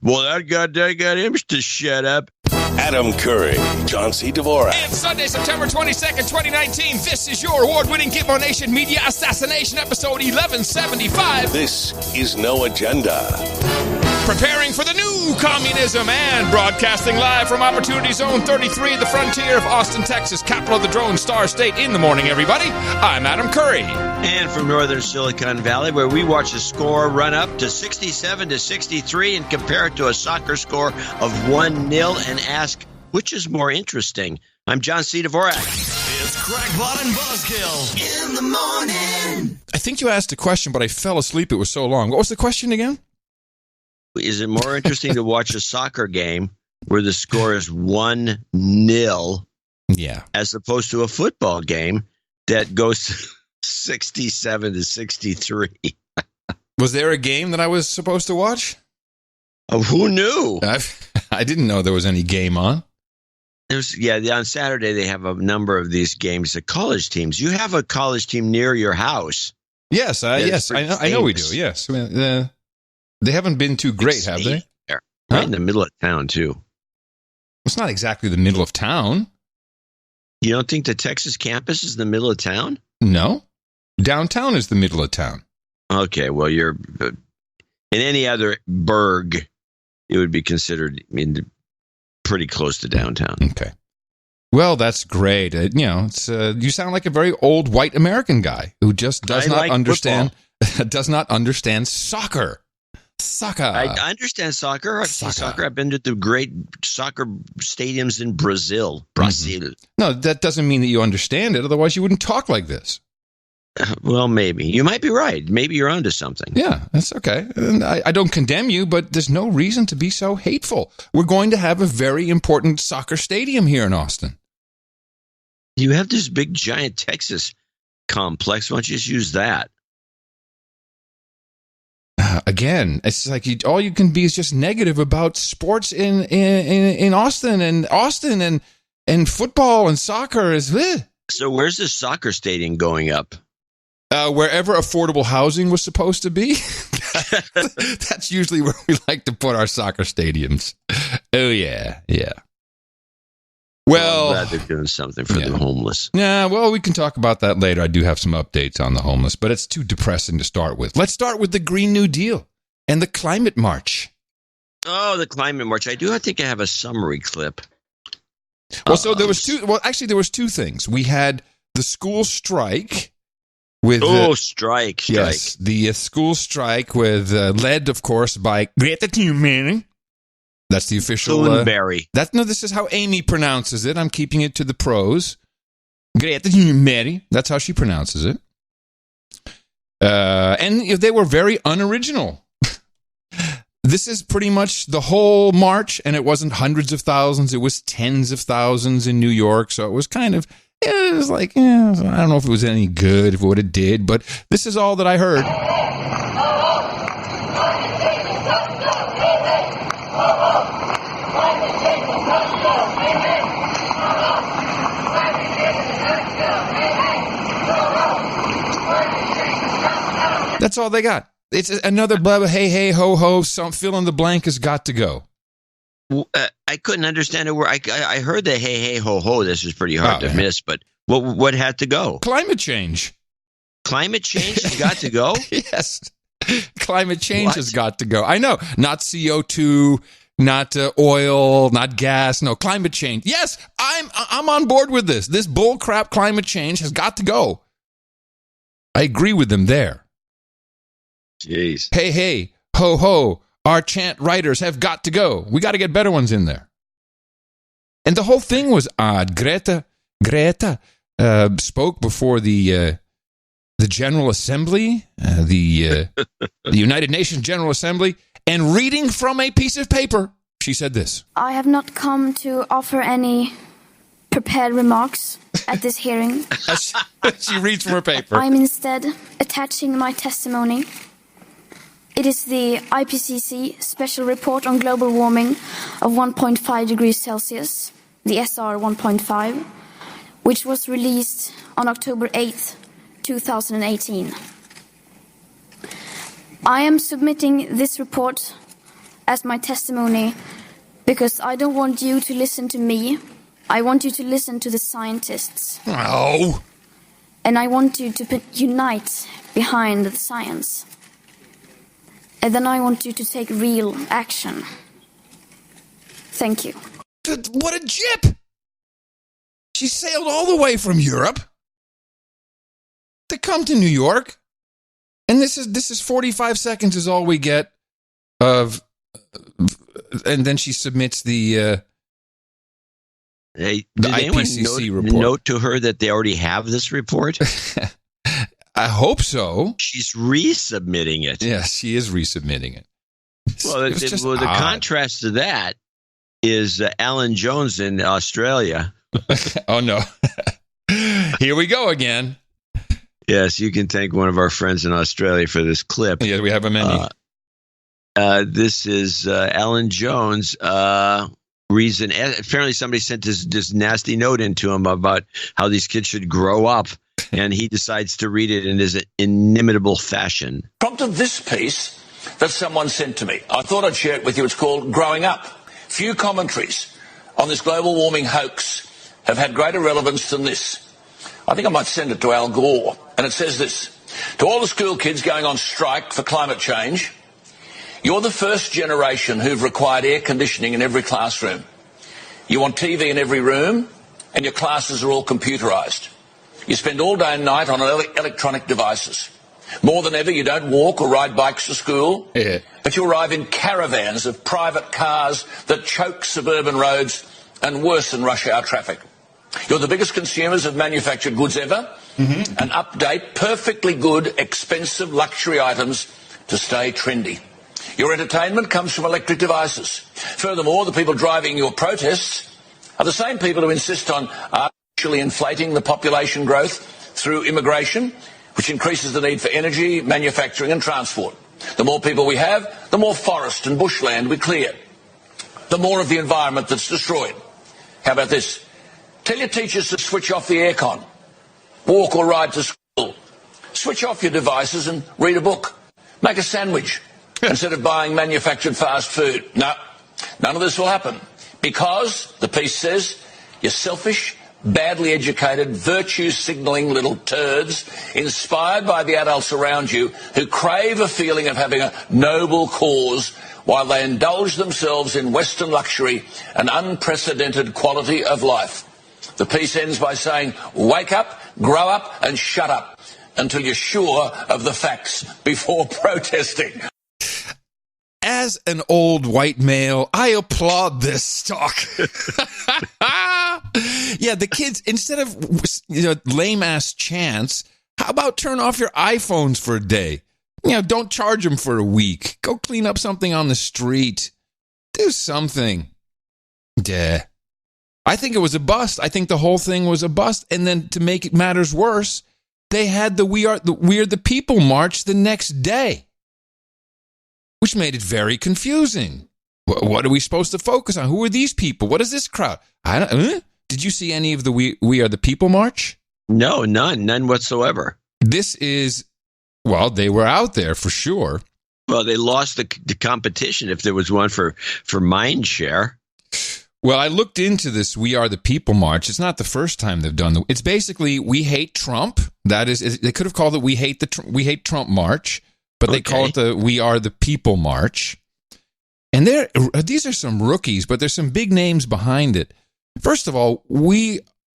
Well, that got him to shut up. Adam Curry, John C. Dvorak. It's Sunday, September 22nd, 2019. This is your award-winning Gitmo Nation Media Assassination episode 1175. This is No Agenda. Preparing for the new communism and broadcasting live from Opportunity Zone 33, the frontier of Austin, Texas, capital of the Drone Star State. In the morning, everybody. I'm Adam Curry. And from northern Silicon Valley, where we watch the score run up to 67 to 63 and compare it to a soccer score of 1-0 and ask, which is more interesting? I'm John C. Dvorak. It's Crackpot and Buzzkill in the morning. I think you asked a question, but I fell asleep. It was so long. What was the question again? Is it more interesting to watch a soccer game where the score is 1-0 as opposed to a football game that goes 67 to 63? Was there a game that I was supposed to watch? Oh, who knew? I didn't know there was any game on. On Saturday they have a number of these games. The college teams. You have a college team near your house. Yes, I know we do. Yes, they haven't been too great, have they? Right in the middle of town too. It's not exactly the middle of town. You don't think the Texas campus is the middle of town? No, downtown is the middle of town. Okay, well, you're in any other burg, it would be considered pretty close to downtown. Okay. Well, that's great. You sound like a very old white American guy who just does not understand soccer. I understand soccer. I've seen soccer. I've been to the great soccer stadiums in Brazil. Mm-hmm. No, that doesn't mean that you understand it. Otherwise, you wouldn't talk like this. Well, maybe. You might be right. Maybe you're onto something. Yeah, that's okay. I don't condemn you, but there's no reason to be so hateful. We're going to have a very important soccer stadium here in Austin. You have this big, giant Texas complex. Why don't you just use that? Again, it's like all you can be is just negative about sports in Austin and football and soccer is. So where's the soccer stadium going up? Wherever affordable housing was supposed to be. That's usually where we like to put our soccer stadiums. Oh yeah. Well, I'm glad they're doing something for the homeless. Yeah, well, we can talk about that later. I do have some updates on the homeless, but it's too depressing to start with. Let's start with the Green New Deal and the Climate March. Oh, the Climate March. I think I have a summary clip. Well, so there was two things. We had the school strike with strike. Yes, the school strike with led, of course, by Greta Thunberg. That's the official. Thunberg. This is how Amy pronounces it. I'm keeping it to the pros. Greta Thunberg. That's how she pronounces it. And they were very unoriginal. This is pretty much the whole march, and it wasn't hundreds of thousands. It was tens of thousands in New York. So it was kind of, I don't know if it was any good, if what it did, but this is all that I heard. That's all they got. It's another blah, blah, hey, ho, ho, some fill in the blank has got to go. I couldn't understand it. I heard the hey, ho, ho. This was pretty hard to miss, but what had to go? Climate change. Climate change has got to go? Yes. Climate change has got to go. I know. Not CO2, not oil, not gas. No, climate change. Yes, I'm on board with this. This bull crap climate change has got to go. I agree with them there. Jeez. Hey, ho, ho. Our chant writers have got to go. We got to get better ones in there. And the whole thing was odd. Greta spoke before the General Assembly, the United Nations General Assembly, and reading from a piece of paper, she said this. I have not come to offer any prepared remarks at this hearing. She reads from her paper. I'm instead attaching my testimony. It is the IPCC Special Report on Global Warming of 1.5 degrees Celsius, the SR 1.5, which was released on October 8th, 2018. I am submitting this report as my testimony because I don't want you to listen to me. I want you to listen to the scientists. Oh. And I want you to unite behind the science. And then I want you to take real action. Thank you. What a jip! She sailed all the way from Europe to come to New York. And this is 45 seconds is all we get of, and then she submits the IPCC report. Note to her that they already have this report? I hope so. She's resubmitting it. Yes, she is resubmitting it. Well, the contrast to that is Alan Jones in Australia. Oh, no. Here we go again. Yes, you can thank one of our friends in Australia for this clip. Yeah, we have a many. This is Alan Jones. Reason. Apparently, somebody sent this nasty note into him about how these kids should grow up, and he decides to read it in his inimitable fashion. Prompted this piece that someone sent to me. I thought I'd share it with you. It's called Growing Up. Few commentaries on this global warming hoax have had greater relevance than this. I think I might send it to Al Gore. And it says this: to all the school kids going on strike for climate change, you're the first generation who've required air conditioning in every classroom. You want TV in every room, and your classes are all computerised. You spend all day and night on electronic devices. More than ever, you don't walk or ride bikes to school, but you arrive in caravans of private cars that choke suburban roads and worsen rush hour traffic. You're the biggest consumers of manufactured goods ever, and update perfectly good, expensive luxury items to stay trendy. Your entertainment comes from electric devices. Furthermore, the people driving your protests are the same people who insist on artificially inflating the population growth through immigration, which increases the need for energy, manufacturing and transport. The more people we have, the more forest and bushland we clear. The more of the environment that's destroyed. How about this? Tell your teachers to switch off the aircon. Walk or ride to school. Switch off your devices and read a book. Make a sandwich instead of buying manufactured fast food. No, none of this will happen. Because, the piece says, you're selfish, badly educated, virtue-signalling little turds inspired by the adults around you who crave a feeling of having a noble cause while they indulge themselves in Western luxury and unprecedented quality of life. The piece ends by saying, wake up, grow up and shut up until you're sure of the facts before protesting. As an old white male, I applaud this talk. Yeah, the kids, instead of lame-ass chants, how about turn off your iPhones for a day? Don't charge them for a week. Go clean up something on the street. Do something. Yeah. I think it was a bust. I think the whole thing was a bust. And then to make it matters worse, they had the We Are the People march the next day, which made it very confusing. What are we supposed to focus on? Who are these people? What is this crowd? Did you see any of the We Are the People march? No, none whatsoever. This is, well, they were out there for sure. Well, they lost the competition if there was one for mind share. Well, I looked into this We Are the People march. It's not the first time they've done it's basically We Hate Trump. That is, they could have called it We Hate Trump march, but they call it the We Are the People march. And these are some rookies, but there's some big names behind it. First of all, We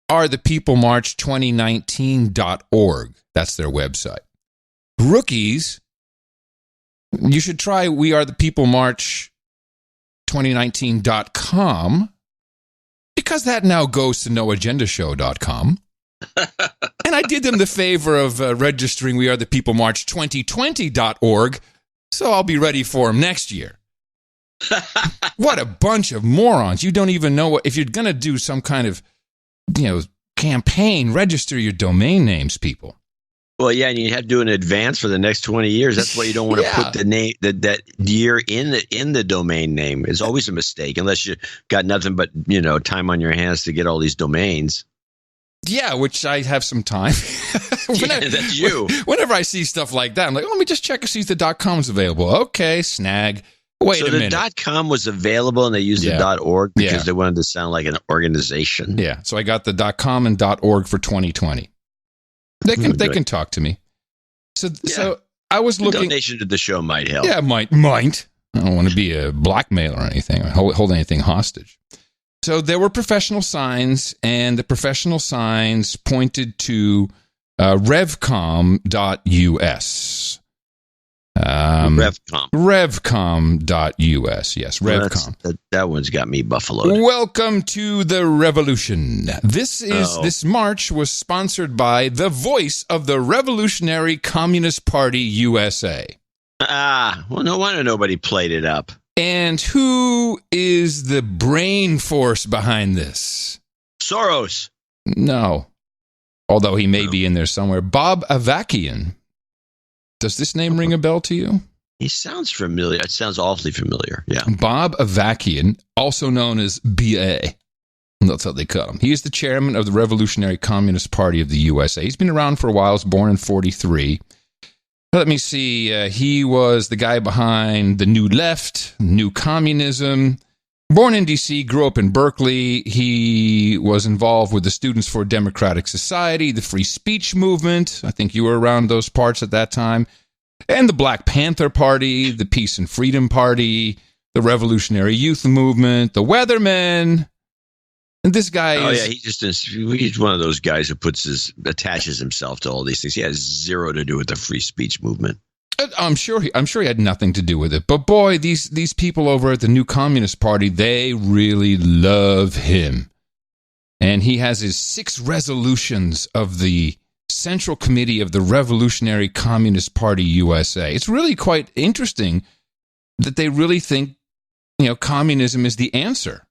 Are the People March 2019.org. That's their website. Rookies, you should try We Are the People March 2019.com, because that now goes to noagendashow.com. And I did them the favor of registering We Are the People March 2020.org, so I'll be ready for them next year. What a bunch of morons. You don't even know if you're going to do some kind of, campaign, register your domain names, people. Well, yeah, and you have to do it in advance for the next 20 years. That's why you don't want to put the name that year in the domain name. It's always a mistake unless you got nothing but time on your hands to get all these domains. Yeah, which I have some time. That's you. Whenever I see stuff like that, I'm like, let me just check and see if the .com's available. Okay, snag. Wait so a minute. the .com was available and they used the .org because they wanted to sound like an organization. Yeah. So I got the .com and .org for 2020. They can talk to me. So I was looking. Donation to the show might help. Yeah, might. I don't want to be a blackmailer or anything, or hold anything hostage. So there were professional signs, and the professional signs pointed to revcom.us. Revcom.us. Yes, Revcom. That one's got me buffaloed. Welcome to the revolution. This march was sponsored by the voice of the Revolutionary Communist Party USA. Well, no wonder nobody played it up. And who is the brain force behind this? Soros. No. Although he may be in there somewhere. Bob Avakian. Does this name ring a bell to you? He sounds familiar. It sounds awfully familiar. Yeah. Bob Avakian, also known as BA. That's how they call him. He is the chairman of the Revolutionary Communist Party of the USA. He's been around for a while. He was born in 1943. Let me see. He was the guy behind the New Left, New Communism. Born in D.C., grew up in Berkeley. He was involved with the Students for Democratic Society, the Free Speech Movement. I think you were around those parts at that time. And the Black Panther Party, the Peace and Freedom Party, the Revolutionary Youth Movement, the Weathermen. And this guy he's one of those guys who attaches himself to all these things. He has zero to do with the free speech movement. I'm sure he had nothing to do with it. But boy, these people over at the New Communist Party, they really love him. And he has his 6 resolutions of the Central Committee of the Revolutionary Communist Party USA. It's really quite interesting that they really think, communism is the answer.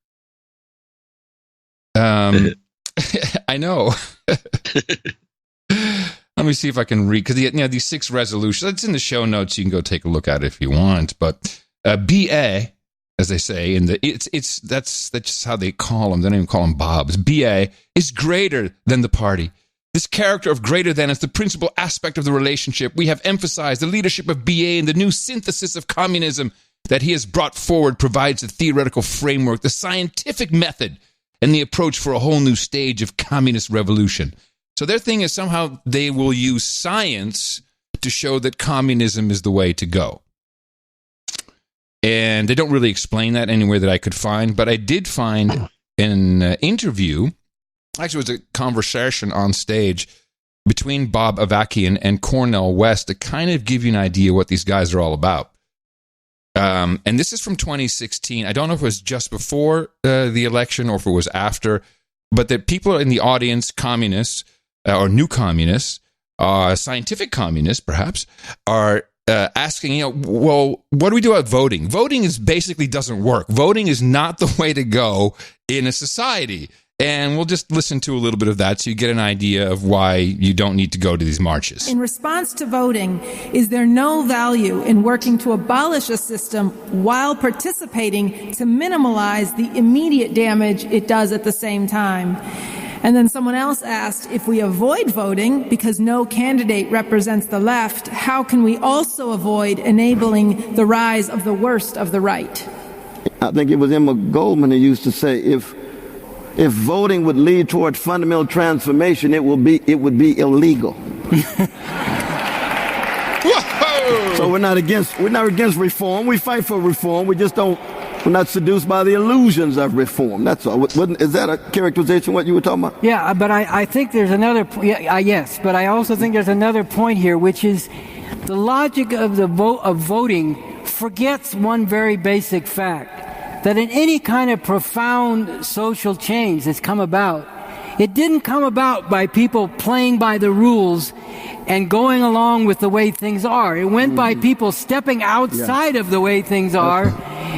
I know. Let me see if I can read, because these 6 resolutions, it's in the show notes. You can go take a look at it if you want. But BA, as they say, that's just how they call him. They don't even call him Bob's. BA is greater than the party. This character of greater than is the principal aspect of the relationship. We have emphasized the leadership of BA and the new synthesis of communism that he has brought forward provides the theoretical framework, the scientific method, and the approach for a whole new stage of communist revolution. So their thing is somehow they will use science to show that communism is the way to go. And they don't really explain that anywhere that I could find, but I did find an interview. Actually, it was a conversation on stage between Bob Avakian and Cornel West to kind of give you an idea what these guys are all about. And this is from 2016. I don't know if it was just before the election or if it was after, but the people in the audience, communists or new communists, scientific communists perhaps, are asking, well, what do we do about voting? Voting basically doesn't work. Voting is not the way to go in a society. And we'll just listen to a little bit of that so you get an idea of why you don't need to go to these marches. In response to voting, is there no value in working to abolish a system while participating to minimize the immediate damage it does at the same time? And then someone else asked, if we avoid voting because no candidate represents the left, how can we also avoid enabling the rise of the worst of the right? I think it was Emma Goldman who used to say, if voting would lead toward fundamental transformation, it would be illegal. So we're not against reform. We fight for reform. We're not seduced by the illusions of reform. That's all. Is that a characterization of what you were talking about? Yeah, but I think there's another. Yes, but I also think there's another point here, which is the logic of voting forgets one very basic fact. That in any kind of profound social change that's come about, it didn't come about by people playing by the rules and going along with the way things are. It went by people stepping outside of the way things are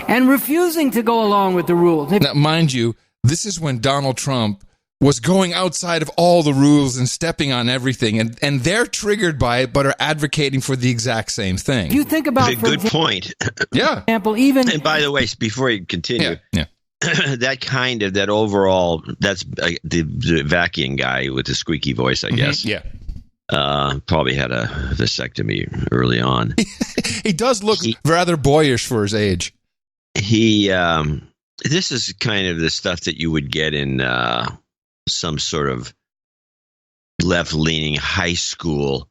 and refusing to go along with the rules. Now, mind you, this is when Donald Trump was going outside of all the rules and stepping on everything, and they're triggered by it, but are advocating for the exact same thing. You think about a good point. Yeah. Example, and by the way, before you continue, that overall, that's the Avakian guy with the squeaky voice, I guess. Yeah. Probably had a vasectomy early on. He does look rather boyish for his age. this is kind of the stuff that you would get in some sort of left-leaning high school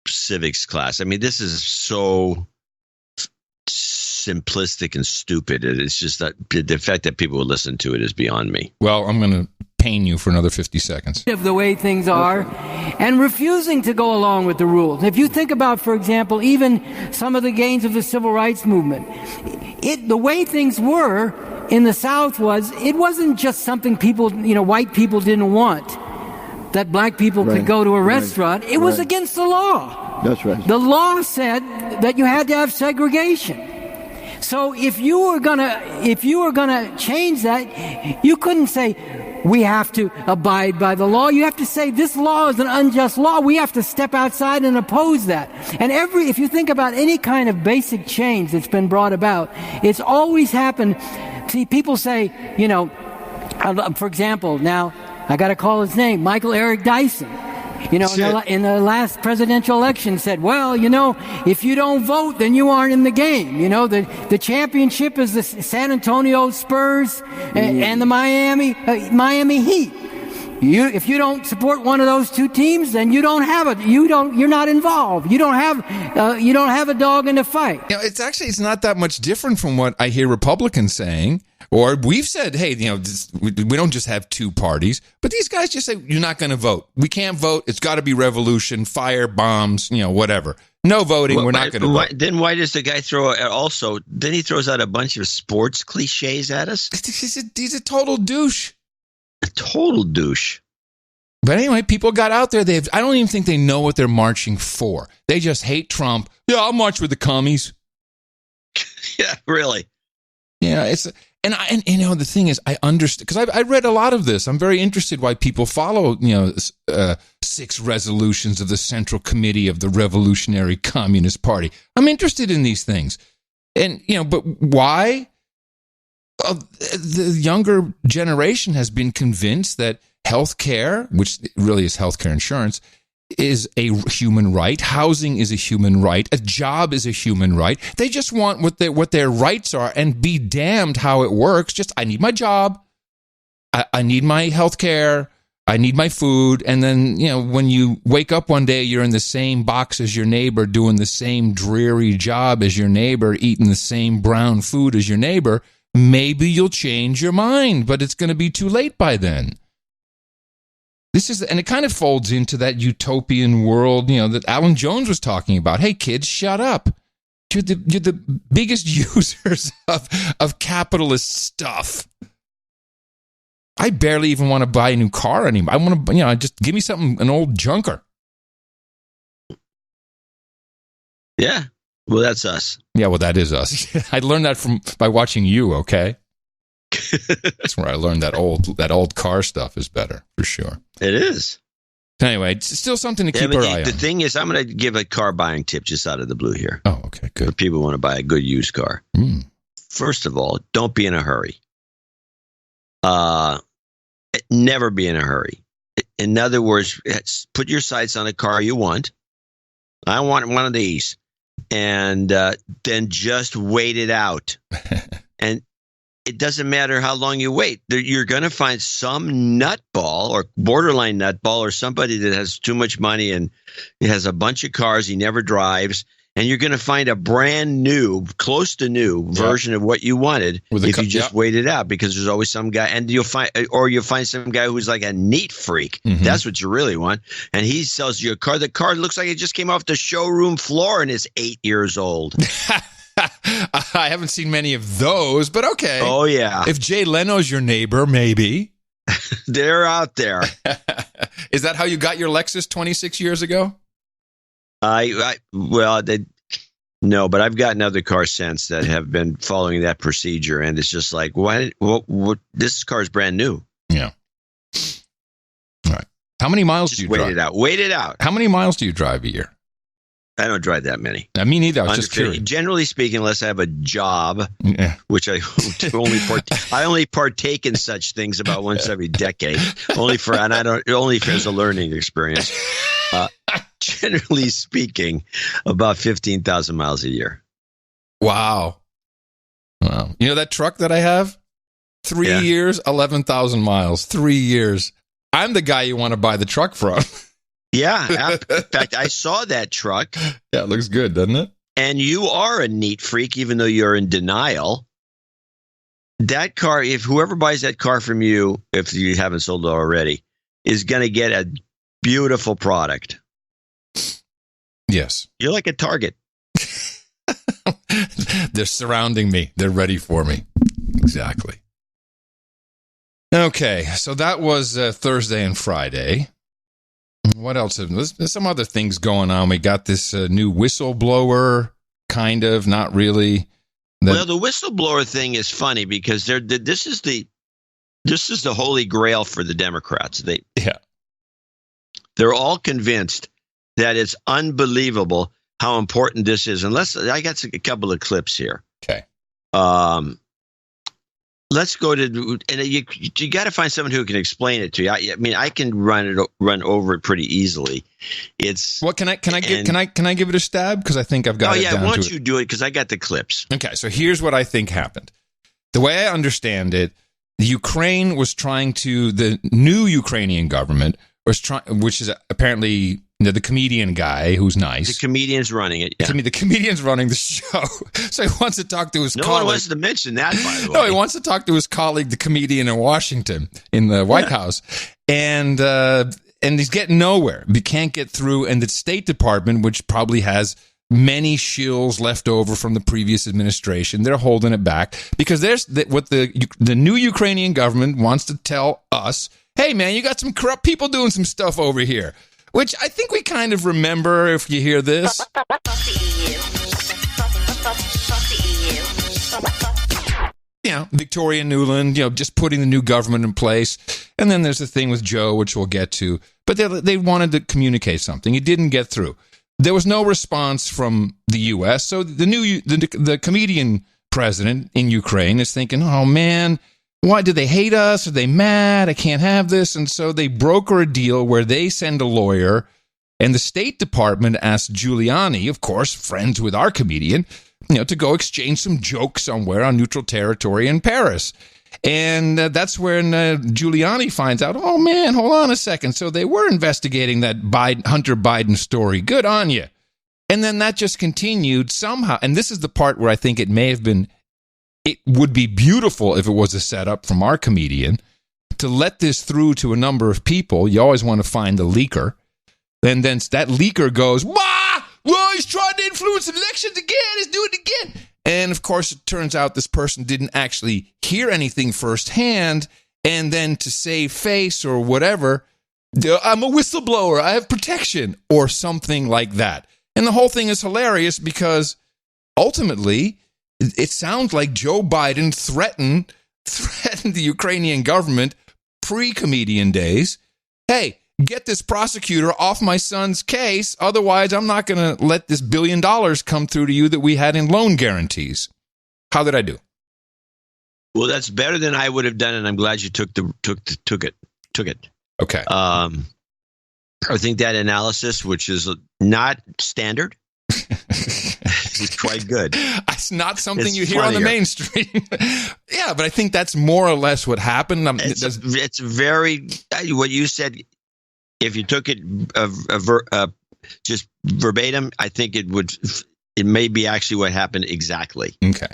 civics class. I mean, this is so simplistic and stupid. It's just that the fact that people would listen to it is beyond me. Well, I'm going to pain you for another 50 seconds. Of the way things are, and refusing to go along with the rules. If you think about, for example, even some of the gains of the civil rights movement, the way things were in the South it wasn't just something people, white people didn't want, that black people could go to a restaurant. It was against the law. That's right. The law said that you had to have segregation. So if you were gonna change that, you couldn't say we have to abide by the law. You have to say this law is an unjust law. We have to step outside and oppose that. And if you think about any kind of basic change that's been brought about, it's always happened. See, people say, for example, now I got to call his name, Michael Eric Dyson. In the last presidential election said, well, if you don't vote, then you aren't in the game. The championship is the San Antonio Spurs and the Miami Heat. If you don't support one of those two teams, then you're not involved. You don't have a dog in the fight. It's not that much different from what I hear Republicans saying. Or we've said, hey, we don't just have two parties, but these guys just say, you're not going to vote. We can't vote. It's got to be revolution, fire, bombs, whatever. No voting. We're not going to vote. Then why does the guy then he throws out a bunch of sports cliches at us? He's a total douche. A total douche. But anyway, people got out there. I don't even think they know what they're marching for. They just hate Trump. Yeah, I'll march with the commies. Yeah, really. Yeah, And the thing is, I understand, because I read a lot of this. I'm very interested why people follow, 6 resolutions of the Central Committee of the Revolutionary Communist Party. I'm interested in these things. And, but why? The younger generation has been convinced that health care, which really is health care insurance, is a human right. Housing is a human right. A job is a human right. They just want what their rights are, and be damned how it works. Just, I need my job. I need my health care. I need my food. And then, when you wake up one day, you're in the same box as your neighbor, doing the same dreary job as your neighbor, eating the same brown food as your neighbor. Maybe you'll change your mind, but it's going to be too late by then. And it kind of folds into that utopian world, that Alan Jones was talking about. Hey, kids, shut up. You're the biggest users of capitalist stuff. I barely even want to buy a new car anymore. I want to, just give me an old junker. Yeah. Well, that's us. Yeah, well, that is us. I learned that by watching you, okay? That's where I learned that old car stuff is better, for sure. It is. Anyway, it's still something to keep our eye on. The thing is, I'm going to give a car buying tip just out of the blue here. Oh, okay, good. For people who want to buy a good used car. First of all, don't be in a hurry. Never be in a hurry. In other words, put your sights on a car you want. I want one of these. And then just wait it out. And it doesn't matter how long you wait. You're going to find some nutball or borderline nutball or somebody that has too much money and he has a bunch of cars he never drives. And you're going to find a brand new, close to new version of what you wanted if you just wait it out, because there's always some guy, and you'll find some guy who's like a neat freak. Mm-hmm. That's what you really want. And he sells you a car. The car looks like it just came off the showroom floor and is 8 years old. I haven't seen many of those, but okay. Oh, yeah. If Jay Leno's your neighbor, maybe. They're out there. Is that how you got your Lexus 26 years ago? No, but I've gotten other cars since that have been following that procedure, and it's just like, what? This car is brand new. Yeah. All right. How many miles do you drive? Wait it out. How many miles do you drive a year? I don't drive that many. Me neither. I was just curious. Generally speaking, unless I have a job, which I only partake in such things about once every decade, only for as a learning experience. Generally speaking, about 15,000 miles a year. Wow. You know that truck that I have? 3 years, 11,000 miles. 3 years. I'm the guy you want to buy the truck from. Yeah. In fact, I saw that truck. Yeah, it looks good, doesn't it? And you are a neat freak, even though you're in denial. That car, if whoever buys that car from you, if you haven't sold it already, is going to get a beautiful product. Yes. You're like a Target. They're surrounding me. They're ready for me. Exactly. Okay, so that was Thursday and Friday. What else? There's some other things going on. We got this new whistleblower, kind of, not really. Well, the whistleblower thing is funny because this is the holy grail for the Democrats. They're all convinced that it's unbelievable how important this is. I got a couple of clips here. Okay. Let's go to, and you got to find someone who can explain it to you. I mean, I can run over it pretty easily. Can I give it a stab? Because I think I've got it down to it. Why don't you do it? Because I got the clips. Okay, so here's what I think happened. The way I understand it, Ukraine was trying to, the new Ukrainian government was trying, which is apparently the comedian guy who's nice. The comedian's running it. Yeah. The comedian's running the show. So he wants to talk to his colleague. No one wants to mention that, by the way. No, he wants to talk to his colleague, the comedian in Washington, in the White House. And he's getting nowhere. He can't get through. And the State Department, which probably has many shills left over from the previous administration, they're holding it back because there's what the new Ukrainian government wants to tell us. Hey, man, you got some corrupt people doing some stuff over here. Which I think we kind of remember if you hear this. Victoria Nuland, just putting the new government in place. And then there's the thing with Joe, which we'll get to. But they wanted to communicate something. It didn't get through. There was no response from the U.S. So the comedian president in Ukraine is thinking, oh, man, why do they hate us? Are they mad? I can't have this. And so they broker a deal where they send a lawyer, and the State Department asks Giuliani, of course, friends with our comedian, to go exchange some jokes somewhere on neutral territory in Paris. And that's when Giuliani finds out, oh, man, hold on a second. So they were investigating that Hunter Biden story. Good on you. And then that just continued somehow. And this is the part where I think it may have been, it would be beautiful if it was a setup from our comedian to let this through to a number of people. You always want to find the leaker. And then that leaker goes, wah! Well, he's trying to influence elections again. He's doing it again. And, of course, it turns out this person didn't actually hear anything firsthand. And then to save face or whatever, I'm a whistleblower. I have protection or something like that. And the whole thing is hilarious because ultimately it sounds like Joe Biden threatened the Ukrainian government pre-comedian days. Hey, get this prosecutor off my son's case. Otherwise, I'm not going to let this $1 billion come through to you that we had in loan guarantees. How did I do? Well, that's better than I would have done, and I'm glad you took it. Okay. I think that analysis, which is not standard, is quite good. It's not something you hear on the mainstream. Yeah, but I think that's more or less what happened. It's very what you said. If you took it just verbatim, I think it may be actually what happened exactly. Okay.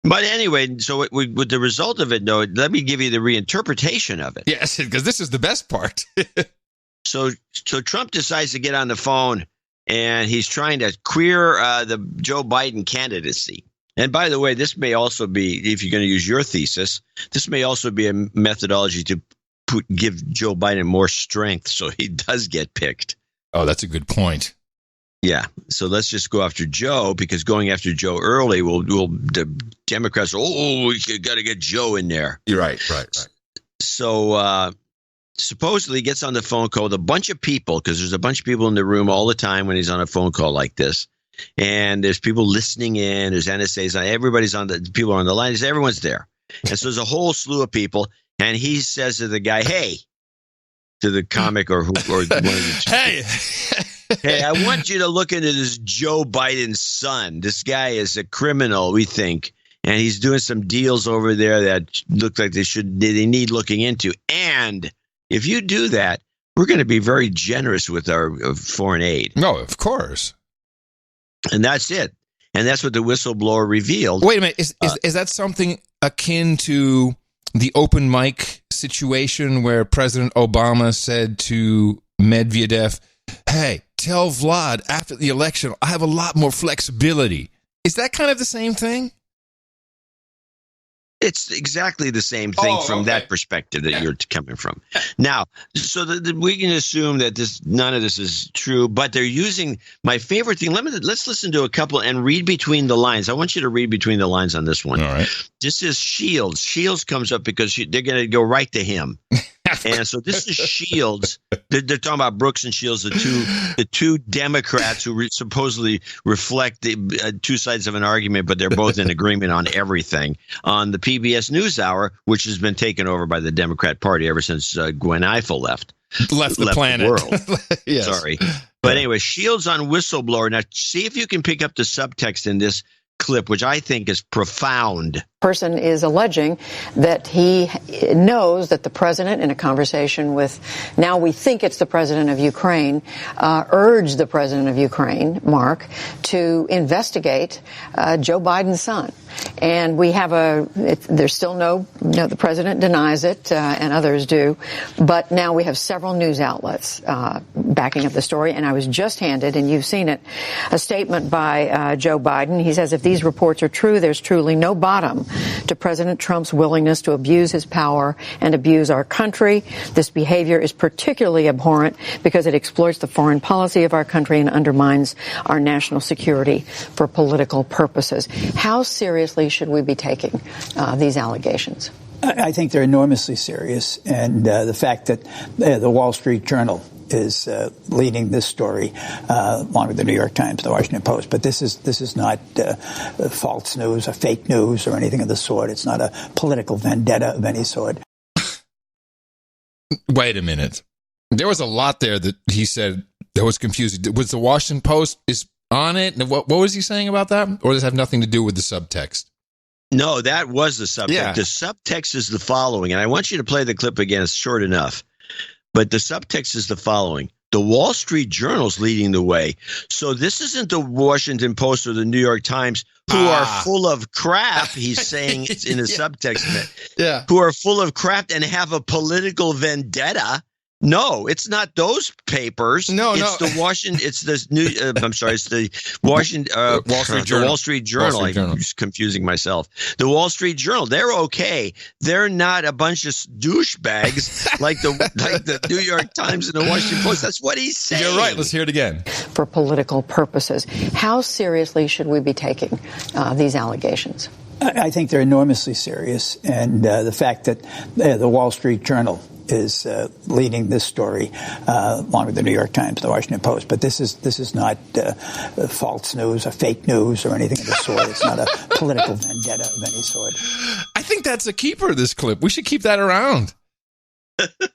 But anyway, so with the result of it, though, let me give you the reinterpretation of it. Yes, because this is the best part. So Trump decides to get on the phone, and he's trying to queer the Joe Biden candidacy. And by the way, this may also be, if you're going to use your thesis, this may also be a methodology to give Joe Biden more strength so he does get picked. Oh, that's a good point. Yeah. So let's just go after Joe, because going after Joe early the Democrats, we got to get Joe in there. You're right. So supposedly gets on the phone call with a bunch of people, because there's a bunch of people in the room all the time when he's on a phone call like this. And there's people listening in. There's NSAs. People are on the line. Everyone's there. And so there's a whole slew of people. And he says to the guy, hey, to the comic or one of the two. Hey, Hey, I want you to look into this Joe Biden's son. This guy is a criminal, we think, and he's doing some deals over there that look like they need looking into. And if you do that, we're going to be very generous with our foreign aid. No, of course. And that's it. And that's what the whistleblower revealed. Wait a minute. Is that something akin to the open mic situation where President Obama said to Medvedev, hey, tell Vlad after the election, I have a lot more flexibility. Is that kind of the same thing? It's exactly the same thing from that perspective that you're coming from. Now, so we can assume that none of this is true, but they're using my favorite thing. Let's listen to a couple and read between the lines. I want you to read between the lines on this one. All right. This is Shields. Shields comes up because they're going to go right to him. And so this is Shields. They're talking about Brooks and Shields, the two Democrats who supposedly reflect the two sides of an argument, but they're both in agreement on everything. On the PBS NewsHour, which has been taken over by the Democrat Party ever since Gwen Ifill left the planet. The world. Yes. Sorry. But anyway, Shields on whistleblower. Now, see if you can pick up the subtext in this clip, which I think is profound. Person is alleging that he knows that the president, in a conversation with, now we think it's the president of Ukraine, urged the president of Ukraine, Mark, to investigate Joe Biden's son. And we have there's still the president denies it, and others do. But now we have several news outlets backing up the story. And I was just handed, and you've seen it, a statement by Joe Biden. He says, if these reports are true, there's truly no bottom to President Trump's willingness to abuse his power and abuse our country. This behavior is particularly abhorrent because it exploits the foreign policy of our country and undermines our national security for political purposes. How seriously should we be taking these allegations? I think they're enormously serious. And the fact that the Wall Street Journal is leading this story along with the New York Times, the Washington Post. But this is not false news or fake news or anything of the sort. It's not a political vendetta of any sort. Wait a minute. There was a lot there that he said that was confusing. Was the Washington Post is on it? What was he saying about that? Or does it have nothing to do with the subtext? No, that was the subtext. Yeah. The subtext is the following, and I want you to play the clip again. It's short enough. But the subtext is the following. The Wall Street Journal's leading the way. So this isn't the Washington Post or the New York Times who are full of crap, he's saying in the subtext. Yeah. Who are full of crap and have a political vendetta. No, it's not those papers. No, it's the Washington. It's the new. It's the Washington Wall Street Journal. The Wall Street Journal. I'm confusing myself. The Wall Street Journal. They're okay. They're not a bunch of douchebags like the New York Times and the Washington Post. That's what he's saying. You're right. Let's hear it again. For political purposes, how seriously should we be taking these allegations? I think they're enormously serious. And the fact that the Wall Street Journal is leading this story along with the New York Times, the Washington Post. But this is not false news or fake news or anything of the sort. It's not a political vendetta of any sort. I think that's a keeper, this clip. We should keep that around.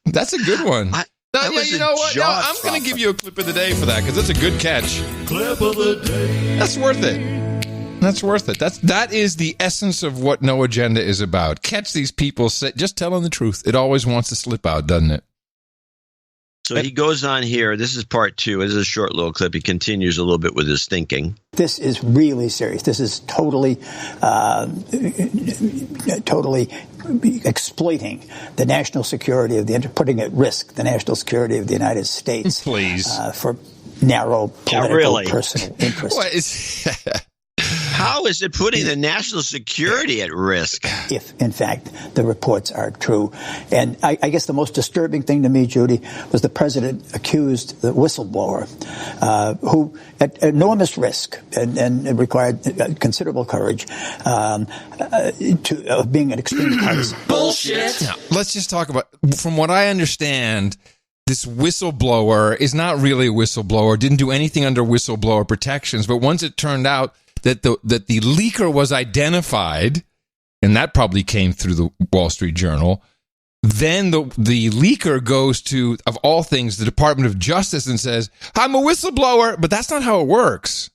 That's a good one. You know what? No, I'm going to give you a clip of the day for that because it's a good catch. Clip of the day. That's worth it. That's worth it. That is the essence of what No Agenda is about. Catch these people just telling the truth. It always wants to slip out, doesn't it? So he goes on here. This is part two. This is a short little clip. He continues a little bit with his thinking. This is really serious. This is totally exploiting the national security putting at risk the national security of the United States. Please. For narrow political personal interests. How is it putting the national security at risk? If, in fact, the reports are true. And I guess the most disturbing thing to me, Judy, was the president accused the whistleblower, who at enormous risk and required considerable courage of being an extreme partisan. Bullshit. Now, let's just talk about, from what I understand, this whistleblower is not really a whistleblower, didn't do anything under whistleblower protections, but once it turned out that the leaker was identified, and that probably came through the Wall Street Journal, then the leaker goes to, of all things, the Department of Justice and says, I'm a whistleblower. But that's not how it works.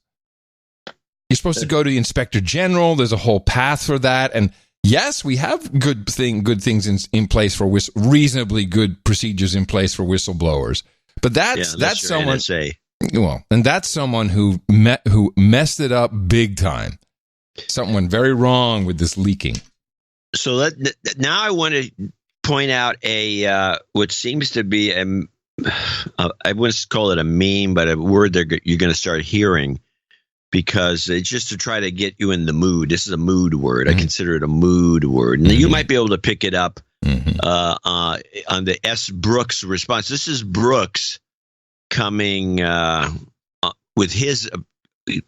You're supposed to go to the Inspector General. There's a whole path for that. And yes, we have good things in place for reasonably good procedures in place for whistleblowers. But that's someone. NSA. Well, and that's someone who messed it up big time. Something went very wrong with this leaking. So now I want to point out what seems to be I wouldn't call it a meme, but a word you're going to start hearing, because it's just to try to get you in the mood. This is a mood word. Mm-hmm. I consider it a mood word. And you might be able to pick it up on the S. Brooks response. This is Brooks coming with his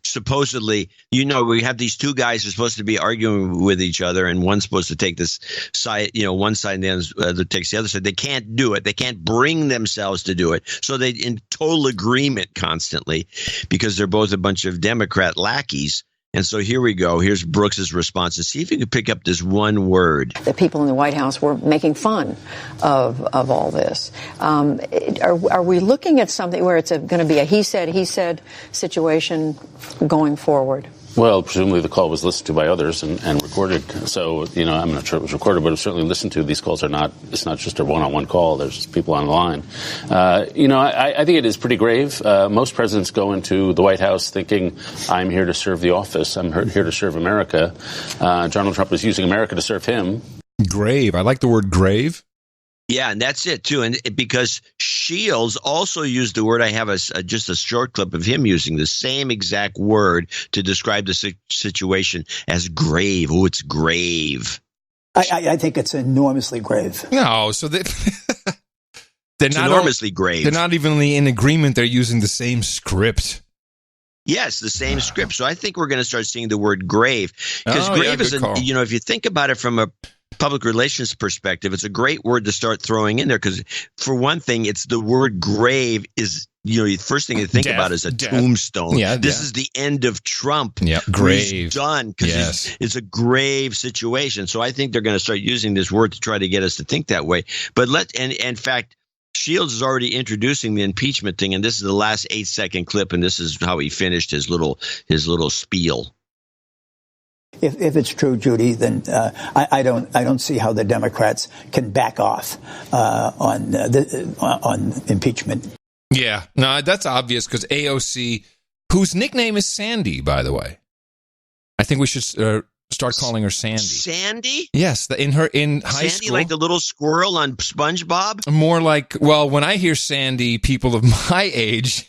supposedly, we have these two guys who are supposed to be arguing with each other, and one's supposed to take this side, one side, and the other takes the other side. They can't do it. They can't bring themselves to do it. So they're in total agreement constantly because they're both a bunch of Democrat lackeys. And so here we go. Here's Brooks's response. And see if you can pick up this one word. The people in the White House were making fun of all this. Are we looking at something where it's going to be a he said situation going forward? Well, presumably the call was listened to by others and recorded. So, I'm not sure it was recorded, but it was certainly listened to. These calls it's not just a one-on-one call. There's people on the line. I think it is pretty grave. Most presidents go into the White House thinking, I'm here to serve the office. I'm here to serve America. Donald Trump is using America to serve him. Grave. I like the word grave. Yeah, and that's it, too. And because Shields also used the word, I have just a short clip of him using the same exact word to describe the situation as grave. Oh, it's grave. I think it's enormously grave. No, so they're not enormously grave. They're not even in agreement. They're using the same script. Yes, the same script. So I think we're going to start seeing the word grave, because grave is if you think about it from a public relations perspective, it's a great word to start throwing in there, because for one thing, it's the word grave is, the first thing to think about is a tombstone. Yeah, this is the end of Trump. Yeah, grave. He's done, because it's a grave situation. So I think they're going to start using this word to try to get us to think that way. But in fact, Shields is already introducing the impeachment thing, and this is the last 8-second clip, and this is how he finished his little spiel. If it's true, Judy, then I don't see how the Democrats can back off on impeachment. Yeah, no, that's obvious, because AOC, whose nickname is Sandy, by the way, I think we should start calling her Sandy. Sandy? Yes, in high school. Sandy, like the little squirrel on SpongeBob? More like, well, when I hear Sandy, people of my age.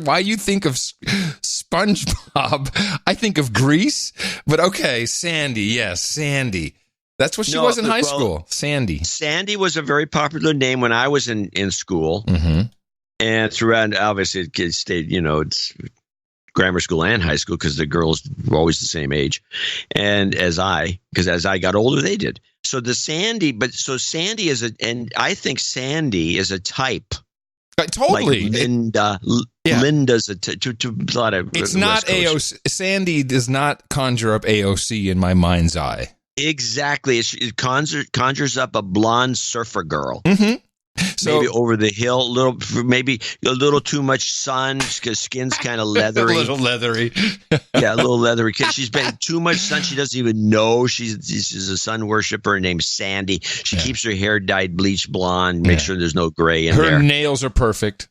Why you think of SpongeBob, I think of Grease. But okay, Sandy, yes, Sandy. That's what she was in high school, Sandy. Sandy was a very popular name when I was in school. Mm-hmm. And throughout, obviously, it stayed, it's grammar school and high school, because the girls were always the same age. And because as I got older, they did. So Sandy is and I think Sandy is a type. Totally. Like Linda. Linda's a lot of. It's not AOC. Sandy does not conjure up AOC in my mind's eye. Exactly. It conjures up a blonde surfer girl. Mm-hmm. So, maybe over the hill, maybe a little too much sun, because skin's kind of leathery. A little leathery. Yeah, a little leathery. She's been too much sun. She doesn't even know she's a sun worshiper named Sandy. She keeps her hair dyed bleach blonde. Make sure there's no gray in there. Her nails are perfect.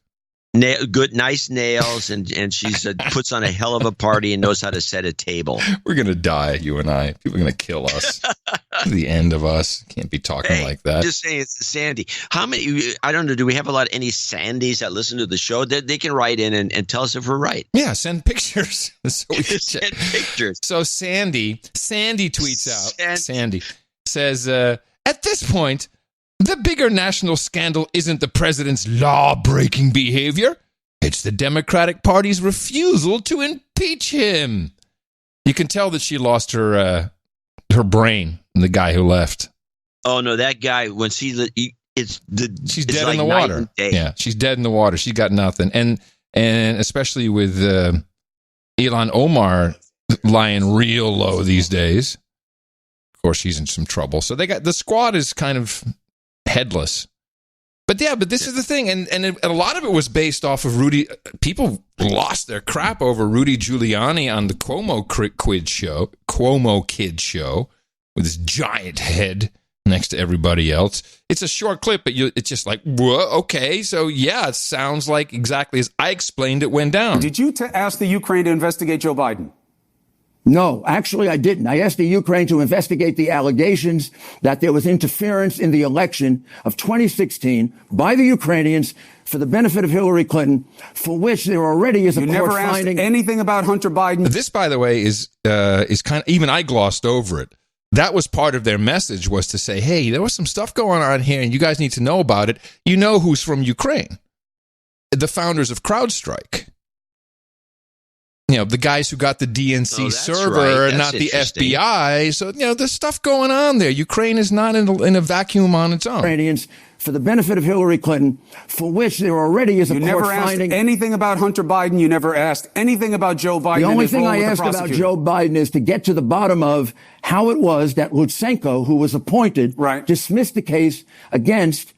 Good, nice nails, and she's puts on a hell of a party and knows how to set a table. We're gonna die, you and I. People are gonna kill us. The end of us. Can't be talking like that. Just saying, it's Sandy. How many? I don't know. Do we have any Sandys that listen to the show? They can write in and tell us if we're right. Yeah, send pictures. So we can send pictures. So Sandy tweets out. Sandy says, at this point, the bigger national scandal isn't the president's law-breaking behavior. It's the Democratic Party's refusal to impeach him. You can tell that she lost her brain, the guy who left. Oh, no, that guy, when she's dead in the water. Yeah, she's dead in the water. She got nothing. And especially with Ilhan Omar lying real low these days. Of course, she's in some trouble. So the squad is kind of headless. But this is the thing, and a lot of it was based off of Rudy. People lost their crap over Rudy Giuliani on the Cuomo Kid show with his giant head next to everybody else. It's a short clip, but it's just like, whoa, okay, so yeah, it sounds like exactly as I explained it went down. Did you ask the Ukraine to investigate Joe Biden? No, actually, I didn't. I asked the Ukraine to investigate the allegations that there was interference in the election of 2016 by the Ukrainians for the benefit of Hillary Clinton, for which there already is a court finding. You never asked anything about Hunter Biden? This, by the way, is kind of, even I glossed over it. That was part of their message, was to say, hey, there was some stuff going on here, and you guys need to know about it. You know who's from Ukraine? The founders of CrowdStrike. You know, the guys who got the DNC server, not the FBI. So, you know, there's stuff going on there. Ukraine is not in a vacuum on its own. Ukrainians for the benefit of Hillary Clinton, for which there already is a court finding. You never asked anything about Hunter Biden. You never asked anything about Joe Biden. The only thing I asked about Joe Biden is to get to the bottom of how it was that Lutsenko, who was appointed, dismissed the case against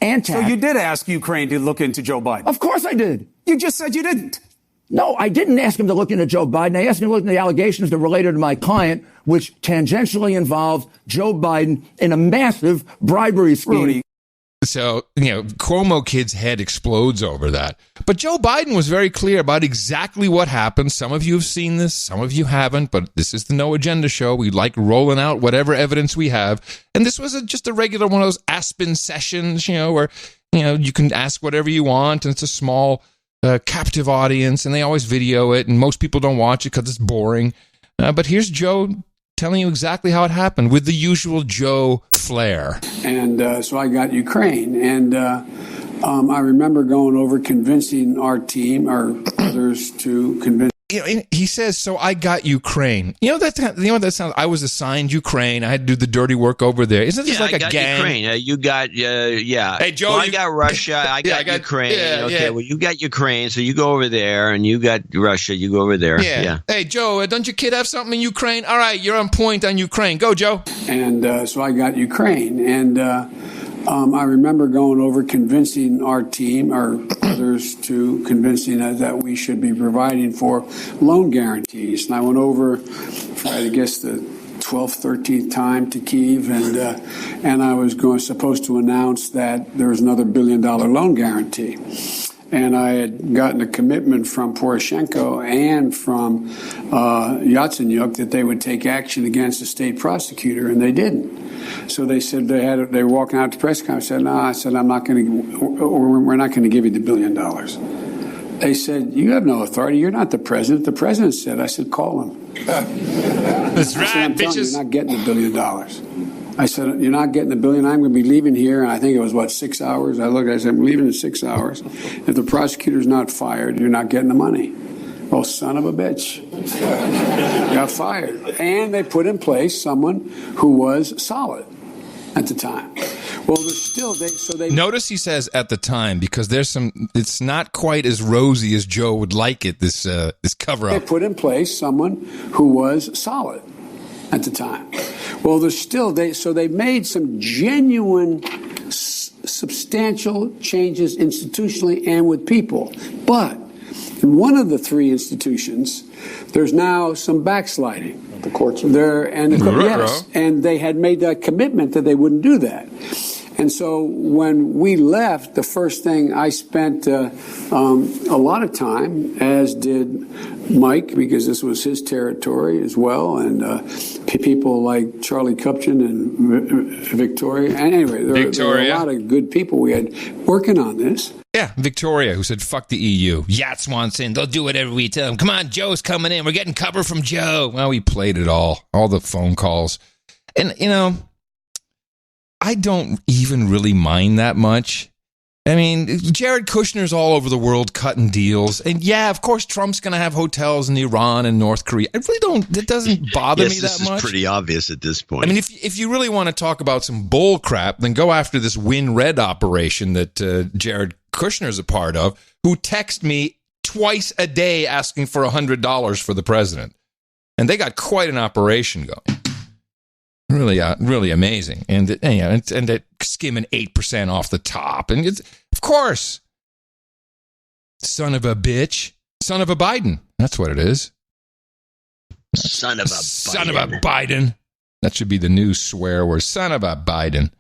Antak. So you did ask Ukraine to look into Joe Biden? Of course I did. You just said you didn't. No, I didn't ask him to look into Joe Biden. I asked him to look into the allegations that related to my client, which tangentially involved Joe Biden in a massive bribery scheme. Rudy. So, you know, Cuomo Kid's head explodes over that. But Joe Biden was very clear about exactly what happened. Some of you have seen this, some of you haven't, but this is the No Agenda show. We like rolling out whatever evidence we have. And this was just a regular one of those Aspen sessions, you know, where, you know, you can ask whatever you want, and it's a small captive audience, and they always video it, and most people don't watch it because it's boring. But here's Joe telling you exactly how it happened with the usual Joe flair. And so I got Ukraine, and I remember going over convincing our team or others to convince. You know, he says, so I got Ukraine. You know that sounds. I was assigned Ukraine. I had to do the dirty work over there. Isn't this like a gang? Ukraine. You got yeah. Hey Joe, well, I got Russia. I got Ukraine. Okay, well you got Ukraine, so you go over there, and you got Russia. You go over there. Yeah. Hey Joe, don't your kid have something in Ukraine? All right, you're on point on Ukraine. Go Joe. And so I got Ukraine, and I remember going over convincing our team or others to convincing us that we should be providing for loan guarantees. And I went over for, I guess, the 12th, 13th time to Kyiv, and I was supposed to announce that there was another $1 billion loan guarantee. And I had gotten a commitment from Poroshenko and from Yatsenyuk that they would take action against the state prosecutor, and they didn't. So they said they were walking out to press conference. I said, no, I said, we're not going to give you the $1 billion. They said, you have no authority. You're not the president. The president said. I said, call him. That's right, I'm telling you, you're not getting the $1 billion. I said, you're not getting the $1 billion. I'm going to be leaving here. And I think it was, 6 hours? I looked, I said, I'm leaving in 6 hours. If the prosecutor's not fired, you're not getting the money. Well, son of a bitch. Got fired. And they put in place someone who was solid at the time. Well, there's still, they notice he says at the time, because it's not quite as rosy as Joe would like it, this cover up. They put in place someone who was solid at the time. Well, there's still, they made some genuine, substantial changes institutionally and with people. But in one of the three institutions, there's now some backsliding. The courts are there, and they had made that commitment that they wouldn't do that. And so when we left, the first thing I spent a lot of time, as did Mike, because this was his territory as well, and people like Charlie Kupchan and Victoria. And anyway, there were a lot of good people we had working on this. Yeah, Victoria, who said, fuck the EU. Yats wants in. They'll do whatever we tell them. Come on, Joe's coming in. We're getting cover from Joe. Well, we played it all the phone calls. And, you know, I don't even really mind that much. I mean, Jared Kushner's all over the world cutting deals. And yeah, of course, Trump's going to have hotels in Iran and North Korea. I really don't, it doesn't bother me that much. This is pretty obvious at this point. I mean, if you really want to talk about some bull crap, then go after this WinRed operation that Jared Kushner's a part of, who text me twice a day asking for $100 for the president. And they got quite an operation going. Really, really amazing. And that skimming 8% off the top. And it's, of course, son of a bitch, son of a Biden. That's what it is. Son of a Biden. That should be the new swear word. Son of a Biden.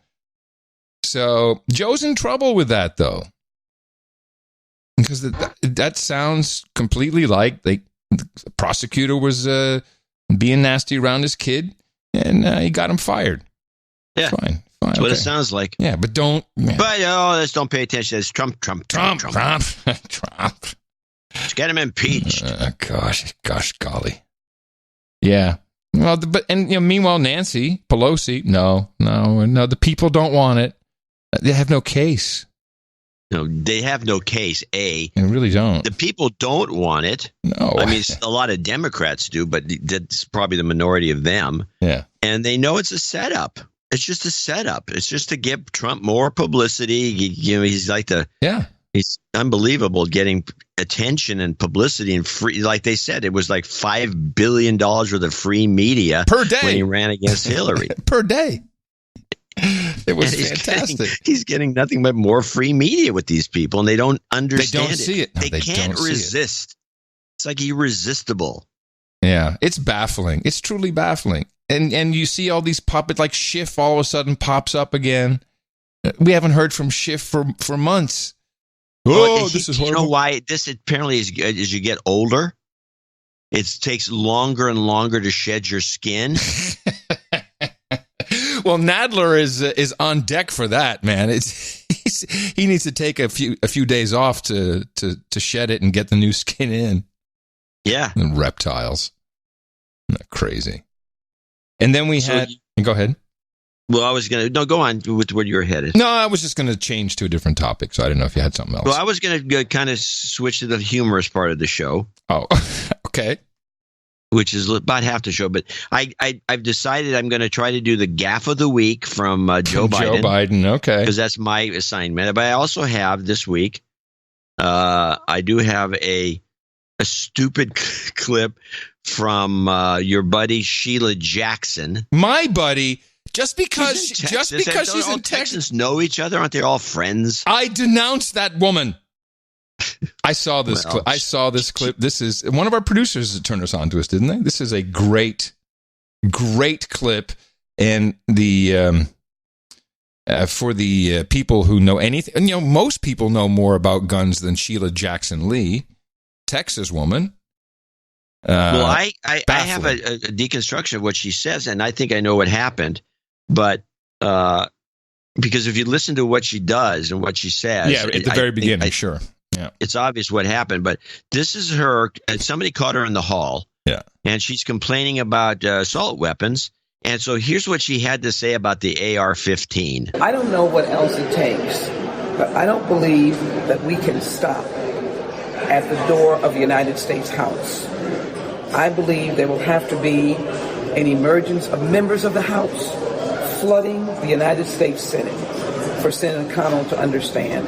So Joe's in trouble with that, though. Because that sounds completely like the prosecutor was being nasty around his kid, and he got him fired. Yeah. Fine. That's what it sounds like. Yeah, but don't... Yeah. But, let's don't pay attention. It's Trump. Let's get him impeached. Gosh, golly. Yeah. Well, meanwhile, Nancy Pelosi, no, the people don't want it. They have no case. No, they have no case, A. They really don't. The people don't want it. No. I mean, a lot of Democrats do, but that's probably the minority of them. Yeah. And they know it's a setup. It's just a setup. It's just to give Trump more publicity. He's like he's unbelievable getting attention and publicity and free. Like they said, it was like $5 billion worth of free media per day when he ran against Hillary. Per day. It was fantastic. He's getting nothing but more free media with these people, and they don't understand it. They don't see it. No, they can't resist. It's like irresistible. Yeah, it's baffling. It's truly baffling. And you see all these puppets, like Schiff all of a sudden pops up again. We haven't heard from Schiff for months. This is horrible. You know why? This apparently is as you get older, it takes longer and longer to shed your skin. Well, Nadler is on deck for that, man. He needs to take a few days off to shed it and get the new skin in. Yeah, and reptiles, crazy. And then we had. Go ahead. Well, I was going to go on with where you were headed. No, I was just going to change to a different topic, so I didn't know if you had something else. Well, I was going to kind of switch to the humorous part of the show. Oh, okay. Which is about half the show, but I've decided I'm going to try to do the gaffe of the week from Joe Biden. Joe Biden, okay. Because that's my assignment. But I also have this week, I do have a stupid clip from your buddy Sheila Jackson. My buddy, just because she's in Texas, Texans know each other, aren't they all friends? I denounce that woman. I saw this clip. I saw this clip. This is one of our producers that turned us on to us, didn't they? This is a great clip, and the for the people who know anything, and most people know more about guns than Sheila Jackson Lee, Texas woman. Well, I have a deconstruction of what she says, and I think I know what happened, but because if you listen to what she does and what she says, at the very beginning, sure. Yeah. It's obvious what happened, but this is her. Somebody caught her in the hall, and she's complaining about assault weapons. And so here's what she had to say about the AR-15. I don't know what else it takes, but I don't believe that we can stop at the door of the United States House. I believe there will have to be an emergence of members of the House flooding the United States Senate for Senator McConnell to understand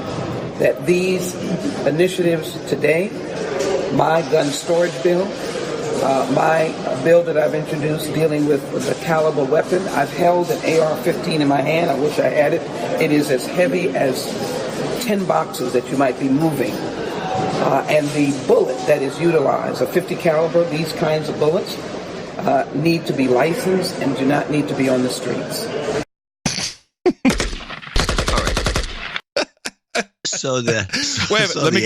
that these initiatives today, my gun storage bill, my bill that I've introduced dealing with the caliber weapon, I've held an AR-15 in my hand. I wish I had it. It is as heavy as 10 boxes that you might be moving. And the bullet that is utilized, a 50 caliber, these kinds of bullets, need to be licensed and do not need to be on the streets. Let me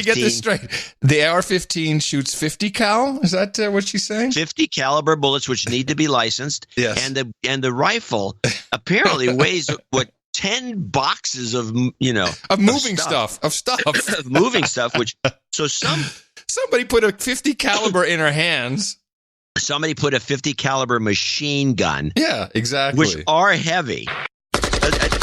get this straight. The AR-15 shoots 50 cal. Is that what she's saying? 50 caliber bullets, which need to be licensed. Yes. And the rifle apparently weighs 10 boxes of moving stuff. Moving stuff. Which somebody put a 50 caliber in her hands. Somebody put a 50 caliber machine gun. Yeah, exactly. Which are heavy.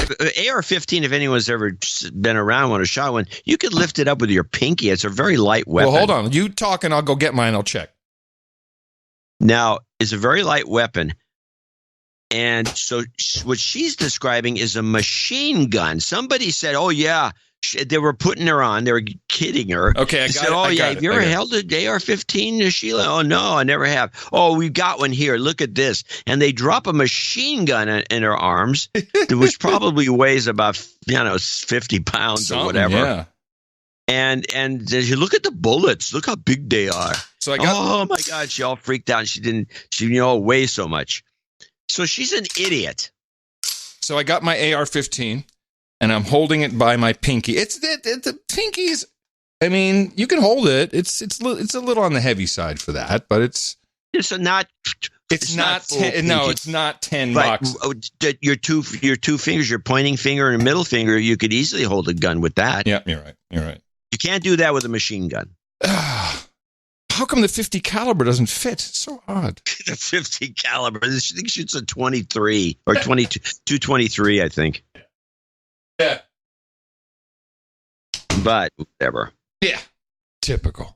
AR-15, if anyone's ever been around one or shot one, you could lift it up with your pinky. It's a very light weapon. Well, hold on. You talk and I'll go get mine. I'll check. Now, it's a very light weapon. And so what she's describing is a machine gun. Somebody said, oh, yeah, they were putting her on. They were kidding her. Okay, I got it. Have you ever held an AR-15, Sheila? Oh, no, I never have. Oh, we've got one here. Look at this. And they drop a machine gun in her arms, which probably weighs about 50 pounds or whatever. Yeah. And as you look at the bullets, look how big they are. So oh my God, she all freaked out. She weighs so much. So she's an idiot. So I got my AR-15 and I'm holding it by my pinky. The pinkies. I mean, you can hold it. It's a little on the heavy side for that, but it's not 10 bucks. Your two fingers, your pointing finger and middle finger, you could easily hold a gun with that. Yeah, you're right. You can't do that with a machine gun. How come the 50 caliber doesn't fit? It's so odd. The 50 caliber. I think shoots a 23 or 22, 223, I think. Yeah. But whatever. Yeah. Typical.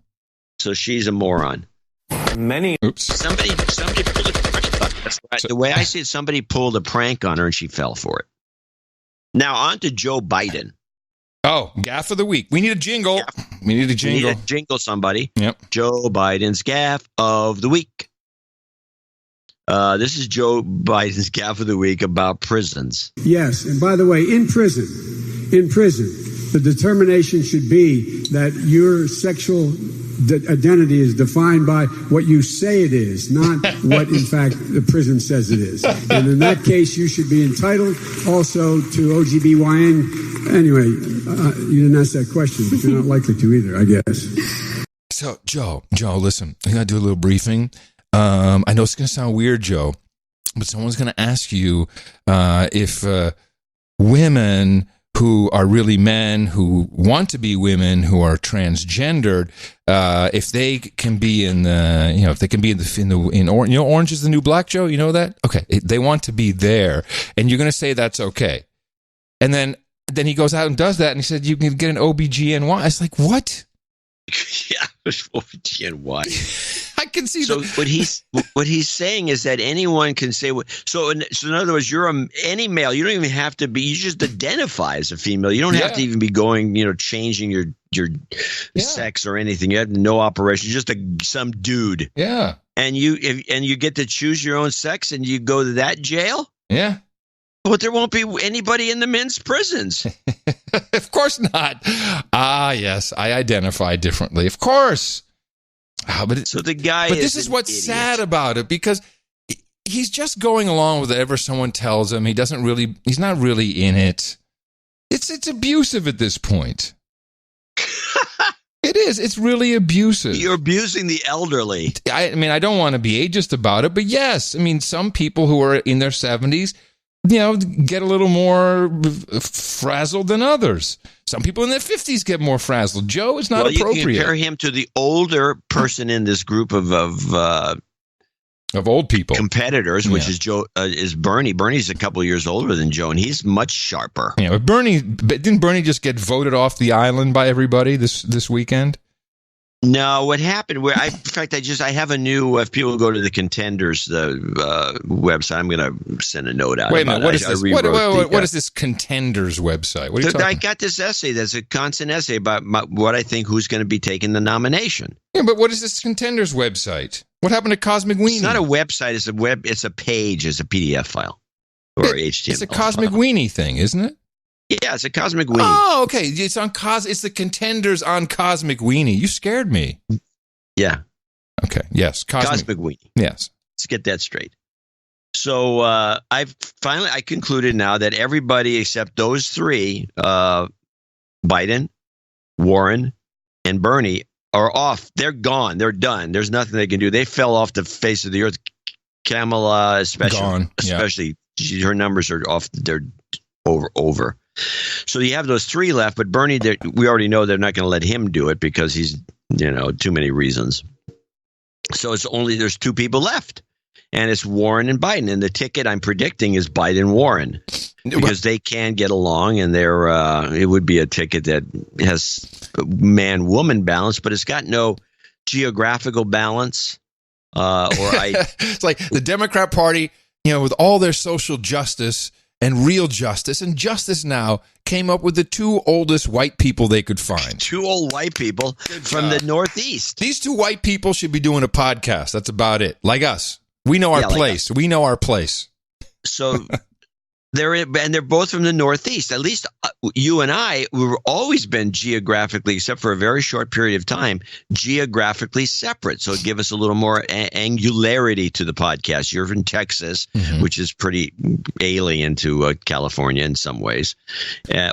So she's a moron. Oops. Somebody pulled a prank on her. That's right. The way I see it, somebody pulled a prank on her and she fell for it. Now on to Joe Biden. Oh, gaffe of the week. We need a jingle. We need a jingle. Somebody. Yep. Joe Biden's gaffe of the week. This is Joe Biden's gaffe of the week about prisons. Yes, and by the way, in prison, the determination should be that your sexual identity is defined by what you say it is, not what, in fact, the prison says it is. And in that case, you should be entitled also to OGBYN. Anyway, you didn't ask that question, but you're not likely to either, I guess. So, Joe, listen, I got to do a little briefing. I know it's going to sound weird, Joe, but someone's going to ask you if women who are really men, who want to be women, who are transgendered, if they can be in Orange is the New Black, Joe, you know that? Okay, they want to be there, and you're going to say that's okay. And then he goes out and does that, and he said you can get an OBGYN. I was like, what? Yeah, OBGYN. I can see so that. What he's saying is that anyone can say what. So in other words, you're any male. You don't even have to be. You just identify as a female. You don't have to even be going, changing your sex or anything. You have no operation. You're just some dude. Yeah. And you get to choose your own sex, and you go to that jail. Yeah. But there won't be anybody in the men's prisons. Of course not. Ah, yes, I identify differently. Of course. But this is what's sad about it, because he's just going along with whatever someone tells him. He's not really in it. It's abusive at this point. It is. It's really abusive. You're abusing the elderly. I mean, I don't want to be ageist about it, but yes. I mean, some people who are in their 70s, get a little more frazzled than others. Some people in their 50s get more frazzled. Joe, it's not appropriate. You can compare him to the older person in this group of old people, competitors, which is Bernie. Bernie's a couple of years older than Joe, and he's much sharper. Yeah, but didn't Bernie just get voted off the island by everybody this weekend? No, what happened? I have a new. If people go to the Contenders website, I'm going to send a note out. Wait a minute, what is this? What is this Contenders website? What are you talking I got this essay. That's a constant essay about what I think who's going to be taking the nomination. Yeah, but what is this Contenders website? What happened to Cosmic Weenie? It's not a website. It's a web. It's a page. It's a PDF file or HTML. It's a Cosmic Weenie thing, isn't it? Yeah, it's a Cosmic Weenie. Oh, okay. It's on It's the Contenders on Cosmic Weenie. You scared me. Yeah. Okay. Yes. Cosmic Weenie. Yes. Let's get that straight. So I concluded now that everybody except those three, Biden, Warren, and Bernie, are off. They're gone. They're done. There's nothing they can do. They fell off the face of the earth. Kamala, especially, her numbers are off. They're over. So you have those three left, but Bernie, we already know they're not going to let him do it because he's, too many reasons. So there's two people left, and it's Warren and Biden. And the ticket I'm predicting is Biden-Warren because they can get along, and it would be a ticket that has man-woman balance, but it's got no geographical balance. It's like the Democrat Party, with all their social justice and real justice. And Justice Now came up with the two oldest white people they could find. Two old white people from the Northeast. These two white people should be doing a podcast. That's about it. Like us. We know our place. We know our place. So they're both from the Northeast. At least you and I, we've always been geographically, except for a very short period of time, geographically separate. So it give us a little more angularity to the podcast. You're from Texas, which is pretty alien to California in some ways.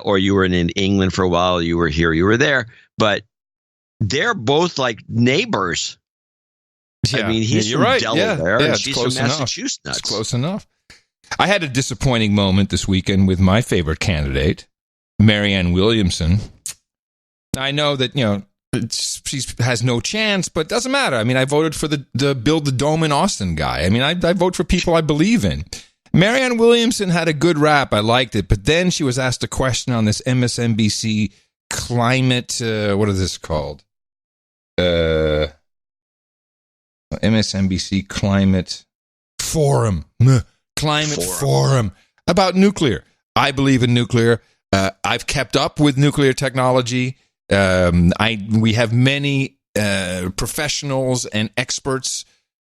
Or you were in England for a while. You were here, you were there. But they're both like neighbors. Yeah. I mean, he's from Delaware and she's from Massachusetts. It's close enough. I had a disappointing moment this weekend with my favorite candidate, Marianne Williamson. I know that, she has no chance, but it doesn't matter. I mean, I voted for the Build the Dome in Austin guy. I mean, I vote for people I believe in. Marianne Williamson had a good rap. I liked it. But then she was asked a question on this MSNBC climate, what is this called? MSNBC Climate Forum. Climate Forum about nuclear. I believe in nuclear. I've kept up with nuclear technology. We have many professionals and experts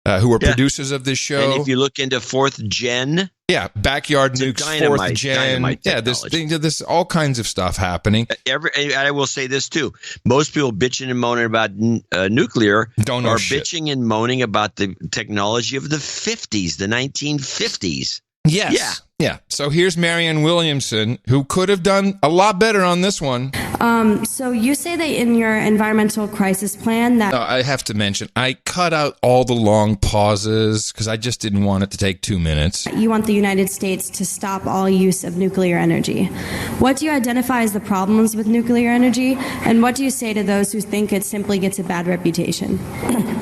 who are producers of this show. And if you look into fourth gen, backyard nukes, fourth gen, there's all kinds of stuff happening. I will say this too: most people bitching and moaning about nuclear are bitching and moaning about the technology of the 50s, the 1950s. Yes. Yeah. So here's Marianne Williamson, who could have done a lot better on this one. So you say that in your environmental crisis plan that... I have to mention, I cut out all the long pauses because I just didn't want it to take 2 minutes. You want the United States to stop all use of nuclear energy. What do you identify as the problems with nuclear energy? And what do you say to those who think it simply gets a bad reputation?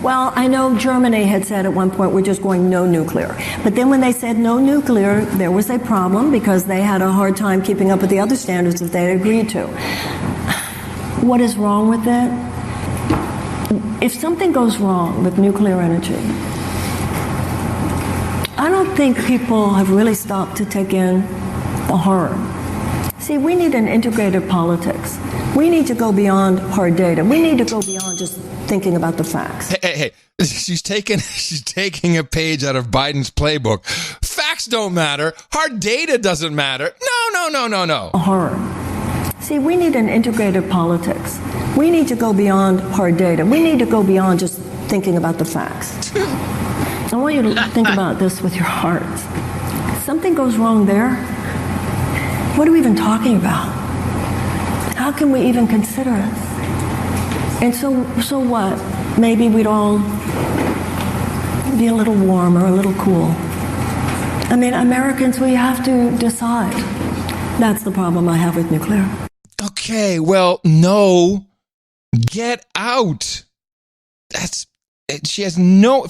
Well, I know Germany had said at one point, we're just going no nuclear. But then when they said no nuclear, there was a problem because they had a hard time keeping up with the other standards that they agreed to. What is wrong with that? If something goes wrong with nuclear energy, I don't think people have really stopped to take in the horror. See, we need an integrated politics. We need to go beyond hard data. We need to go beyond just thinking about the facts. Hey. She's taking a page out of Biden's playbook. Facts don't matter. Hard data doesn't matter. No. Horror. See, we need an integrated politics. We need to go beyond hard data. We need to go beyond just thinking about the facts. I want you to think about this with your hearts. If something goes wrong there, what are we even talking about? How can we even consider it? And so what? Maybe we'd all be a little warmer, a little cool. I mean, Americans, we have to decide. That's the problem I have with nuclear. Okay, well, no. Get out. She has no...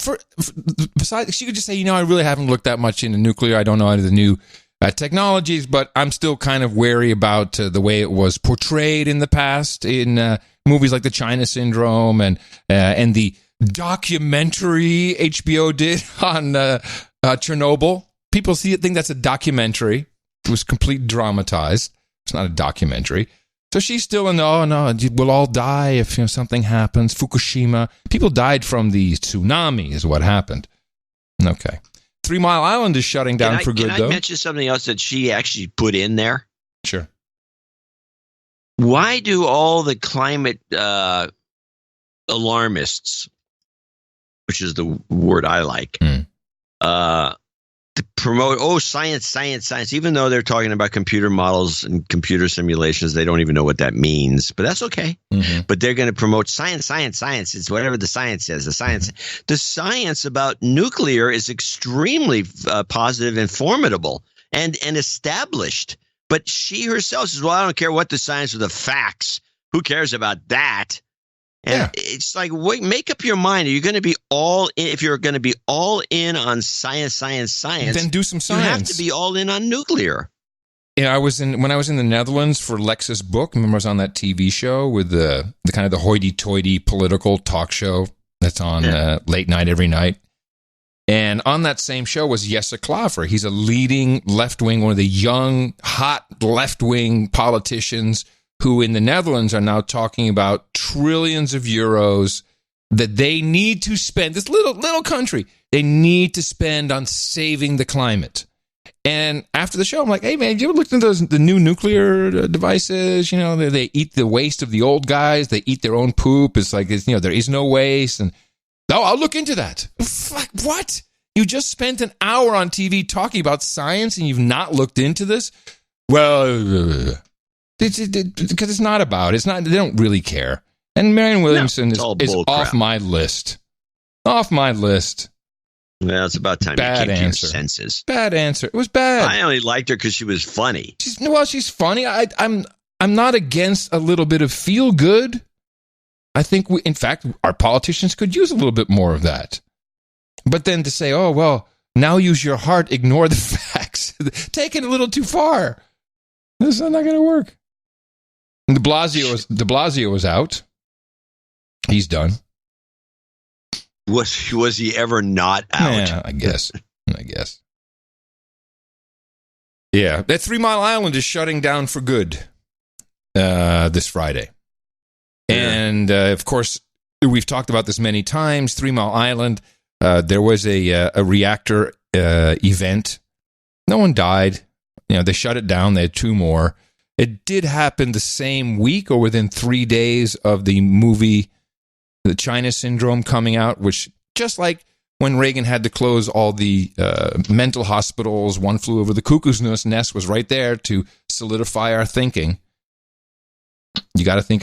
Besides, she could just say, I really haven't looked that much into nuclear. I don't know any of the new technologies, but I'm still kind of wary about the way it was portrayed in the past in movies like The China Syndrome and the documentary HBO did on Chernobyl. People think that's a documentary. It was completely dramatized. It's not a documentary. So she's still in we'll all die if something happens. Fukushima. People died from the tsunami is what happened. Okay. 3 Mile Island is shutting down for good, though. Can I mention something else that she actually put in there? Sure. Why do all the climate alarmists, which is the word I like, to promote, science, even though they're talking about computer models and computer simulations, they don't even know what that means, but that's okay. Mm-hmm. But they're going to promote science. It's whatever the science says. The science about nuclear is extremely positive and formidable and established. But she herself says, well, I don't care what the science or the facts. Who cares about that? And it's like, wait, make up your mind. Are you going to be all in? If you're going to be all in on science, then do some science. You have to be all in on nuclear. Yeah, when I was in the Netherlands for Lex's book. Remember, I was on that TV show with the kind of the hoity-toity political talk show that's on late night every night. And on that same show was Jesse Klaver. He's a leading left-wing, one of the young, hot left-wing politicians who in the Netherlands are now talking about trillions of euros that they need to spend, this little country, they need to spend on saving the climate. And after the show, I'm like, hey, man, you ever looked into the new nuclear devices? You know, they eat the waste of the old guys. They eat their own poop. It's like, you know, there is no waste. And I'll look into that. Fuck, what? You just spent an hour on TV talking about science and you've not looked into this? Well, because it's not about, it's not, they don't really care. And Marianne Williamson is off my list. Off my list. Well, it's about time bad you came answer. to your senses. Bad answer. It was bad. I only liked her because she was funny. She's funny. I'm not against a little bit of feel good. I think in fact, our politicians could use a little bit more of that. But then to say, oh, well, now use your heart, ignore the facts. Take it a little too far. This is not going to work. De Blasio was out. He's done. Was he ever not out? Yeah, I guess. Yeah, that 3 Mile Island is shutting down for good this Friday. Yeah. And, of course, we've talked about this many times. 3 Mile Island, there was a reactor event. No one died. You know, they shut it down. They had 2 more. It did happen the same week or within 3 days of the movie The China Syndrome coming out, which just like when Reagan had to close all the mental hospitals, One Flew Over the Cuckoo's Nest was right there to solidify our thinking. You got to think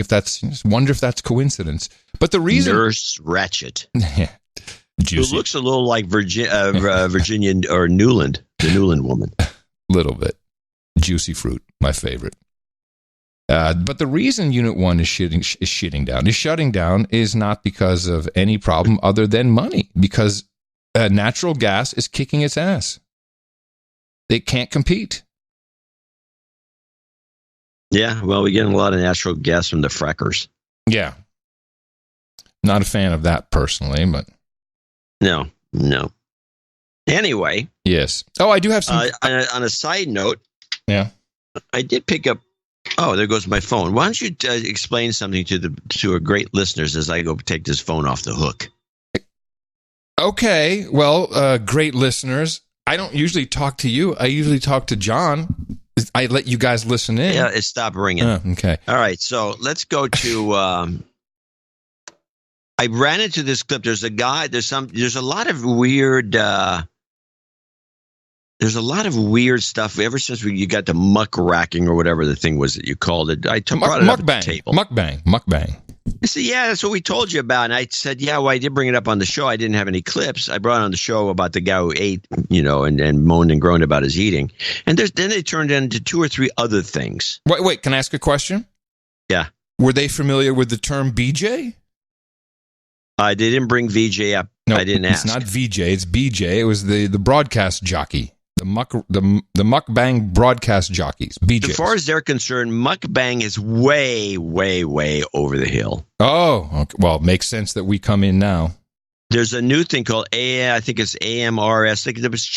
wonder if that's coincidence. But the reason... Nurse Ratched. Juicy. Who looks a little like Virginia or Newland, the Newland woman. Little bit. Juicy fruit, my favorite. But the reason Unit 1 is shutting down is not because of any problem other than money, because natural gas is kicking its ass. They can't compete. Yeah, well, we're getting a lot of natural gas from the frackers. Yeah. Not a fan of that personally, but... No. Anyway. Yes. Oh, I do have some... on a side note. Yeah. I did pick up... Oh, there goes my phone. Why don't you explain something to our great listeners as I go take this phone off the hook? Okay. Well, great listeners, I don't usually talk to you. I usually talk to John. I let you guys listen in. Yeah, it stopped ringing. Okay. All right, so let's go to... I ran into this clip. There's a guy. There's a lot of weird... There's a lot of weird stuff ever since you got the muck racking or whatever the thing was that you called it. I brought it up at the table. Mukbang. I said, yeah, that's what we told you about. And I said, yeah, well, I did bring it up on the show. I didn't have any clips. I brought on the show about the guy who ate, and moaned and groaned about his eating. And then they turned into 2 or 3 other things. Wait, can I ask a question? Yeah. Were they familiar with the term BJ? They didn't bring VJ up. No, I didn't ask. It's not VJ. It's BJ. It was the broadcast jockey. The mukbang broadcast jockeys, BJs. As far as they're concerned, mukbang is way, way, way over the hill. Oh, okay. Well, it makes sense that we come in now. There's a new thing called I think it's AMRS. There was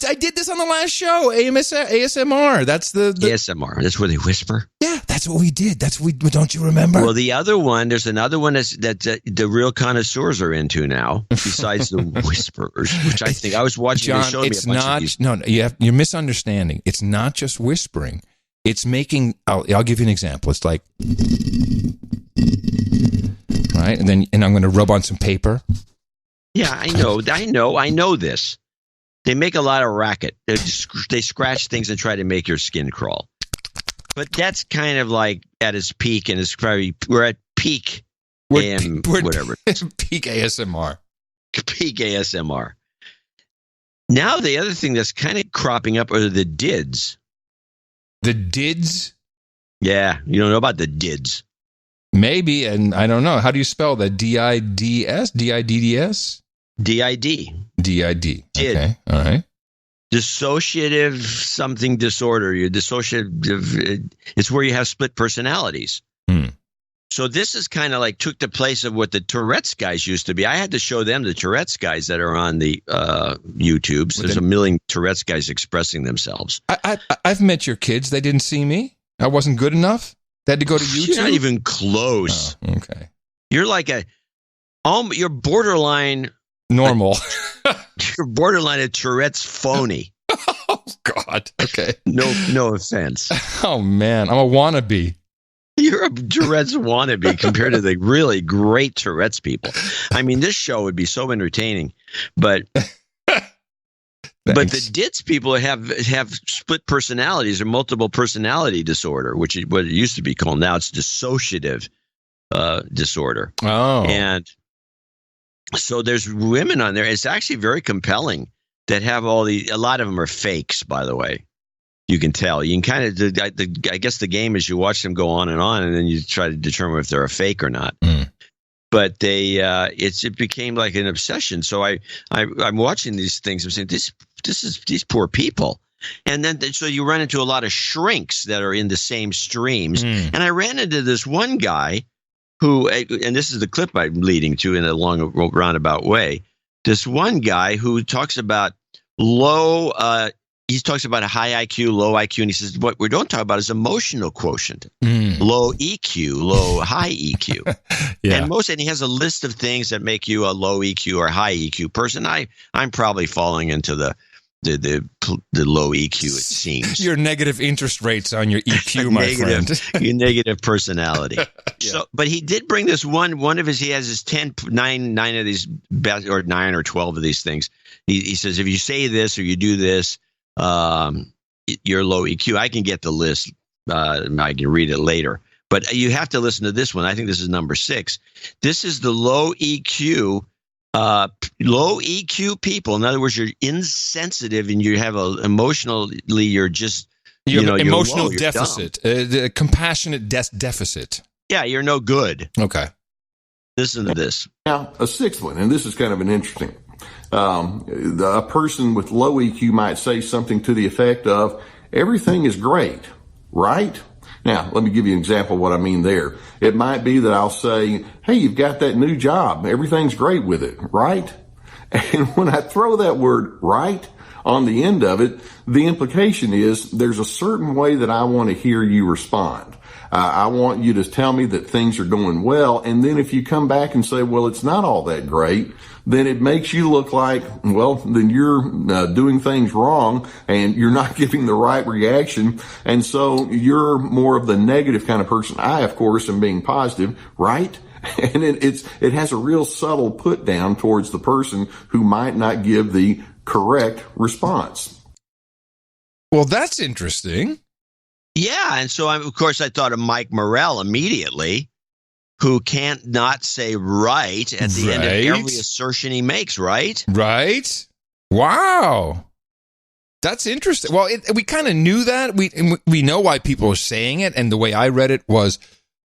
I did this on the last show. ASMR. That's the ASMR. That's where they whisper. Yeah, that's what we did. Don't you remember? Well, the other one. There's another one that the real connoisseurs are into now. Besides the whisperers, which I think I was watching. John, they showed it's me a bunch not. Of these. No, you're misunderstanding. It's not just whispering. It's making. I'll give you an example. It's like. Right, and I'm going to rub on some paper. Yeah, I know this. They make a lot of racket. They scratch things and try to make your skin crawl. But that's kind of like at its peak, and we're at peak. Whatever. Peak ASMR. Peak ASMR. Now the other thing that's kind of cropping up are the DIDs. The DIDs? Yeah, you don't know about the DIDs. Maybe, and I don't know. How do you spell that? DIDS? DIDDS? DID. DID. Okay, all right. Dissociative something disorder. You're dissociative. It's where you have split personalities. So this is kind of like took the place of what the Tourette's guys used to be. I had to show them the Tourette's guys that are on the YouTubes. There's a million Tourette's guys expressing themselves. I've met your kids. They didn't see me. I wasn't good enough. They had to go to YouTube. You're not even close. Oh, okay. You're like you're borderline normal. You're borderline a Tourette's phony. Oh God. Okay. No offense. Oh man, I'm a wannabe. You're a Tourette's wannabe compared to the really great Tourette's people. I mean, this show would be so entertaining, but the DITS people have split personalities or multiple personality disorder, which is what it used to be called. Now it's dissociative disorder. Oh, and so there's women on there. It's actually very compelling that have a lot of them are fakes, by the way. You can tell. You can kind of, I guess the game is you watch them go on, and then you try to determine if they're a fake or not. Mm. But it became like an obsession. So I'm watching these things. I'm saying these poor people, and then so you run into a lot of shrinks that are in the same streams. Mm. And I ran into this one guy who, and this is the clip I'm leading to in a long roundabout way. This one guy who talks about he talks about a high IQ, low IQ, and he says what we don't talk about is emotional quotient, low EQ, high EQ. Yeah. And he has a list of things that make you a low EQ or high EQ person. I'm probably falling into the low EQ, it seems. Your negative interest rates on your EQ, my friend. Your negative personality. Yeah. So, but he did bring this one of his. He has his 9 of these, or 9 or 12 of these things. He says if you say this or you do this, you're low EQ. I can get the list. I can read it later. But you have to listen to this one. I think this is number 6. This is the low EQ. Low EQ people. In other words, you're insensitive and you have emotionally. You're just you're emotional you're deficit, the compassionate deficit. Yeah, you're no good. Okay. Listen to this. Now, a 6th one, and this is kind of an interesting. A person with low EQ might say something to the effect of, everything is great, right? Now, let me give you an example of what I mean there. It might be that I'll say, hey, you've got that new job. Everything's great with it, right? And when I throw that word right on the end of it, the implication is there's a certain way that I want to hear you respond. I want you to tell me that things are going well. And then if you come back and say, well, it's not all that great, then it makes you look like, well, then you're doing things wrong and you're not giving the right reaction. And so you're more of the negative kind of person. I, of course, am being positive, right? And it has a real subtle put down towards the person who might not give the correct response. Well, that's interesting. Yeah, and so of course I thought of Mike Morrell immediately, who can't not say right at the end of every assertion he makes, right? Right. Wow. That's interesting. Well, we kind of knew that. We know why people are saying it, and the way I read it was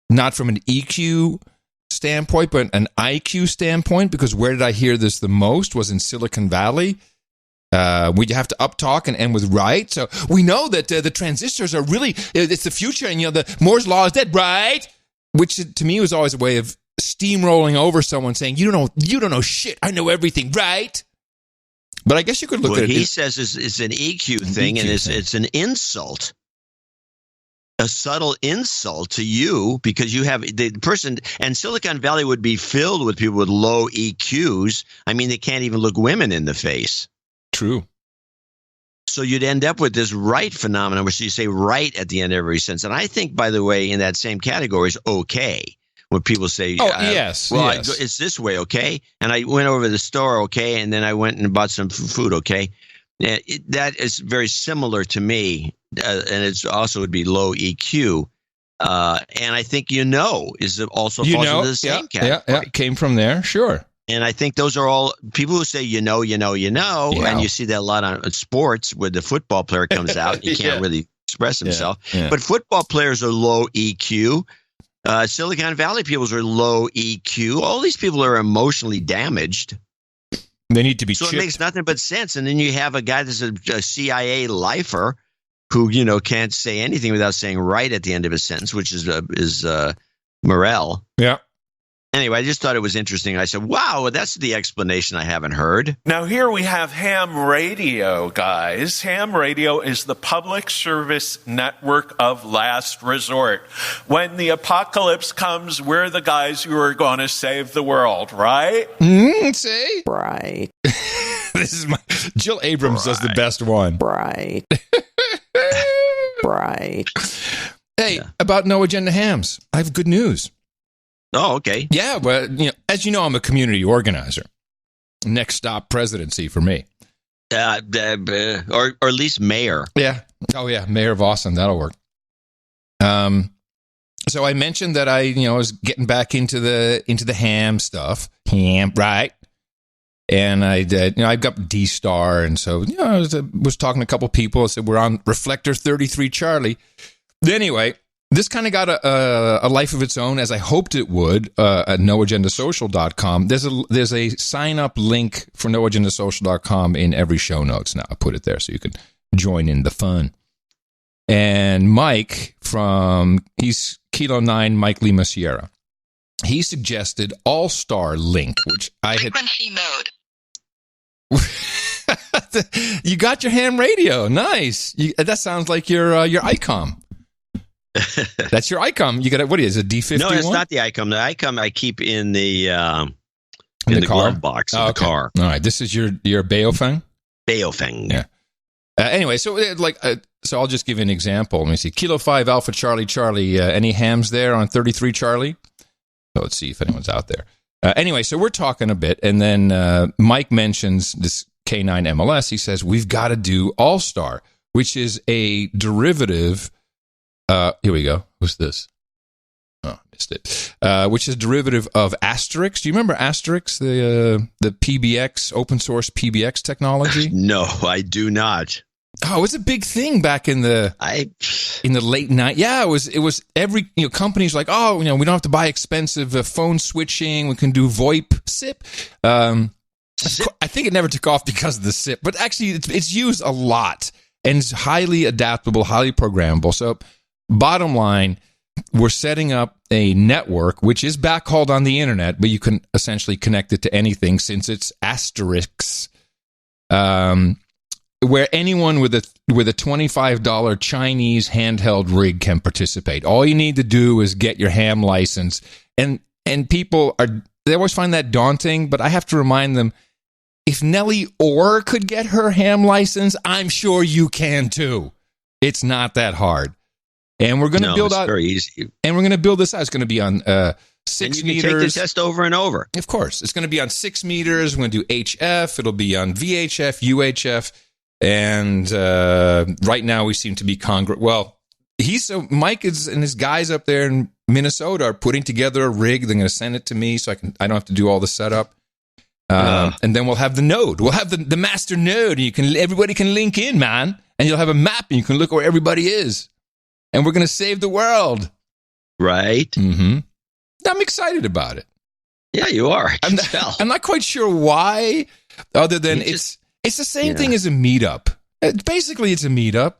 not from an EQ standpoint, but an IQ standpoint, because where did I hear this the most was in Silicon Valley. We have to uptalk and end with right. So we know that the transistors are really, it's the future, and the Moore's law is dead, right? Which to me was always a way of steamrolling over someone saying, you don't know shit. I know everything, right? But I guess you could look at it. What he says is an EQ thing, and it's an insult. A subtle insult to you because you have the person, and Silicon Valley would be filled with people with low EQs. I mean, they can't even look women in the face. True. So you'd end up with this right phenomenon, which you say right at the end of every sentence. And I think, by the way, in that same category is okay. When people say, yes, well, yes. It's this way, okay? And I went over to the store, okay? And then I went and bought some food, okay? That is very similar to me. And it's also would be low EQ. And I think is also falls into the same category. Yeah, came from there, sure. And I think those are all people who say, and you see that a lot on sports where the football player comes out and he can't really express himself. Yeah. But football players are low EQ. Silicon Valley people are low EQ. All these people are emotionally damaged. They need to be So chipped. It makes nothing but sense. And then you have a guy that's a CIA lifer who, can't say anything without saying right at the end of a sentence, which is Morell. Yeah. Anyway, I just thought it was interesting. I said, wow, that's the explanation I haven't heard. Now, here we have ham radio, guys. Ham radio is the public service network of last resort. When the apocalypse comes, we're the guys who are going to save the world, right? See? Right. This is Jill Abrams does the best one. Right. Right. Hey, about No Agenda Hams, I have good news. Oh, okay. Yeah, well, as you know, I'm a community organizer. Next stop presidency for me. Or at least mayor. Yeah. Oh, yeah. Mayor of Austin. That'll work. So I mentioned that I was getting back into the ham stuff. Ham, right? And I did. I've got D-Star, and so I was talking to a couple people. I said we're on Reflector 33 Charlie. Anyway. This kind of got a life of its own, as I hoped it would, at noagendasocial.com. There's a sign-up link for noagendasocial.com in every show notes now. I put it there so you can join in the fun. And Mike he's Kilo 9, Mike Lima Sierra. He suggested All-Star Link, which I had... Frequency mode. You got your ham radio. Nice. That sounds like your ICOM. That's your ICOM. You got it. What is it? D51? No, it's not the ICOM. The ICOM I keep in the glove box of the car. All right. This is your Baofeng? Baofeng. Yeah. Anyway, so so I'll just give you an example. Let me see. Kilo 5 Alpha Charlie Charlie. Any hams there on 33 Charlie? So let's see if anyone's out there. Anyway, so we're talking a bit, and then Mike mentions this K9 MLS. He says we've got to do All-Star, which is a derivative. Here we go. What's this? Oh, missed it. Which is a derivative of Asterix. Do you remember Asterix, the PBX, open source PBX technology? No, I do not. Oh, it was a big thing back in the late night. Yeah, it was every companies like, oh, we don't have to buy expensive phone switching. We can do VoIP SIP. I think it never took off because of the SIP, but actually it's used a lot and it's highly adaptable, highly programmable. So bottom line, we're setting up a network which is backhauled on the internet, but you can essentially connect it to anything since it's Asterix, where anyone with a $25 Chinese handheld rig can participate. All you need to do is get your ham license, and people they always find that daunting, but I have to remind them, if Nellie Orr could get her ham license, I'm sure you can too. It's not that hard. And we're going to build out. Very easy. And we're going to build this out. It's going to be on 6 and you meters. can take the test over and over. Of course. It's going to be on 6 meters. We're going to do HF. It'll be on VHF, UHF. And right now we seem to be Well, Mike and his guys up there in Minnesota are putting together a rig. They're going to send it to me so I don't have to do all the setup. And then we'll have the node. We'll have the master node. And everybody can link in, man. And you'll have a map and you can look where everybody is. And we're going to save the world. Right. Mm-hmm. I'm excited about it. Yeah, you are. I'm not quite sure why, other than it's the same thing as a meetup. Basically, it's a meetup.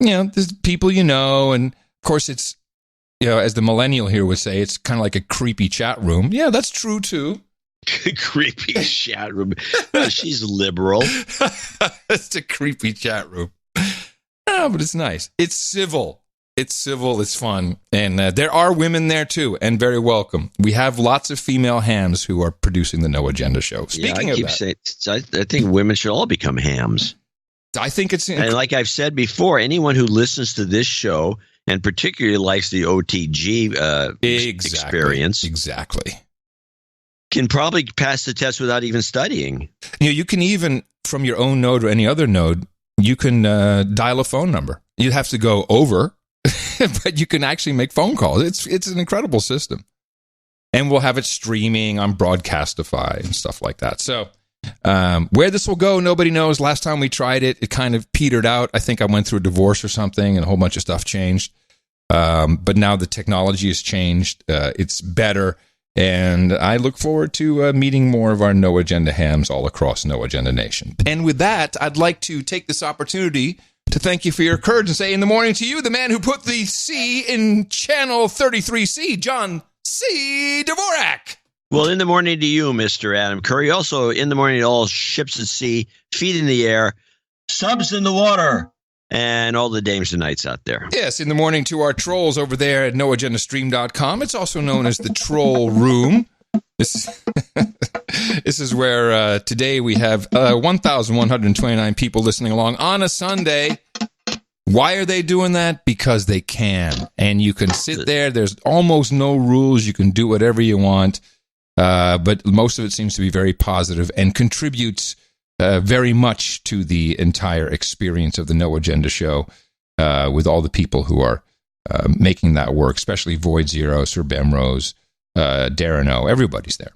There's people and of course it's, as the millennial here would say, it's kind of like a creepy chat room. Yeah, that's true too. Creepy chat room. Well, she's liberal. It's a creepy chat room. No, but it's nice. It's civil. It's fun. And there are women there too, and very welcome. We have lots of female hams who are producing the No Agenda show. Speaking of that, I think women should all become hams. I think it's... And like I've said before, anyone who listens to this show and particularly likes the OTG experience... Exactly. Can probably pass the test without even studying. You can even, from your own node or any other node, you can dial a phone number. You have to go over, but you can actually make phone calls. It's an incredible system. And we'll have it streaming on Broadcastify and stuff like that. So where this will go, nobody knows. Last time we tried it, it kind of petered out. I think I went through a divorce or something and a whole bunch of stuff changed. But now the technology has changed. It's better. And I look forward to meeting more of our No Agenda hams all across No Agenda Nation. And with that, I'd like to take this opportunity to thank you for your courage and say in the morning to you, the man who put the C in channel 33C, John C. Dvorak. Well, in the morning to you, Mr. Adam Curry. Also, in the morning to all ships at sea, feet in the air, subs in the water, and all the dames and knights out there. Yes, in the morning to our trolls over there at noagendastream.com. It's also known as the Troll Room. This is where today we have 1,129 people listening along on a Sunday. Why are they doing that? Because they can. And you can sit there. There's almost no rules. You can do whatever you want. But most of it seems to be very positive and contributes very much to the entire experience of the No Agenda show with all the people who are making that work, especially Void Zero, Sir Bemrose, Darren O. Everybody's there.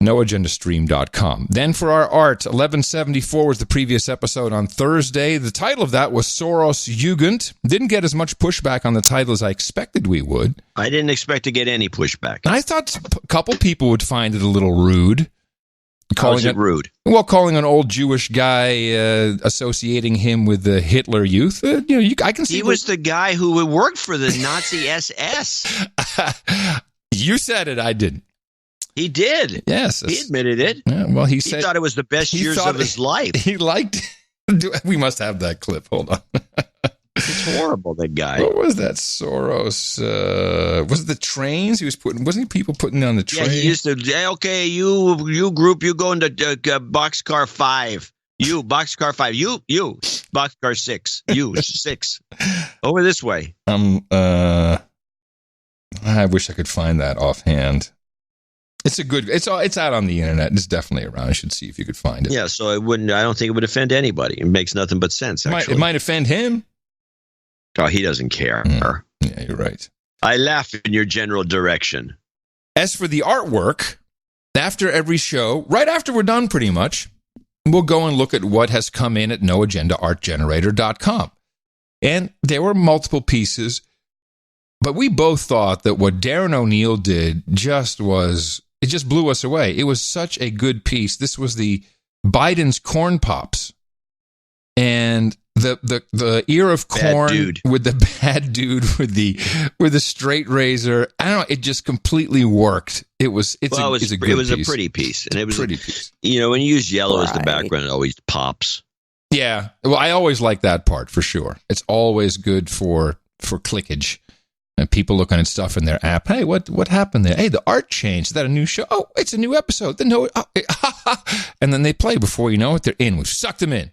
NoAgendaStream.com. Then for our art, 1174 was the previous episode on Thursday. The title of that was Soros Jugend. Didn't get as much pushback on the title as I expected we would. I didn't expect to get any pushback. I thought a couple people would find it a little rude. Calling it rude? Well, calling an old Jewish guy, associating him with the Hitler Youth. I can see he was the guy who worked for the Nazi SS. You said it. I didn't. He did. Yes. He admitted it. Yeah, well, he said thought it was the best years of his life. He liked it. We must have that clip. Hold on. It's horrible, that guy. What was that Soros? Was it the trains he was putting? Wasn't he people putting on the train? Yeah, he used to, okay, you group, you go into boxcar 5. You, boxcar 5. You, boxcar 6. You, 6. Over this way. I wish I could find that offhand. It's out on the internet. It's definitely around. I should see if you could find it. Yeah, so I don't think it would offend anybody. It makes nothing but sense, actually. It might offend him. Oh, he doesn't care. Yeah, you're right. I laugh in your general direction. As for the artwork, after every show, right after we're done pretty much, we'll go and look at what has come in at noagendaartgenerator.com. And there were multiple pieces, but we both thought that what Darren O'Neill did just blew us away. It was such a good piece. This was the Biden's corn pops. And the ear of corn with the bad dude with the straight razor. I don't know. It just completely worked. It was a pretty piece, and it was pretty piece. When you use yellow as the background, it always pops. Yeah. Well, I always like that part for sure. It's always good for clickage. And people looking at stuff in their app. Hey, what happened there? Hey, the art changed. Is that a new show? Oh, it's a new episode. And then they play. Before you know it, they're in. We've sucked them in.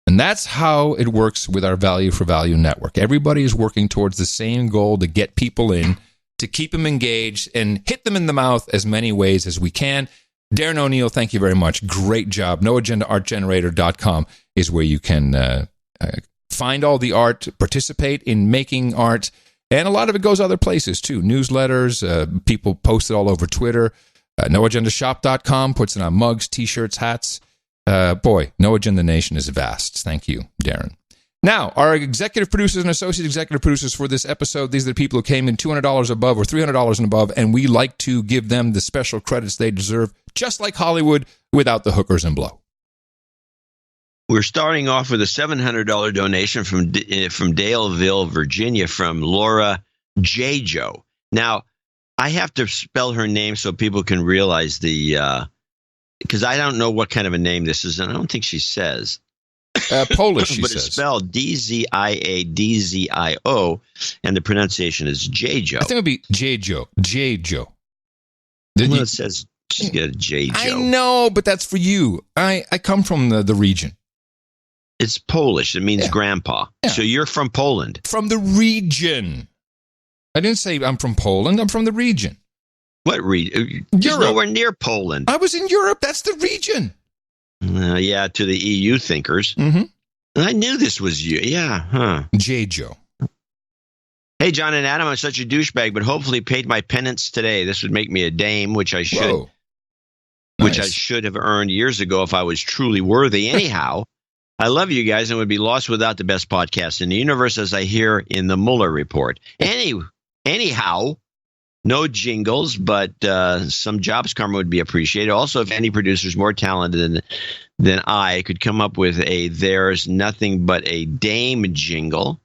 And that's how it works with our Value for Value network. Everybody is working towards the same goal to get people in, to keep them engaged, and hit them in the mouth as many ways as we can. Darren O'Neill, thank you very much. Great job. NoAgendaArtGenerator.com is where you can find all the art, participate in making art, and a lot of it goes other places too. Newsletters, people post it all over Twitter. NoAgendaShop.com puts it on mugs, T-shirts, hats. Boy, No Agenda Nation is vast. Thank you, Darren. Now, our executive producers and associate executive producers for this episode, these are the people who came in $200 above or $300 and above, and we like to give them the special credits they deserve, just like Hollywood, without the hookers and blow. We're starting off with a $700 donation from Daleville, Virginia, from Laura J. Now, I have to spell her name so people can realize because I don't know what kind of a name this is, and I don't think she says. Polish, she but says. It's spelled D-Z-I-A-D-Z-I-O, and the pronunciation is J-Jo. I think it would be J-Jo. J-Jo. It says she's got a J-Jo. I know, but that's for you. I come from the region. It's Polish. It means grandpa. Yeah. So you're from Poland. From the region. I didn't say I'm from Poland. I'm from the region. What region? You're nowhere near Poland. I was in Europe. That's the region. Yeah, to the EU thinkers. Mm-hmm. I knew this was you. Yeah, huh. J-Jo. Hey, John and Adam, I'm such a douchebag, but hopefully paid my penance today. This would make me a dame, which I should. Whoa. Which Nice. I should have earned years ago if I was truly worthy. Anyhow, I love you guys and would be lost without the best podcast in the universe, as I hear in the Mueller report. Anyhow, No jingles, but some jobs karma would be appreciated. Also, if any producer's more talented than I could come up with a "There's Nothing But a Dame" jingle.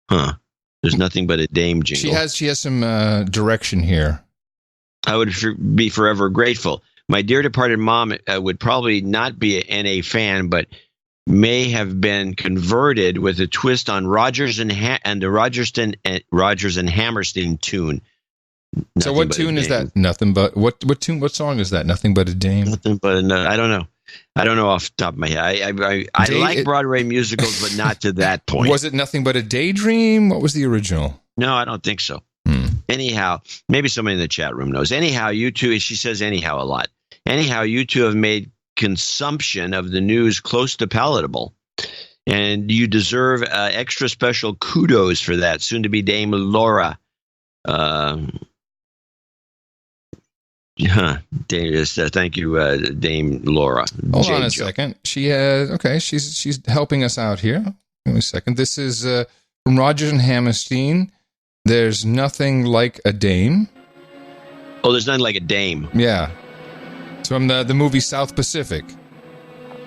Huh. There's nothing but a dame jingle. She has some direction here. I would be forever grateful. My dear departed mom would probably not be an NA fan, but may have been converted with a twist on Rodgers and the Rodgers and Hammerstein tune. So what tune is that? Nothing but what tune? What song is that? Nothing but a dame. Nothing but I don't know. I don't know off the top of my head. I like Broadway musicals, but not to that point. Was it Nothing But a Daydream? What was the original? No, I don't think so. Anyhow, maybe somebody in the chat room knows. Anyhow, you two. She says anyhow a lot. Anyhow, you two have made consumption of the news close to palatable, and you deserve extra special kudos for that. Soon to be Dame Laura. Thank you, Dame Laura. Hold on a second. She has she's helping us out here. Give me a second. This is from Rodgers and Hammerstein. There's nothing like a dame. Oh, there's nothing like a dame. Yeah, it's from the movie South Pacific.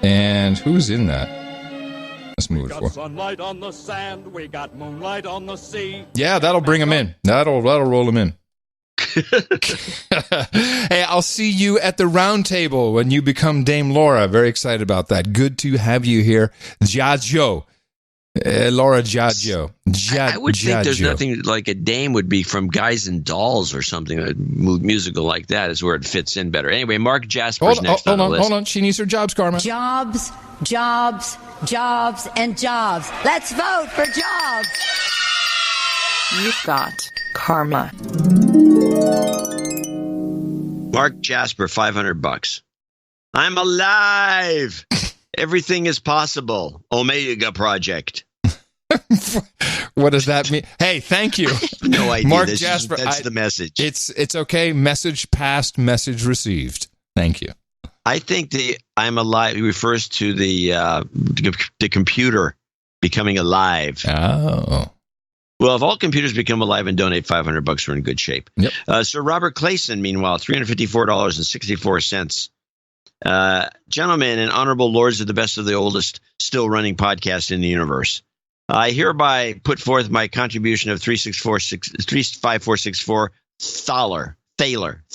And who's in that? Let's move it forward. Sunlight on the sand, we got moonlight on the sea. Yeah, that'll bring him in. That'll roll him in. Hey, I'll see you at the round table when you become Dame Laura. Very excited about that. Good to have you here, Giaggio. Laura Giaggio. I would think there's nothing like a dame would be from Guys and Dolls or something. A musical like that is where it fits in better. Anyway, Mark Jasper's next on the list. Hold on. She needs her jobs, karma. Jobs, jobs, jobs, and jobs. Let's vote for jobs. You've got karma. Mark Jasper, $500. I'm alive. Everything is possible. Omega Project. What does that mean? Hey, thank you. No idea. Mark Jasper. That's the message. It's okay. Message passed, message received. Thank you. I think the I'm alive refers to the computer becoming alive. Oh. Well, if all computers become alive and donate $500, we're in good shape. Yep. Sir Robert Clayson, meanwhile, $354.64. Gentlemen and honorable lords of the best of the oldest still running podcast in the universe, I hereby put forth my contribution of 35464 Thaler,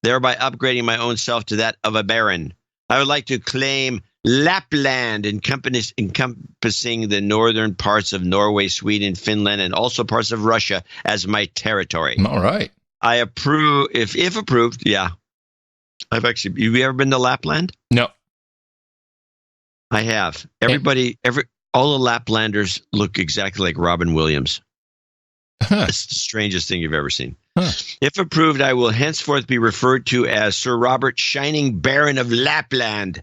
thereby upgrading my own self to that of a baron. I would like to claim Lapland, encompassing the northern parts of Norway, Sweden, Finland, and also parts of Russia as my territory. All right. I approve, if approved, yeah. Have you ever been to Lapland? No. I have. All the Laplanders look exactly like Robin Williams. It's the strangest thing you've ever seen. If approved, I will henceforth be referred to as Sir Robert Shining Baron of Lapland.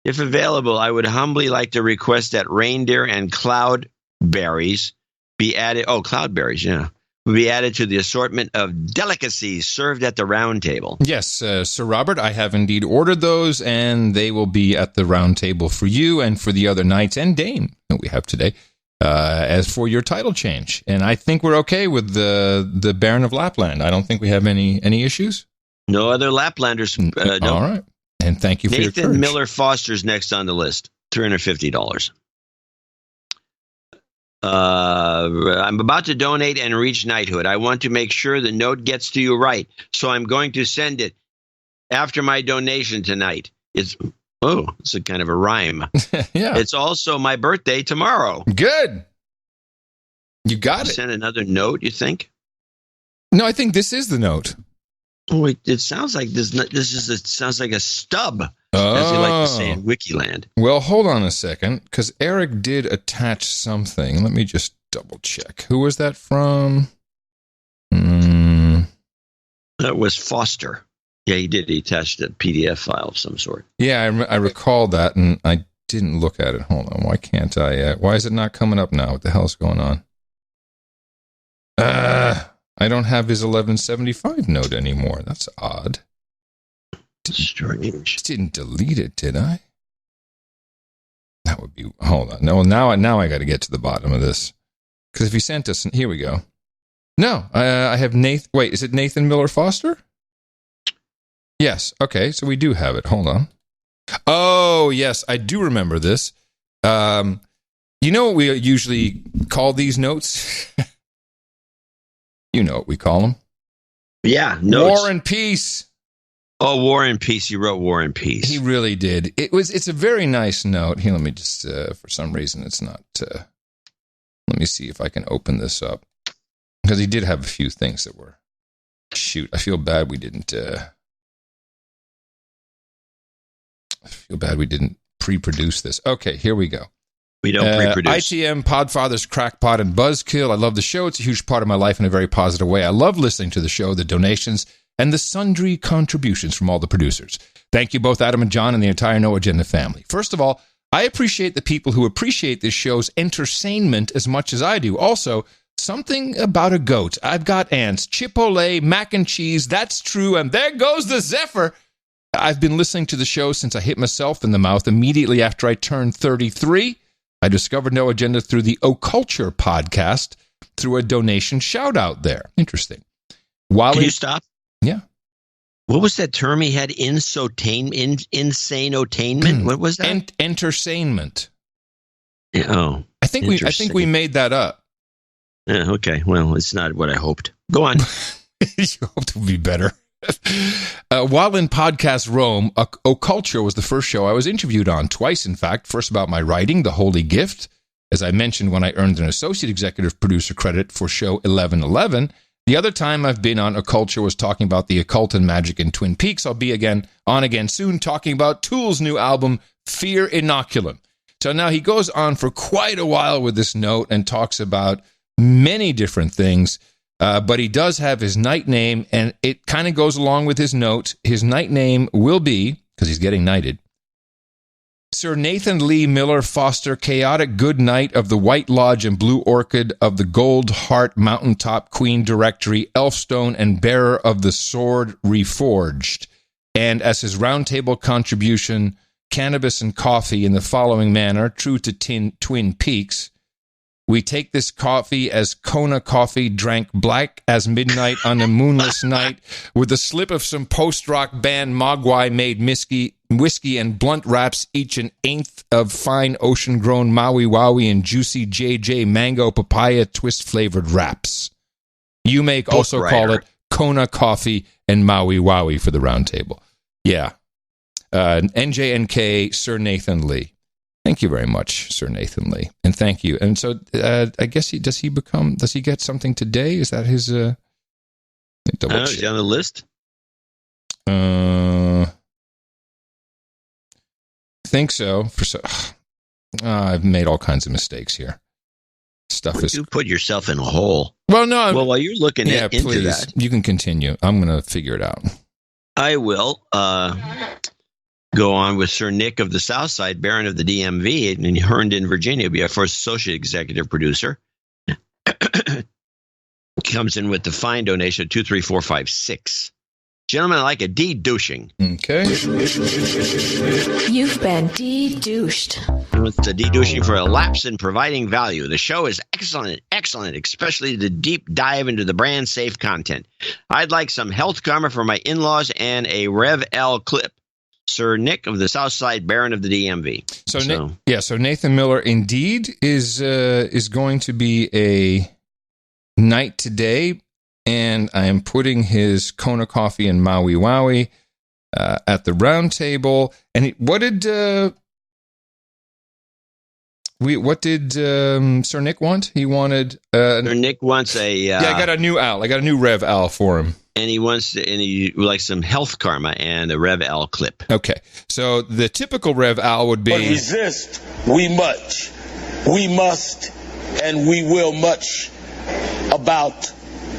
If available, I would humbly like to request that reindeer and cloudberries be added. Oh, cloudberries, yeah. Will be added to the assortment of delicacies served at the round table. Yes, Sir Robert, I have indeed ordered those, and they will be at the round table for you and for the other knights and Dame that we have today, as for your title change. And I think we're okay with the Baron of Lapland. I don't think we have any issues. No other Laplanders. No. All right. And thank you for your courage. Nathan Miller Foster's next on the list, $350. I'm about to donate and reach knighthood. I want to make sure the note gets to you right, so I'm going to send it after my donation tonight. It's a kind of a rhyme. Yeah. It's also my birthday tomorrow. Good. You got it. Send another note, you think? No, I think this is the note. Oh, it sounds like sounds like a stub, as they like to say in Wikiland. Well, hold on a second, because Eric did attach something. Let me just double check. Who was that from? That was Foster. Yeah, he did. He attached a PDF file of some sort. Yeah, I recall that, and I didn't look at it. Hold on. Why can't I? Why is it not coming up now? What the hell's going on? I don't have his 1175 note anymore. That's odd. Strange. Didn't delete it, did I? That would be. Hold on. No, now I got to get to the bottom of this. Because if he sent us, here we go. No, I have Nathan. Wait, is it Nathan Miller Foster? Yes. Okay, so we do have it. Hold on. Oh, yes, I do remember this. You know what we usually call these notes? You know what we call them? Yeah, notes. War and Peace. Oh, War and Peace. He wrote War and Peace. He really did. It's a very nice note. Here, let me just, for some reason, it's not, let me see if I can open this up. Because he did have a few things that were, shoot, I feel bad we didn't, pre-produce this. Okay, here we go. We don't pre-produce. ITM, Podfathers, Crackpot, and Buzzkill. I love the show. It's a huge part of my life in a very positive way. I love listening to the show, the donations, and the sundry contributions from all the producers. Thank you both, Adam and John, and the entire No Agenda family. First of all, I appreciate the people who appreciate this show's entertainment as much as I do. Also, something about a goat. I've got ants, Chipotle, mac and cheese. That's true, and there goes the Zephyr. I've been listening to the show since I hit myself in the mouth immediately after I turned 33. I discovered No Agenda through the Occulture podcast through a donation shout-out there. Interesting. Can you stop? Yeah. What was that term he had? Insane-otainment? What was that? Entertainment. Oh. I think we made that up. Yeah, okay. Well, it's not what I hoped. Go on. You hoped it would be better. While in podcast Rome, Occulture was the first show I was interviewed on, twice in fact. First about my writing, The Holy Gift, as I mentioned when I earned an associate executive producer credit for show 1111. The other time I've been on Occulture was talking about the occult and magic in Twin Peaks. I'll be on again soon talking about Tool's new album, Fear Inoculum. So now he goes on for quite a while with this note and talks about many different things. But he does have his night name, and it kind of goes along with his note. His night name will be, because he's getting knighted, Sir Nathan Lee Miller Foster, Chaotic Good Knight of the White Lodge and Blue Orchid of the Gold Heart Mountaintop Queen Directory, Elfstone, and Bearer of the Sword Reforged. And as his roundtable contribution, cannabis and coffee in the following manner, true to Twin Peaks. We take this coffee as Kona coffee, drank black as midnight on a moonless night, with a slip of some post-rock band Mogwai made whiskey and blunt wraps, each an eighth of fine ocean-grown Maui Wowie and juicy JJ mango papaya twist-flavored wraps. You may also call it Kona coffee and Maui Wowie for the round table. Yeah. NJNK, Sir Nathan Lee. Thank you very much, Sir Nathan Lee, and thank you. And so, I guess does he get something today? Is that his? Is he on the list? Think so. I've made all kinds of mistakes here. You put yourself in a hole. Well, no. While you're looking into that, you can continue. I'm going to figure it out. I will. Go on with Sir Nick of the South Side, Baron of the DMV, in Herndon, Virginia, be our first associate executive producer. Comes in with the fine donation of 23456. Gentlemen, I like a de-douching. Okay. You've been de-douched. With the de-douching for a lapse in providing value. The show is excellent, especially the deep dive into the brand safe content. I'd like some health karma for my in-laws and a Rev L clip. Sir Nick of the South Side, Baron of the DMV. So Nathan Miller indeed is going to be a knight today, and I am putting his Kona coffee and Maui Wowie at the round table. And what did Sir Nick want? He wanted Sir Nick wants a I got a new Al. I got a new Rev Al for him. And he would like some health karma and a Rev Al clip. Okay. So the typical Rev Al would be... But resist, we must, and we will much about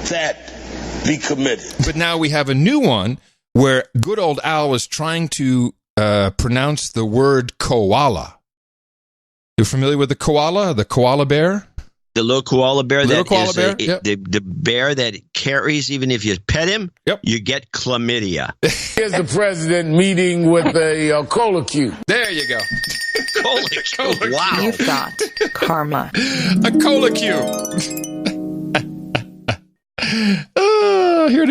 that be committed. But now we have a new one where good old Al was trying to pronounce the word koala. You're familiar with the koala bear? The little koala bear, the bear that carries, even if you pet him, you get chlamydia. Here's the president meeting with a cola cube. There you go. Cola cube. Wow. You've got karma. A cola cube.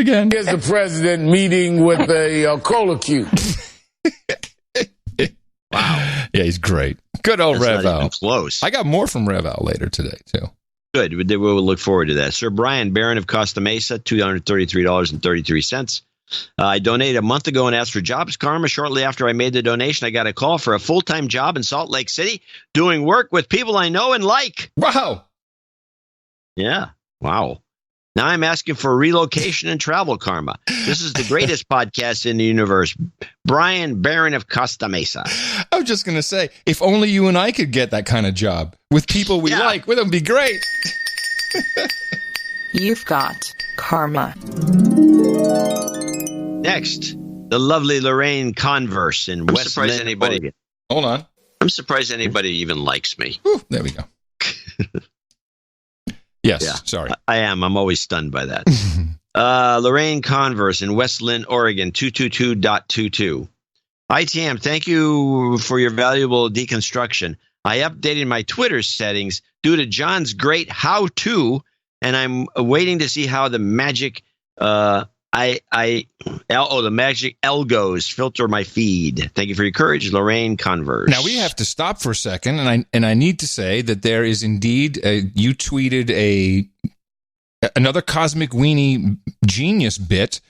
again. Here's the president meeting with a cola cube. Wow. Yeah, he's great. Good old Rev Al. Close. I got more from Rev Al later today, too. Good. We'll look forward to that. Sir Brian Barron of Costa Mesa, $233.33. I donated a month ago and asked for jobs karma. Shortly after I made the donation, I got a call for a full-time job in Salt Lake City doing work with people I know and like. Wow. Yeah. Wow. Now I'm asking for relocation and travel karma. This is the greatest podcast in the universe. Brian Barron of Costa Mesa. I was just going to say, if only you and I could get that kind of job with people we like, wouldn't it be great? You've got karma. Next, the lovely Lorraine Converse in West Lynn, Oregon. Hold on. I'm surprised anybody even likes me. Whew, there we go. Yes, yeah, sorry. I am. I'm always stunned by that. Lorraine Converse in West Lynn, Oregon, 222.22. ITM, thank you for your valuable deconstruction. I updated my Twitter settings due to John's great how-to, and I'm waiting to see how the magic the magic algos filter my feed. Thank you for your courage, Lorraine Converse. Now we have to stop for a second, and I need to say that there is indeed you tweeted another Cosmic Weenie genius bit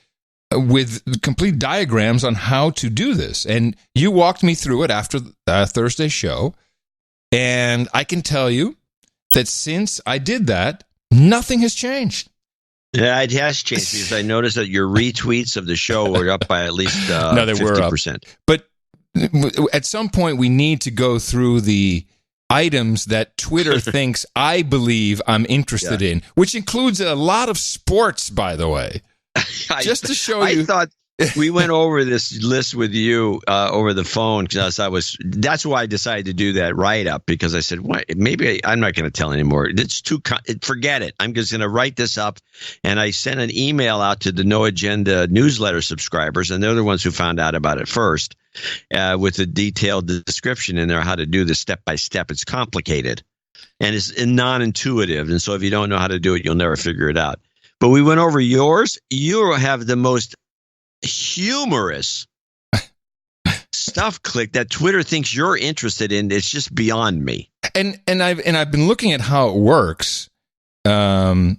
with complete diagrams on how to do this, and you walked me through it after Thursday's show, and I can tell you that since I did that, nothing has changed. Yeah, it has changed because I noticed that your retweets of the show were up by at least 50%. But at some point, we need to go through the items that Twitter thinks I believe I'm interested in, which includes a lot of sports, by the way. Just to show you. I thought we went over this list with you over the phone because that's why I decided to do that write-up, because I said, I'm not going to tell anymore. It's forget it. I'm just going to write this up. And I sent an email out to the No Agenda newsletter subscribers, and they're the ones who found out about it first, with a detailed description in there how to do this step-by-step. It's complicated, and it's non-intuitive. And so if you don't know how to do it, you'll never figure it out. But we went over yours. You have the most humorous stuff click that Twitter thinks you're interested in. It's just beyond me. And I've been looking at how it works. It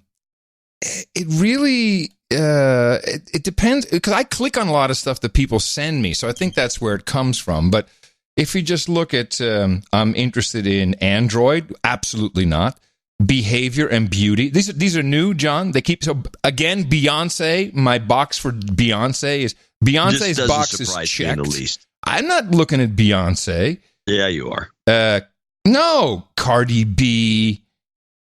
really it depends, because I click on a lot of stuff that people send me, so I think that's where it comes from. But if you just look at I'm interested in Android, absolutely not. Behavior and beauty. These are new, John. They keep again. Beyonce. My box for Beyonce is Beyonce's box is checked. In the least. I'm not looking at Beyonce. Yeah, you are. No, Cardi B.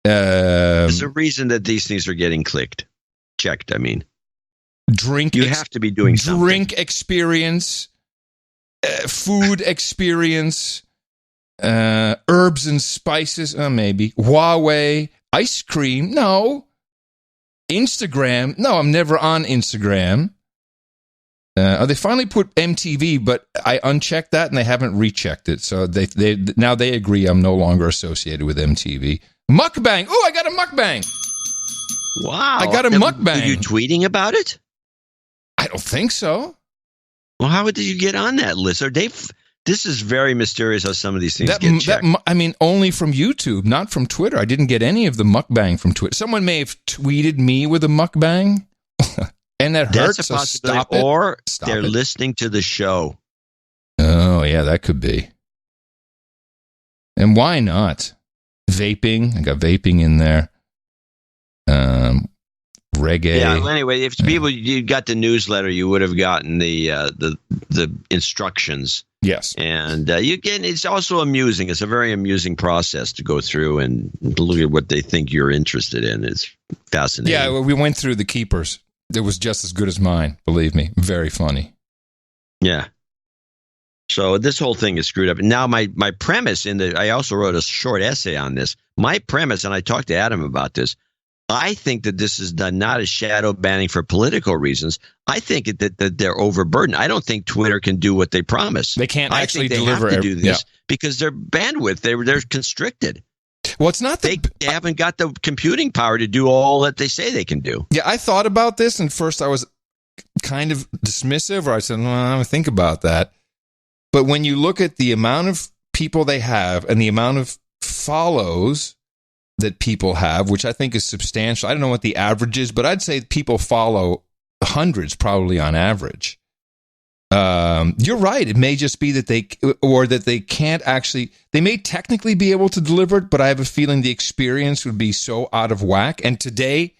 There's a reason that these things are getting checked. I mean, you have to be doing something. Drink experience, food experience. Herbs and spices, maybe. Huawei, ice cream, no. Instagram, no, I'm never on Instagram. They finally put MTV, but I unchecked that and they haven't rechecked it. So they agree I'm no longer associated with MTV. Mukbang, oh, I got a mukbang. Wow, I got a mukbang. Were you tweeting about it? I don't think so. Well, how did you get on that list? This is very mysterious how some of these things get checked. Only from YouTube, not from Twitter. I didn't get any of the mukbang from Twitter. Someone may have tweeted me with a mukbang, and that hurts. That's a possibility. Or they're listening to the show. Oh, yeah, that could be. And why not? Vaping. I got vaping in there. Reggae. Yeah. Well, anyway, if people you got the newsletter, you would have gotten the instructions. Yes. And it's also amusing. It's a very amusing process to go through and look at what they think you're interested in. It's fascinating. Yeah, well, we went through the keepers. It was just as good as mine, believe me. Very funny. Yeah. So this whole thing is screwed up. And now my premise I also wrote a short essay on this. My premise, and I talked to Adam about this, I think that this is done not as shadow banning for political reasons. I think that they're overburdened. I don't think Twitter can do what they promise. They can't actually deliver. They have to do this because their bandwidth, they're constricted. Well, it's not they haven't got the computing power to do all that they say they can do. Yeah, I thought about this, and first I was kind of dismissive, or I said, well, I'm going to think about that. But when you look at the amount of people they have and the amount of follows that people have, which I think is substantial. I don't know what the average is, but I'd say people follow hundreds probably on average. You're right. It may just be that they can't actually, they may technically be able to deliver it, but I have a feeling the experience would be so out of whack. And today,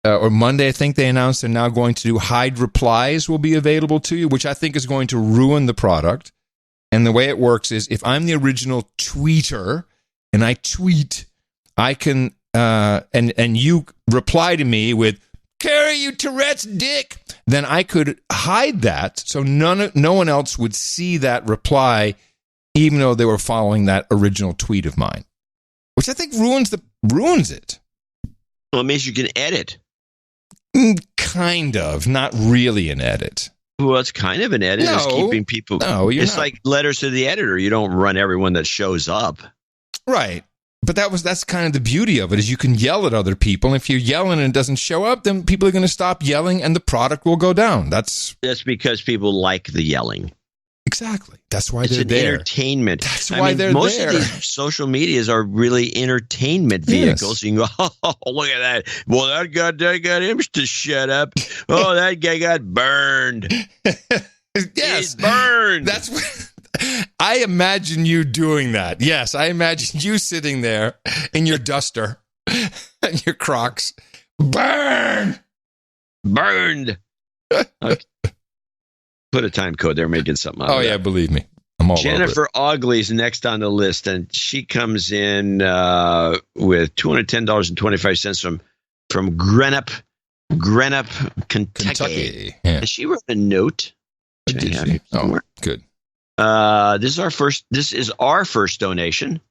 or Monday, I think they announced they're now going to do hide replies will be available to you, which I think is going to ruin the product. And the way it works is if I'm the original tweeter and I tweet, I can, and you reply to me with, "Carry you Tourette's dick," then I could hide that so no one else would see that reply, even though they were following that original tweet of mine, which I think ruins it. Well, it means you can edit. Kind of, not really an edit. Well, it's kind of an edit. No, it's keeping people. No, it's like letters to the editor. You don't run everyone that shows up. Right. But that's kind of the beauty of it, is you can yell at other people. And if you're yelling and it doesn't show up, then people are going to stop yelling and the product will go down. That's because people like the yelling. Exactly. That's why it's they're there. Entertainment. That's why they're most there. Most of these social medias are really entertainment vehicles. Yes. You can go, oh, look at that. Well, that got him to shut up. Oh, that guy got burned. Yes. He's burned. That's what... I imagine you doing that. Yes, I imagine you sitting there in your duster and your Crocs. Burned. Okay. Put a time code there, making something out of that. Yeah, believe me. I'm all Jennifer Augley's next on the list, and she comes in with $210.25 from Greenup, Kentucky. Yeah. And she wrote a note. Oh, good. This is our first donation.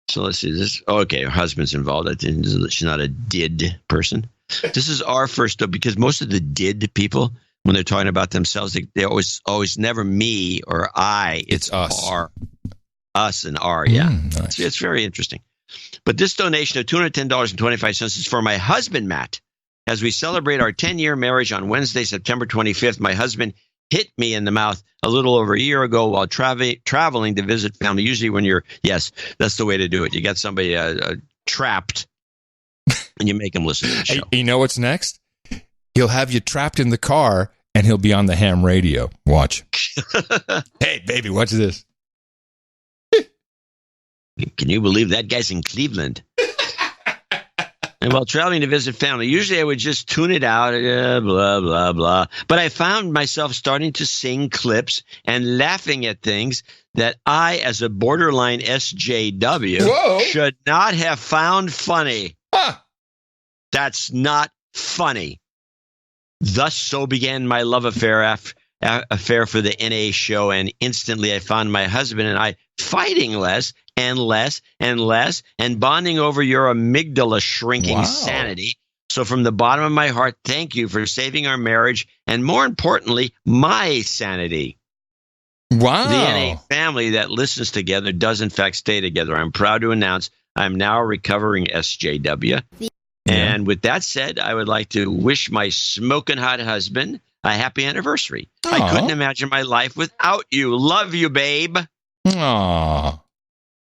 So let's see this. Okay, her husband's involved. She's not a did person. This is our first, because most of the did people, when they're talking about themselves, they always never me or I. It's us. Us and our. Yeah, nice. It's very interesting. But this donation of $210.25 is for my husband, Matt. As we celebrate our 10-year marriage on Wednesday, September 25th, my husband hit me in the mouth a little over a year ago while traveling to visit family. Usually yes, that's the way to do it. You got somebody trapped and you make them listen to the show. You know what's next? He'll have you trapped in the car and he'll be on the ham radio. Watch. Hey, baby, watch this. Can you believe that guy's in Cleveland? And while traveling to visit family, usually I would just tune it out, blah, blah, blah. But I found myself starting to sing clips and laughing at things that I, as a borderline SJW, should not have found funny. Huh. That's not funny. Thus, so began my love affair for the NA show, and instantly I found my husband and I fighting less and less and less and bonding over your amygdala shrinking sanity. So from the bottom of my heart, thank you for saving our marriage and, more importantly, my sanity. Wow. The NA family that listens together does, in fact, stay together. I'm proud to announce I'm now a recovering SJW. Yeah. And with that said, I would like to wish my smoking hot husband a happy anniversary. Aww. I couldn't imagine my life without you. Love you, babe. Aww.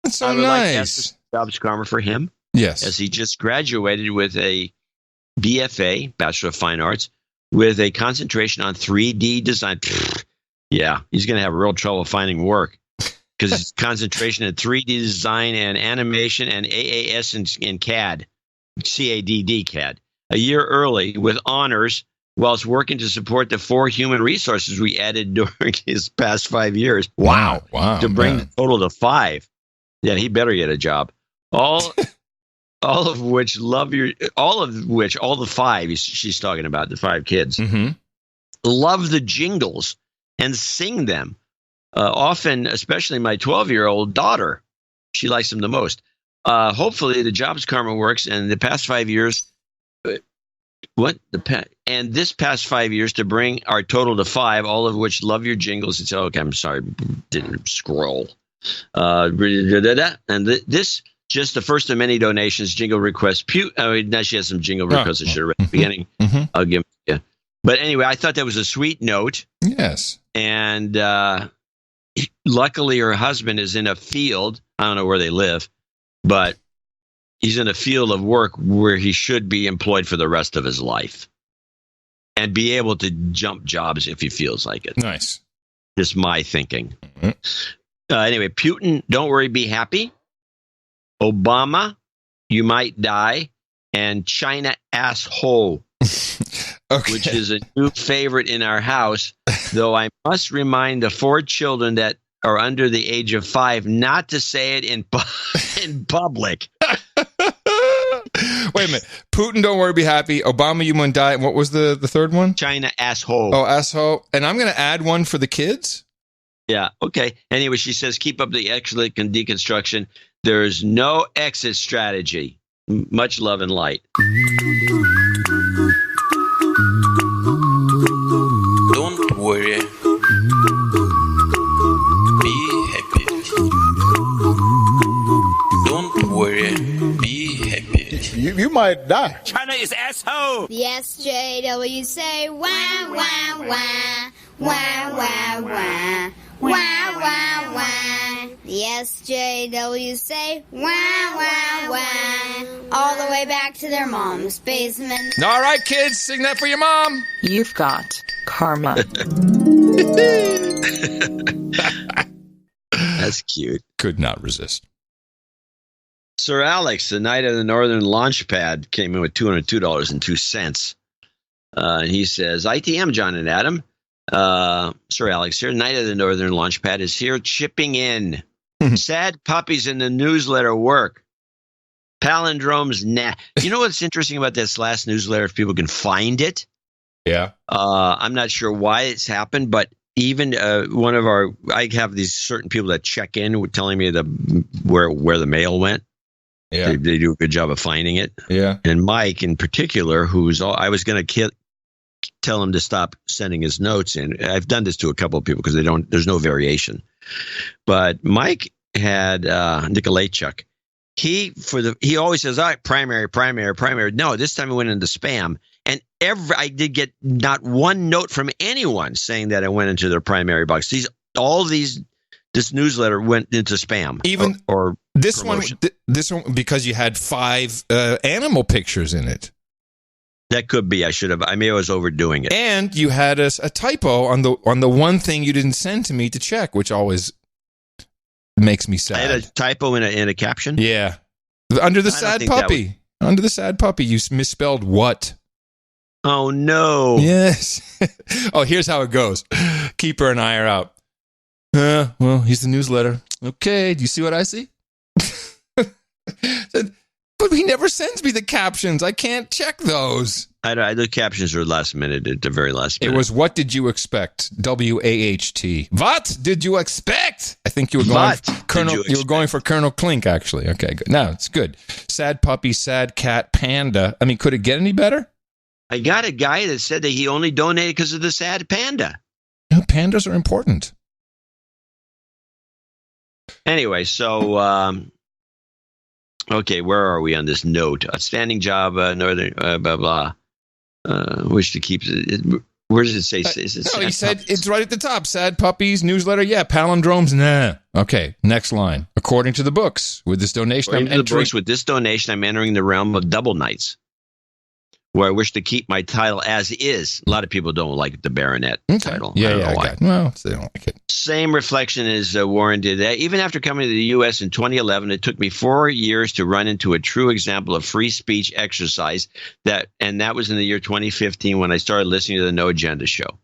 That's so I would nice. like to ask Jobs Karma for him. Yes. As he just graduated with a BFA, Bachelor of Fine Arts, with a concentration on 3D design. Yeah, he's going to have real trouble finding work because his concentration in 3D design and animation and AAS and CAD, CAD. A year early with honors whilst working to support the 4 human resources we added during his past 5 years. Wow. To bring the total to 5. Yeah, he better get a job. All of which, all the 5 she's talking about, the 5 kids, love the jingles and sing them. Often, especially my 12-year-old daughter, she likes them the most. Hopefully, the Jobs Karma works, and the past 5 years, this past 5 years to bring our total to 5, all of which love your jingles. It's okay. I'm sorry, didn't scroll. And this just the first of many donations, jingle requests. Now she has some jingle requests I should have read at the beginning. I'll give them to you. But anyway, I thought that was a sweet note. Yes. And luckily her husband is in a field. I don't know where they live, but he's in a field of work where he should be employed for the rest of his life and be able to jump jobs if he feels like it. Nice. Just my thinking. Anyway, Putin, don't worry, be happy. Obama, you might die. And China asshole, which is a new favorite in our house, though I must remind the 4 children that are under the age of 5 not to say it in public. Wait a minute. Putin, don't worry, be happy. Obama, you might die. And what was the third one? China asshole. Oh, asshole. And I'm going to add one for the kids. Yeah, okay. Anyway, she says, keep up the excellent deconstruction. There's no exit strategy. Much love and light. Don't worry. Be happy. Don't worry. Be happy. You might die. China is asshole. The SJW say wah, wah, wah. Wah, wah, wah. Wah, wah, wah. The SJW say wah, wah, wah. All the way back to their mom's basement. All right, kids, sing that for your mom. You've got karma. That's cute. Could not resist. Sir Alex, the Knight of the Northern Launchpad, came in with $202.02. And he says, ITM, John and Adam. Sir Alex here, Knight of the Northern Launchpad is here chipping in. Sad puppies in the newsletter work. Palindromes, nah. You know what's interesting about this last newsletter, if people can find it? Yeah. I'm not sure why it's happened, but even I have these certain people that check in with telling me where the mail went. Yeah. They do a good job of finding it. Yeah. And Mike in particular, I was going to tell him to stop sending his notes in. I've done this to a couple of people because there's no variation. But Mike had Nikolaichuk. He always says, all right, primary. No, this time it went into spam. And I did get not one note from anyone saying that it went into their primary box. This newsletter went into spam. Even or this promotion. this one because you had 5 animal pictures in it. That could be. I was overdoing it. And you had a typo on the one thing you didn't send to me to check, which always makes me sad. I had a typo in a caption. Yeah, under the sad puppy. Under the sad puppy, you misspelled what? Oh no! Yes. Oh, here's how it goes. Keeper and I are out. Well, here's the newsletter. Okay, do you see what I see? But he never sends me the captions. I can't check those. The captions are last minute, at the very last minute. It was, what did you expect? WAHT. What did you expect? I think you were going for Colonel Klink, actually. Okay, good. No, it's good. Sad puppy, sad cat, panda. I mean, could it get any better? I got a guy that said that he only donated because of the sad panda. No, pandas are important. Anyway, so... okay, where are we on this note? Outstanding job, Northern, blah, blah. Wish to keep it. Where does it say? He said it's right at the top. Sad puppies, newsletter. Yeah, palindromes. Nah. Okay, next line. According to the books, with this donation, I'm entering the realm of double knights, where I wish to keep my title as is. A lot of people don't like the baronet title. Yeah, I don't know why. Well, they don't like it. Same reflection as Warren did. Even after coming to the U.S. in 2011, it took me 4 years to run into a true example of free speech exercise. That was in the year 2015 when I started listening to the No Agenda show.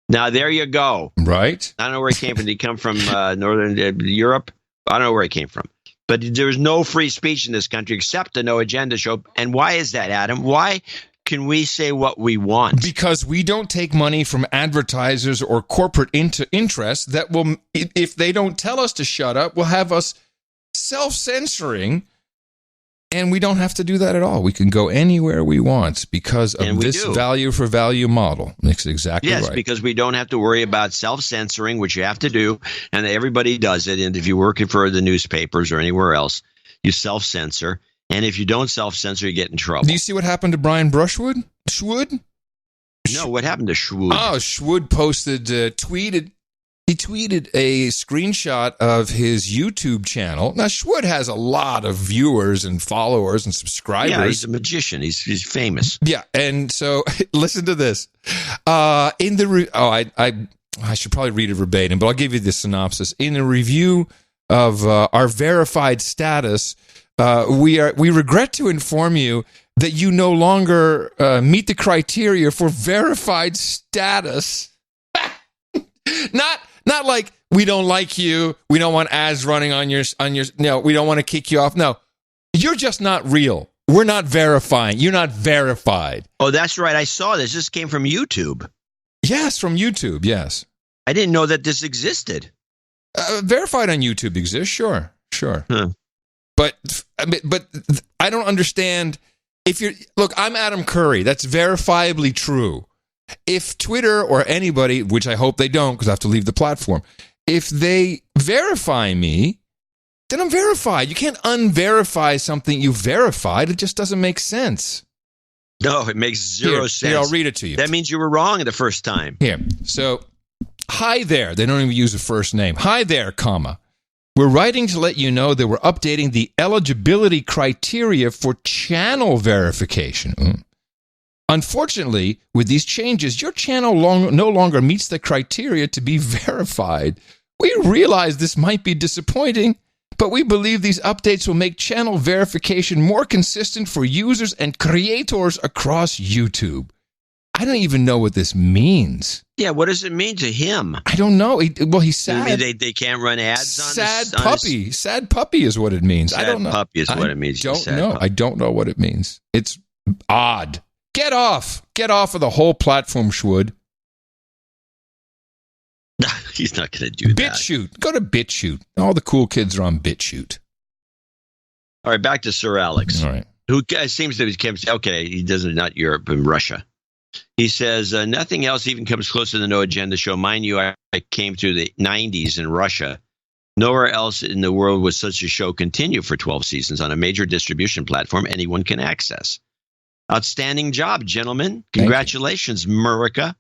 Now, there you go. Right. I don't know where it came from. Did he come from Northern Europe? I don't know where it came from. But there's no free speech in this country except the No Agenda show. And why is that, Adam? Why can we say what we want? Because we don't take money from advertisers or corporate interests that will, if they don't tell us to shut up, will have us self-censoring. And we don't have to do that at all. We can go anywhere we want because of this value for value model. That's exactly right. Yes, because we don't have to worry about self-censoring, which you have to do, and everybody does it. And if you're working for the newspapers or anywhere else, You self-censor. And if you don't self-censor, you get in trouble. Do you see what happened to Brian Brushwood? Schwood? No, what happened to Schwood? Oh, Schwood tweeted a screenshot of his YouTube channel. Now, Schwood has a lot of viewers and followers and subscribers. Yeah, he's a magician. He's famous. Yeah, and so listen to this. I should probably read it verbatim, but I'll give you the synopsis. In a review of our verified status, we regret to inform you that you no longer meet the criteria for verified status. Not like we don't like you, we don't want ads running on your no, we don't want to kick you off. No, you're just not real. We're not verifying. You're not verified. Oh, that's right. I saw this. This came from YouTube. Yes, from YouTube. Yes. I didn't know that this existed. Verified on YouTube exists. Sure. Huh. But I don't understand. Look, I'm Adam Curry. That's verifiably true. If Twitter or anybody, which I hope they don't because I have to leave the platform, if they verify me, then I'm verified. You can't unverify something you verified. It just doesn't make sense. No, it makes zero sense. Here, I'll read it to you. That means you were wrong the first time. Here. So, hi there. They don't even use a first name. Hi there, comma. We're writing to let you know that we're updating the eligibility criteria for channel verification. Unfortunately, with these changes, your channel no longer meets the criteria to be verified. We realize this might be disappointing, but we believe these updates will make channel verification more consistent for users and creators across YouTube. I don't even know what this means. Yeah, what does it mean to him? I don't know. He's sad. You mean they can't run ads on Sad puppy. Sad puppy is what it means. I don't know. Sad puppy is what it means. I don't know what it means. It's odd. Get off of the whole platform, Schwood. He's not going to do that. BitChute. Go to BitChute. All the cool kids are on BitChute. All right, back to Sir Alex. All right. Who seems to be, okay, he doesn't, not Europe, and Russia. He says, nothing else even comes close to the No Agenda show. Mind you, I came through the 90s in Russia. Nowhere else in the world would such a show continue for 12 seasons on a major distribution platform anyone can access. Outstanding job, gentlemen. Congratulations, Murica.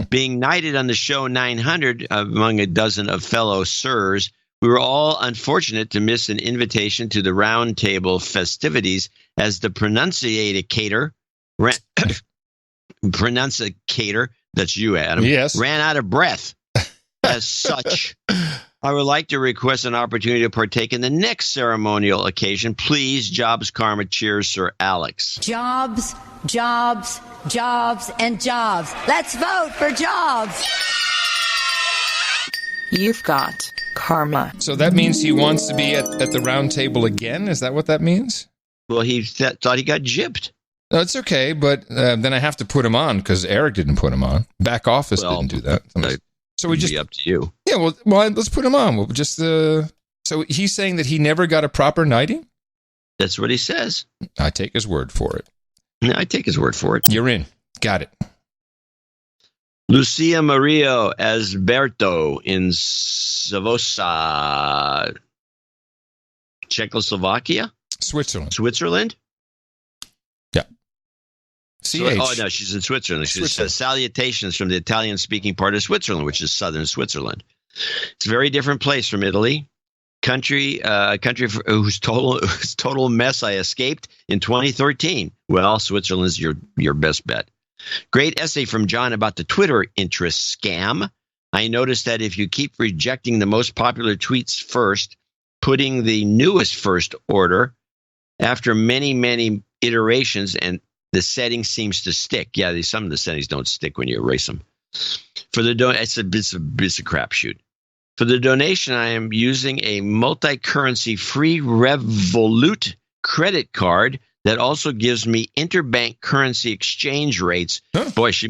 Being knighted on the show 900 among a dozen of fellow sirs, we were all unfortunate to miss an invitation to the round table festivities as the pronunciator, that's you, Adam, yes, ran out of breath. As such, I would like to request an opportunity to partake in the next ceremonial occasion. Please, jobs, karma, cheers, Sir Alex. Jobs, jobs, jobs, and jobs. Let's vote for jobs. You've got karma. So that means he wants to be at the round table again? Is that what that means? Well, he thought he got gypped. No, it's okay, but then I have to put him on because Eric didn't put him on. Back office didn't do that. So we just be up to you. Yeah, well, let's put him on. We'll just so he's saying that he never got a proper knighting? That's what he says. I take his word for it. Yeah, I take his word for it. You're in. Got it. Lucia Maria Asberto in Savosa, Czechoslovakia? Switzerland? Yeah. Oh, no, she's in Switzerland. She says, salutations from the Italian-speaking part of Switzerland, which is southern Switzerland. It's a very different place from Italy. A country whose total mess I escaped in 2013. Well, Switzerland's your best bet. Great essay from John about the Twitter interest scam. I noticed that if you keep rejecting the most popular tweets first, putting the newest first order, after many, many iterations, and the setting seems to stick. Yeah, some of the settings don't stick when you erase them. It's a crapshoot. For the donation, I am using a multi-currency free Revolut credit card that also gives me interbank currency exchange rates. Huh? Boy, she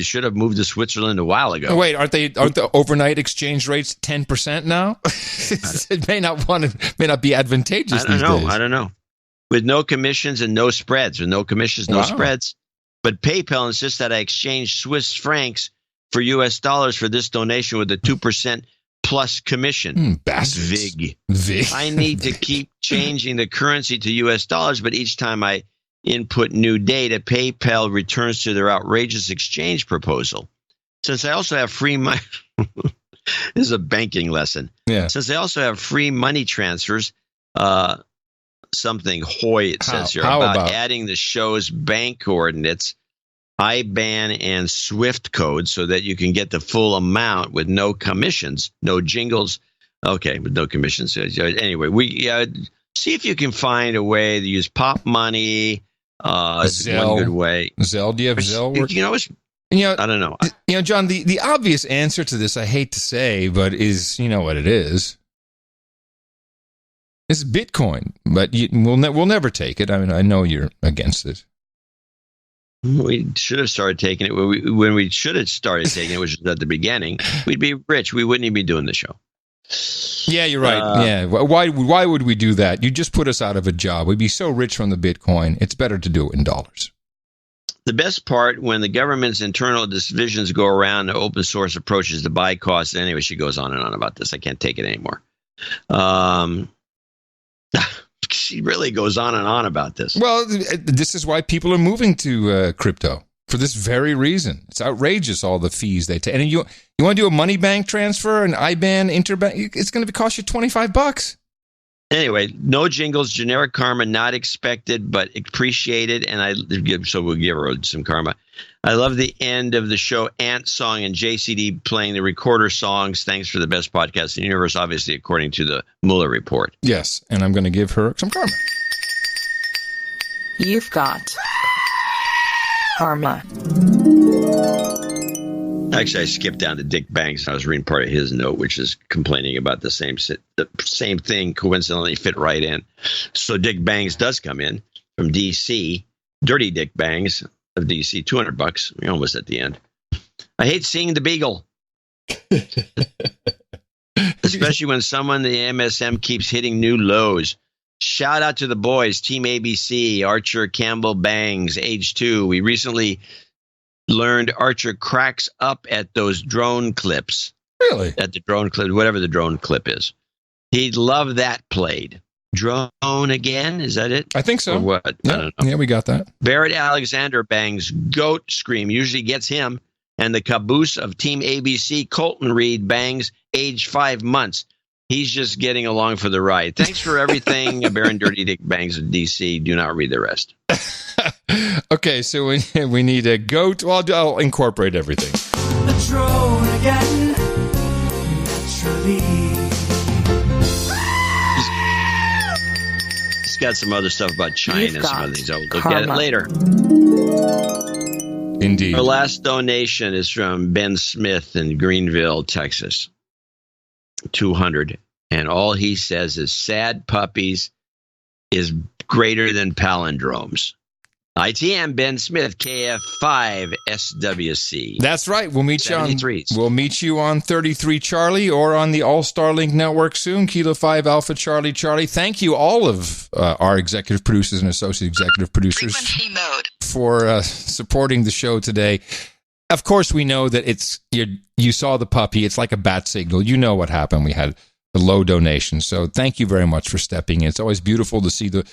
should have moved to Switzerland a while ago. Oh, wait, aren't the overnight exchange rates 10% now? It may not be advantageous these days. I don't know. With no commissions and no spreads. With no commissions, no spreads. But PayPal insists that I exchange Swiss francs for U.S. dollars for this donation with a 2% plus commission. Bastards. VIG. I need to keep changing the currency to U.S. dollars, but each time I input new data, PayPal returns to their outrageous exchange proposal. Since I also have free money, this is a banking lesson. Yeah. Since I also have free money transfers, something Hoy it says here about adding the show's bank coordinates, IBAN and SWIFT code so that you can get the full amount with no commissions, no jingles. Okay, with no commissions. Anyway, we see if you can find a way to use Pop Money. Zelle. One good way. Zelle. Do you have Zelle? I don't know. John, the obvious answer to this, I hate to say, but is, you know what it is. It's Bitcoin, but we'll never take it. I mean, I know you're against it. We should have started taking it when we should have started taking it, which was at the beginning. We'd be rich. We wouldn't even be doing the show. Yeah, you're right. Yeah. Why would we do that? You just put us out of a job. We'd be so rich from the Bitcoin. It's better to do it in dollars. The best part, when the government's internal divisions go around the open source approaches to buy costs. Anyway, she goes on and on about this. I can't take it anymore. She really goes on and on about this. Well, this is why people are moving to crypto, for this very reason. It's outrageous, all the fees they take. And you want to do a money bank transfer, an IBAN, interbank, it's going to cost you $25. Anyway, no jingles, generic karma, not expected, but appreciated. And so we'll give her some karma. I love the end of the show, Ant Song and JCD playing the recorder songs. Thanks for the best podcast in the universe, obviously, according to the Mueller report. Yes, and I'm going to give her some karma. You've got karma. Actually, I skipped down to Dick Banks. I was reading part of his note, which is complaining about the same thing, coincidentally fit right in. So Dick Banks does come in from D.C., Dirty Dick Bangs of D.C., $200. We're almost at the end. I hate seeing the Beagle. Especially when someone in the MSM keeps hitting new lows. Shout out to the boys, Team ABC, Archer Campbell Bangs, age 2. We recently learned Archer cracks up at those drone clips. Really? At the drone clip, whatever the drone clip is. He'd love that played. Drone again? Is that it? I think so. Or what? Yeah. I don't know. Yeah, we got that. Barrett Alexander Bangs goat scream usually gets him, and the caboose of Team ABC, Colton Reed Bangs, age 5 months. He's just getting along for the ride. Thanks for everything, Baron Dirty Dick Bangs of DC. Do not read the rest. Okay, so we need a goat. Well, I'll incorporate everything. The drone again, naturally. He's got some other stuff about China and some other things. I'll look at it later. Indeed. Our last donation is from Ben Smith in Greenville, Texas. 200. And all he says is sad puppies is greater than palindromes. ITM Ben Smith, KF5 SWC. That's right. We'll meet 73s. you on 33 Charlie or on the All Starlink network soon. Kilo 5 Alpha Charlie Charlie. Thank you all of our executive producers and associate executive producers for supporting the show today. Of course, we know that you saw the puppy. It's like a bat signal. You know what happened. We had a low donation. So thank you very much for stepping in. It's always beautiful to see the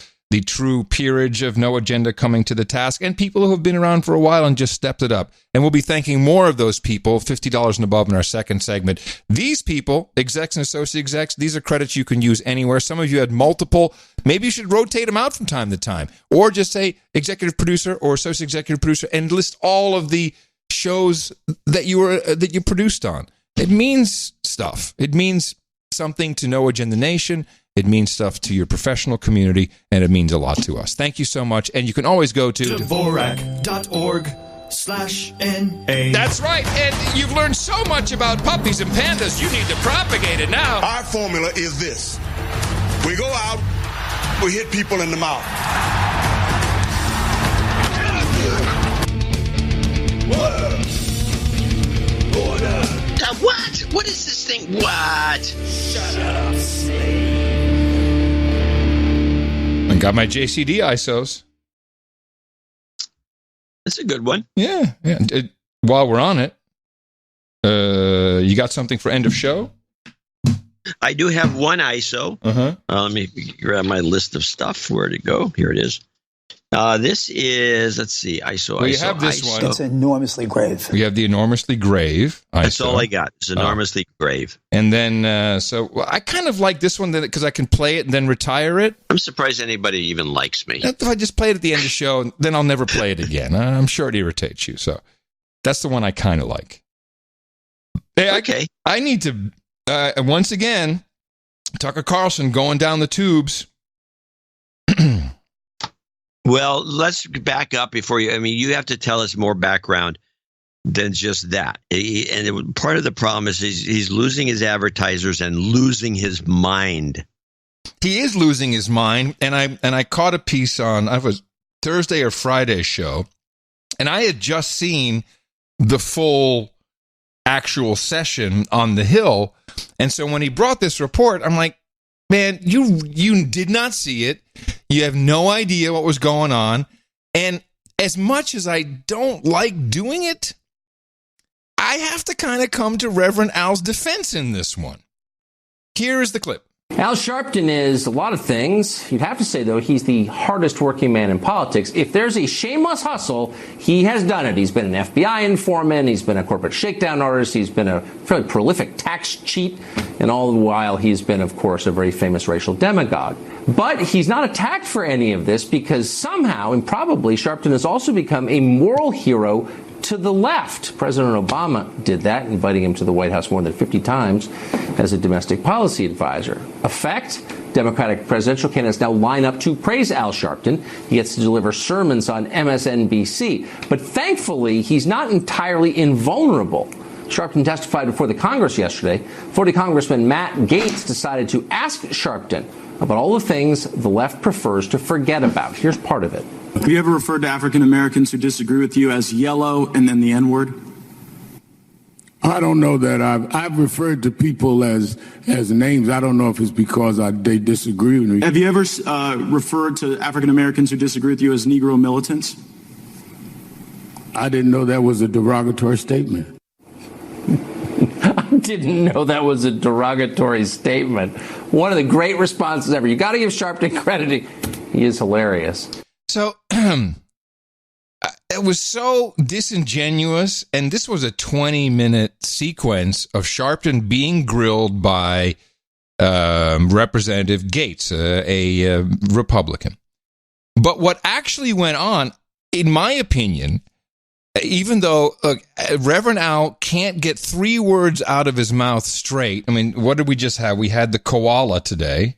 true peerage of No Agenda coming to the task, and people who have been around for a while and just stepped it up. And we'll be thanking more of those people, $50 and above in our second segment. These people, execs and associate execs, these are credits you can use anywhere. Some of you had multiple. Maybe you should rotate them out from time to time, or just say executive producer or associate executive producer and list all of the shows that you produced on. It means stuff. It means something to No Agenda Nation. It means stuff to your professional community, and it means a lot to us. Thank you so much. And you can always go to Dvorak.org/NA. That's right. And you've learned so much about puppies and pandas. You need to propagate it now. Our formula is this. We go out, we hit people in the mouth. What? What is this thing? What? Shut up, slave. I got my JCD ISOs. That's a good one. Yeah. While we're on it, you got something for end of show? I do have one ISO. Let me grab my list of stuff. Where'd it go? Here it is. This is, let's see, ISO. Well, you ISO, have this ISO. one. It's enormously grave. We have the enormously grave ISO. That's all I got. It's enormously grave. And then, I kind of like this one because I can play it and then retire it. I'm surprised anybody even likes me. If I just play it at the end of the show, then I'll never play it again. I'm sure it irritates you. So that's the one I kind of like. Hey, okay. I need to, once again, Tucker Carlson going down the tubes. Well, let's back up before you. I mean, you have to tell us more background than just that. Part of the problem is he's losing his advertisers and losing his mind. He is losing his mind, and I caught a piece on Thursday or Friday show, and I had just seen the full actual session on the Hill, and so when he brought this report, I'm like, man, you did not see it. You have no idea what was going on. And as much as I don't like doing it, I have to kind of come to Reverend Al's defense in this one. Here is the clip. Al Sharpton is a lot of things. You'd have to say, though, he's the hardest working man in politics. If there's a shameless hustle, he has done it. He's been an FBI informant. He's been a corporate shakedown artist. He's been a fairly prolific tax cheat. And all the while, he's been, of course, a very famous racial demagogue. But he's not attacked for any of this because somehow, and probably, Sharpton has also become a moral hero to the left. President Obama did that, inviting him to the White House more than 50 times as a domestic policy advisor. Effect, Democratic presidential candidates now line up to praise Al Sharpton. He gets to deliver sermons on MSNBC. But thankfully, he's not entirely invulnerable. Sharpton testified before the Congress yesterday. 40 Congressman Matt Gaetz decided to ask Sharpton about all the things the left prefers to forget about. Here's part of it. Have you ever referred to African Americans who disagree with you as yellow and then the N-word? I don't know that I've referred to people as names. I don't know if it's because they disagree with me. Have you ever referred to African Americans who disagree with you as Negro militants? I didn't know that was a derogatory statement. I didn't know that was a derogatory statement. One of the great responses ever. You got to give Sharpton credit. He is hilarious. So it was so disingenuous, and this was a 20-minute sequence of Sharpton being grilled by Representative Gaetz, a Republican. But what actually went on, in my opinion, even though Reverend Al can't get 3 words out of his mouth straight. I mean, what did we just have? We had the koala today.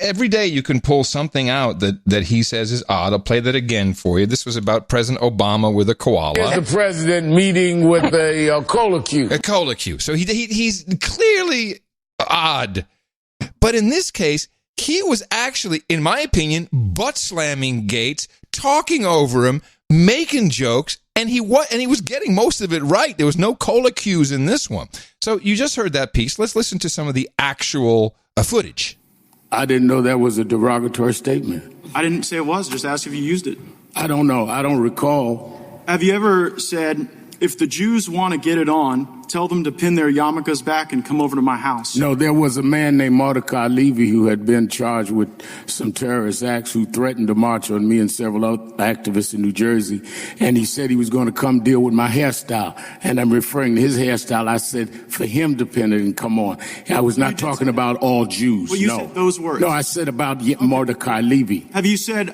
Every day you can pull something out that he says is odd. I'll play that again for you. This was about President Obama with a koala. Here's the president meeting with a cola cue. A cola cue. So he's clearly odd. But in this case, he was actually, in my opinion, butt-slamming Gaetz, talking over him, making jokes, and he was getting most of it right. There was no cola cues in this one. So you just heard that piece. Let's listen to some of the actual footage. I didn't know that was a derogatory statement. I didn't say it was. Just ask if you used it. I don't know. I don't recall. Have you ever said, if the Jews want to get it on, tell them to pin their yarmulkes back and come over to my house? No, there was a man named Mordecai Levy who had been charged with some terrorist acts who threatened to march on me and several other activists in New Jersey. And he said he was going to come deal with my hairstyle. And I'm referring to his hairstyle. I said for him to pin it and come on. I was not talking about all Jews. Well, you said those words. No, I said about Mordecai Levy. Have you said,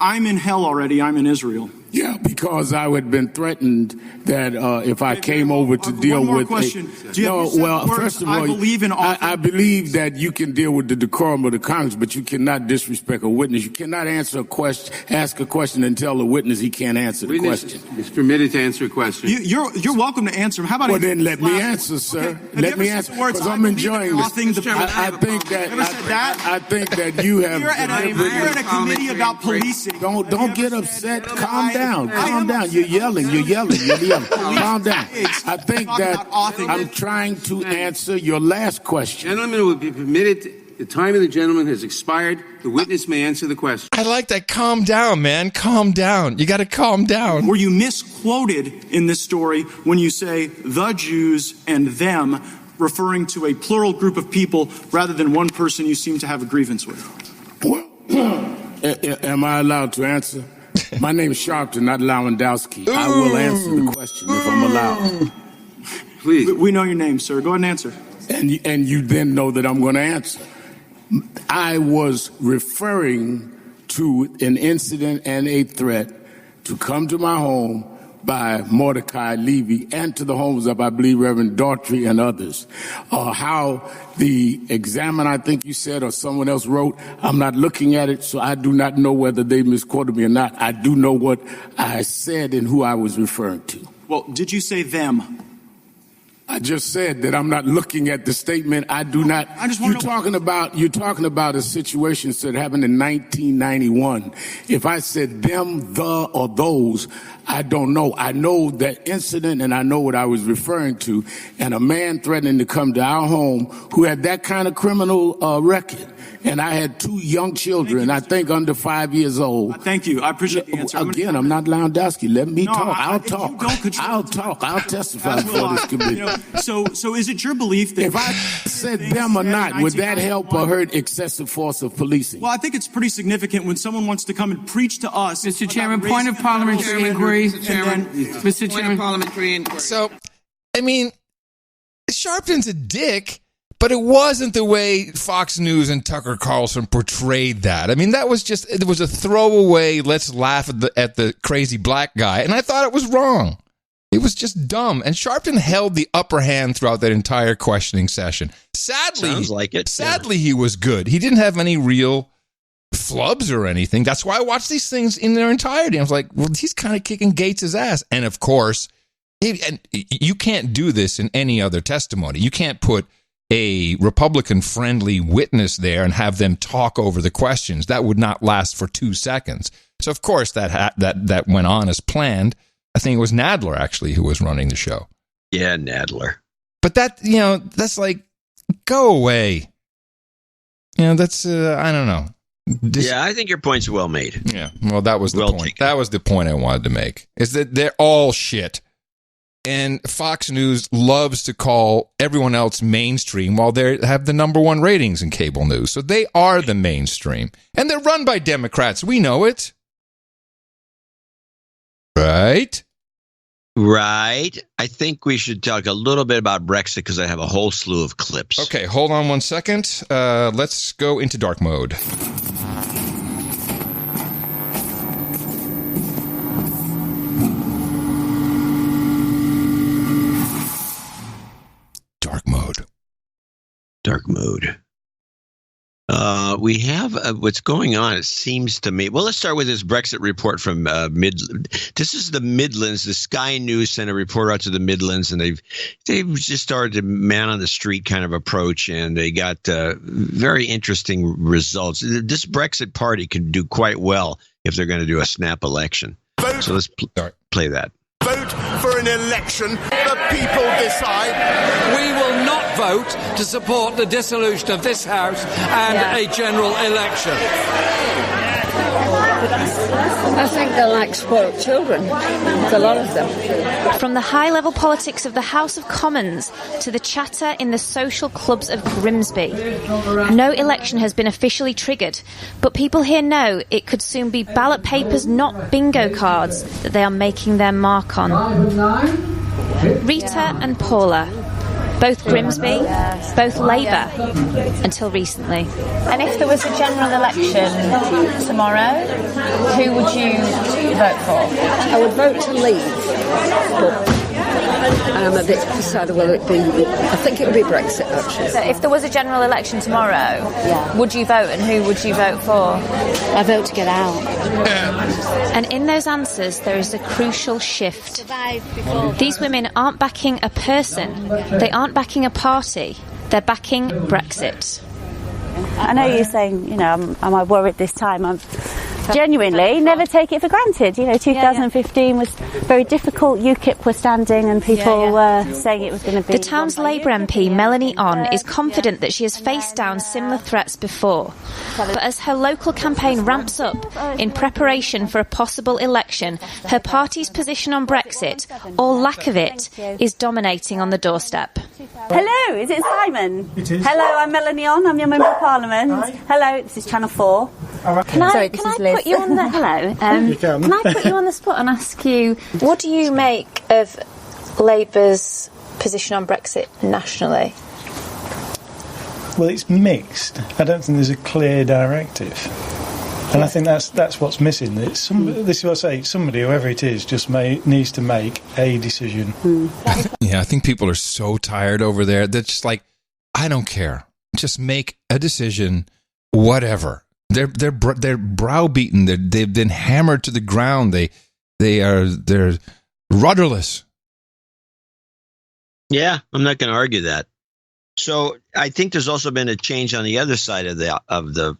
I'm in hell already, I'm in Israel? Yeah, because I had been threatened that if I came over to deal with first of all, I believe that you can deal with the decorum of the Congress, but you cannot disrespect a witness. You cannot ask a question and tell the witness he can't answer the question. Is permitted to answer a question. You're welcome to answer. How about then let me answer, sir. Okay. Let me answer because I'm enjoying this. I think that you have. You're at a committee about policing. Don't get upset. Calm down. Calm down. You're yelling. Calm down. I think that I'm trying to answer your last question. Gentlemen will be permitted. The time of the gentleman has expired. The witness may answer the question. I like that. Calm down, man. Calm down. You got to calm down. Were you misquoted in this story when you say the Jews and them referring to a plural group of people rather than one person you seem to have a grievance with? Well, am I allowed to answer? My name is Sharpton, not Lewandowski. I will answer the question if I'm allowed. Please. We know your name, sir. Go ahead and answer. And you then know that I'm going to answer. I was referring to an incident and a threat to come to my home by Mordecai Levy and to the homes of, I believe, Reverend Daughtry and others. How the Examiner, I think you said, or someone else wrote, I'm not looking at it, so I do not know whether they misquoted me or not. I do know what I said and who I was referring to. Well, did you say them? I just said that I'm not looking at the statement. I do not. You're talking about a situation that happened in 1991. If I said them, the, or those, I don't know. I know that incident and I know what I was referring to. And a man threatening to come to our home who had that kind of criminal record. And I had 2 young children, I think under 5 years old. Thank you. I appreciate the answer. Again, I'm not Lewandowski. Let me talk. I'll talk. I'll talk. I'll testify before this committee. So is it your belief that if I said them or not, would that help or hurt excessive force of policing? Well, I think it's pretty significant when someone wants to come and preach to us. Mr. Chairman, point of parliamentary inquiry. Mr. Chairman, parliamentary inquiry. So, I mean, Sharpton's a dick. But it wasn't the way Fox News and Tucker Carlson portrayed that. I mean, it was a throwaway, let's laugh at the crazy black guy. And I thought it was wrong. It was just dumb. And Sharpton held the upper hand throughout that entire questioning session. Sadly, he was good. He didn't have any real flubs or anything. That's why I watched these things in their entirety. I was like, well, he's kind of kicking Gates' ass. And of course, and you can't do this in any other testimony. You can't put a Republican-friendly witness there and have them talk over the questions. That would not last for 2 seconds. So, of course, that went on as planned. I think it was Nadler, actually, who was running the show. Yeah, Nadler. But that's like, go away. That's, I don't know. Yeah, I think your point's well made. Yeah, well, that was the point. That was the point I wanted to make, is that they're all shit. And Fox News loves to call everyone else mainstream while they have the #1 ratings in cable news. So they are the mainstream. And they're run by Democrats. We know it. Right? Right. I think we should talk a little bit about Brexit because I have a whole slew of clips. Okay, hold on 1 second. Let's go into dark mode. Dark mode. We have what's going on, it seems to me. Well, let's start with this Brexit report from This is the Midlands. The Sky News sent a report out to the Midlands, and they've just started a man on the street kind of approach, and they got very interesting results. This Brexit party can do quite well if they're going to do a snap election. So let's play that. Vote for an election. The people decide. We will not vote to support the dissolution of this House and a general election. I think they're like spoiled children, a lot of them. From the high-level politics of the House of Commons to the chatter in the social clubs of Grimsby, no election has been officially triggered, but people here know it could soon be ballot papers, not bingo cards, that they are making their mark on. Rita and Paula, both Grimsby, both Labour, until recently. And if there was a general election tomorrow, who would you vote for? I would vote to leave, but I'm a bit decided whether it be. I think it would be Brexit, actually. So if there was a general election tomorrow, would you vote, and who would you vote for? I vote to get out. And in those answers, there is a crucial shift. These women aren't backing a person. They aren't backing a party. They're backing Brexit. I know you're saying, am I worried this time? genuinely never take it for granted. 2015 was very difficult. UKIP were standing and people were saying it was going to be... The town's Labour MP, Melanie On, is confident that she has faced down similar threats before. But as her local campaign ramps up in preparation for a possible election, her party's position on Brexit, or lack of it, is dominating on the doorstep. Hello, is it Simon? It is. Hello, I'm Melanie On, I'm your Member of Parliament. Hi. Hello, this is Channel 4. Can I put you on the hello? Can I put you on the spot and ask you, what do you make of Labour's position on Brexit nationally? Well, it's mixed. I don't think there's a clear directive. And I think that's what's missing. This is what I say, somebody, whoever it is, just needs to make a decision. Yeah, I think people are so tired over there. They're just like, I don't care. Just make a decision, whatever. They're browbeaten. They've been hammered to the ground. They're rudderless. Yeah, I'm not going to argue that. So I think there's also been a change on the other side of the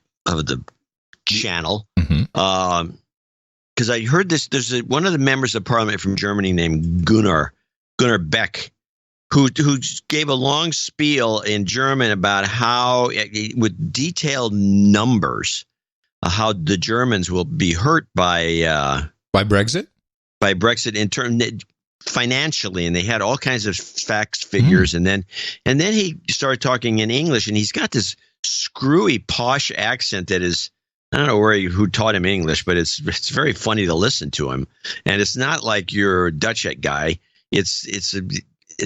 channel, because I heard this. There's one of the members of parliament from Germany named Gunnar Beck, who gave a long spiel in German about how, with detailed numbers, how the Germans will be hurt by Brexit, in terms financially, and they had all kinds of facts, figures, and then he started talking in English, and he's got this screwy posh accent that is, I don't know who taught him English, but it's very funny to listen to him, and it's not like your Dutch guy. It's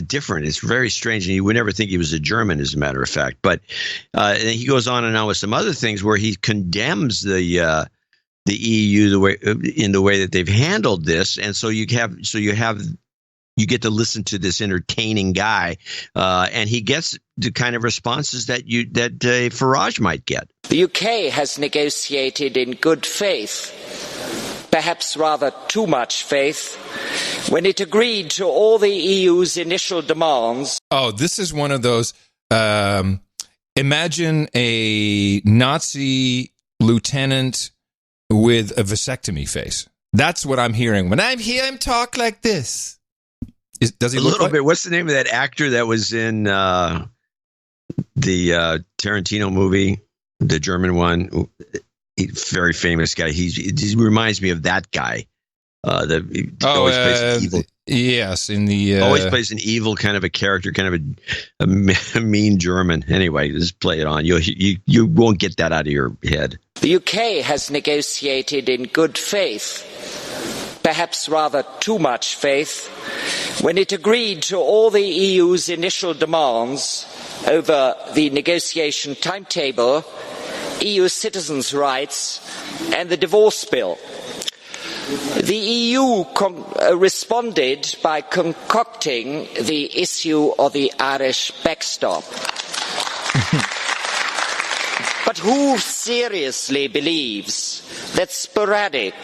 different. It's very strange, and you would never think he was a German, as a matter of fact. But and he goes on and on with some other things where he condemns the EU the way that they've handled this, and so you get to listen to this entertaining guy, and he gets the kind of responses that Farage might get. The UK has negotiated in good faith, perhaps rather too much faith, when it agreed to all the EU's initial demands. Oh, this is one of those. Imagine a Nazi lieutenant with a vasectomy face. That's what I'm hearing when I'm hearing him talk like this. Does he look a little bit? What's the name of that actor that was in the Tarantino movie, the German one? Very famous guy. He reminds me of that guy. Always plays an evil. Yes, always plays an evil kind of a character, kind of a mean German. Anyway, just play it on. You won't get that out of your head. The UK has negotiated in good faith, perhaps rather too much faith, when it agreed to all the EU's initial demands over the negotiation timetable, EU citizens' rights, and the divorce bill. The EU responded by concocting the issue of the Irish backstop. But who seriously believes that sporadic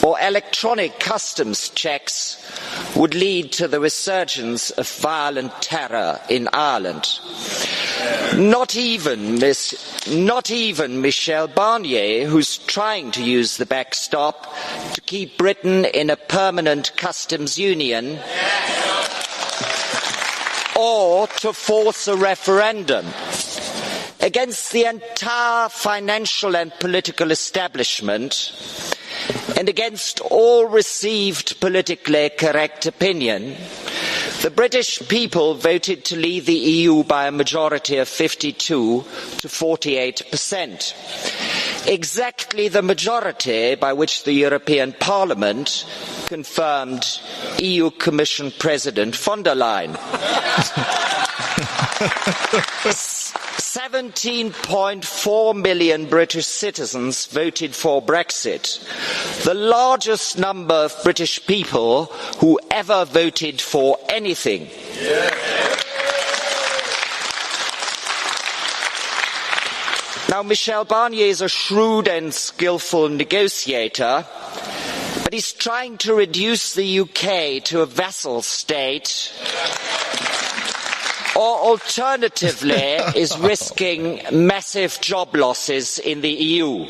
or electronic customs checks would lead to the resurgence of violent terror in Ireland? Not even Michel Barnier, who's trying to use the backstop to keep Britain in a permanent customs union, or to force a referendum against the entire financial and political establishment and against all received politically correct opinion. The British people voted to leave the EU by a majority of 52% to 48%. Exactly the majority by which the European Parliament confirmed EU Commission President von der Leyen. 17.4 million British citizens voted for Brexit, the largest number of British people who ever voted for anything. Now, Michel Barnier is a shrewd and skillful negotiator, but he's trying to reduce the UK to a vassal state, or alternatively is risking massive job losses in the EU.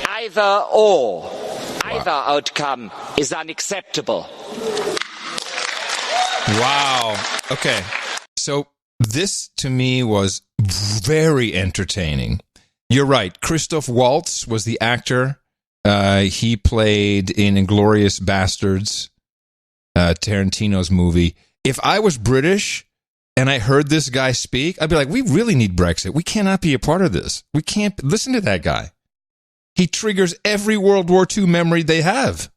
I either or. Either outcome is unacceptable. Wow. Okay. So this, to me, was very entertaining. You're right. Christoph Waltz was the actor. He played in Inglourious Bastards, Tarantino's movie. If I was British and I heard this guy speak, I'd be like, we really need Brexit. We cannot be a part of this. We can't listen to that guy. He triggers every World War II memory they have.